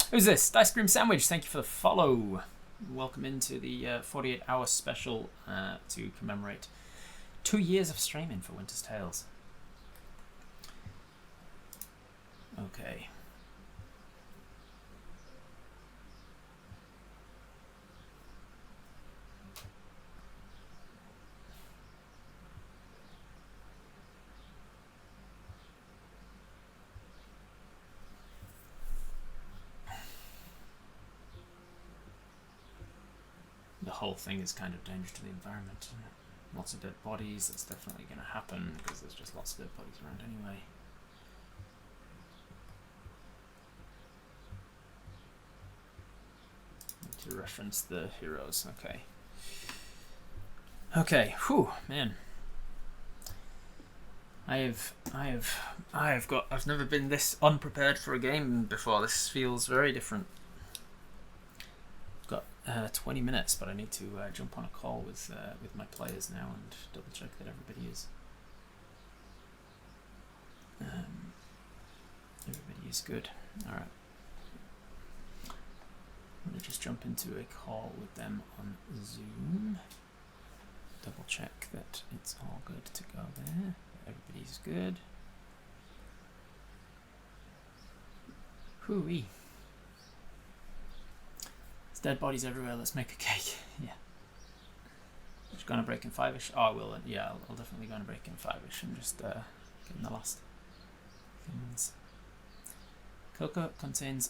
Who's this? Dice Cream Sandwich, thank you for the follow. Welcome into the 48-hour special to commemorate 2 years of streaming for Winter's Tales. Okay. The whole thing is kind of danger to the environment. Lots of dead bodies, that's definitely going to happen because there's just lots of dead bodies around anyway. To reference the heroes, okay. Okay, whew, man. I've never been this unprepared for a game before. This feels very different. I've got 20 minutes, but I need to jump on a call with my players now and double check that everybody is good. All right. I'm going to just jump into a call with them on Zoom. Double check that it's all good to go there. Everybody's good. Hooey. There's dead bodies everywhere. Let's make a cake. Yeah. Just going to break in 5-ish. Oh, I will. Yeah, I'll definitely go on a break in 5-ish and just getting the last things. Cocoa contains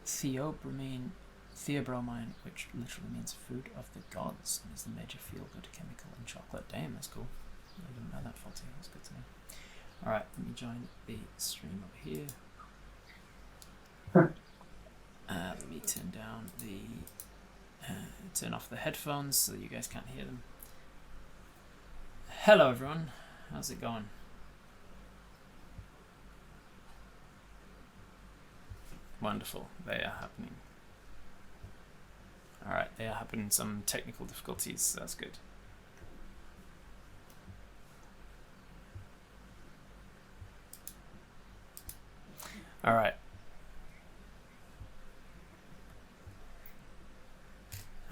theobromine, which literally means food of the gods, and is the major feel-good chemical in chocolate. Damn, that's cool. I didn't know that, Faulty. That's good to know. Alright, let me join the stream over here. Let me turn down turn off the headphones so you guys can't hear them. Hello everyone, how's it going? Wonderful, they are happening. Alright, they are happening. Some technical difficulties, that's good. All right.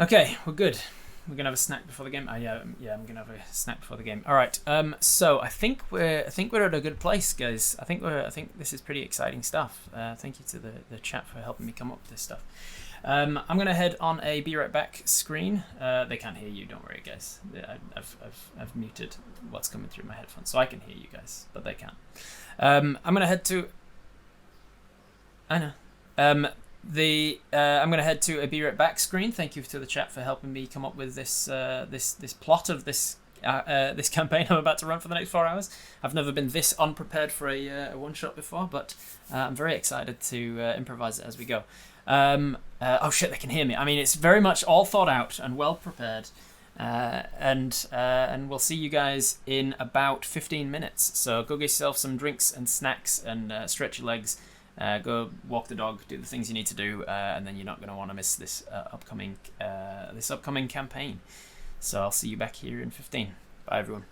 Okay, we're good. We're gonna have a snack before the game. Yeah, I'm gonna have a snack before the game. All right. So I think we're at a good place, guys. I think this is pretty exciting stuff. Thank you to the chat for helping me come up with this stuff. I'm gonna head on a be right back screen. They can't hear you. Don't worry, guys. I've muted what's coming through my headphones, so I can hear you guys, but they can't. I'm gonna head to. I know. I'm going to head to a be right back screen. Thank you to the chat for helping me come up with this this plot of this campaign I'm about to run for the next 4 hours. I've never been this unprepared for a one shot before, but I'm very excited to improvise it as we go. Oh shit, they can hear me. I mean, it's very much all thought out and well prepared. And we'll see you guys in about 15 minutes. So go get yourself some drinks and snacks and stretch your legs. Go walk the dog, do the things you need to do, and then you're not going to want to miss this upcoming campaign. So I'll see you back here in 15. Bye, everyone.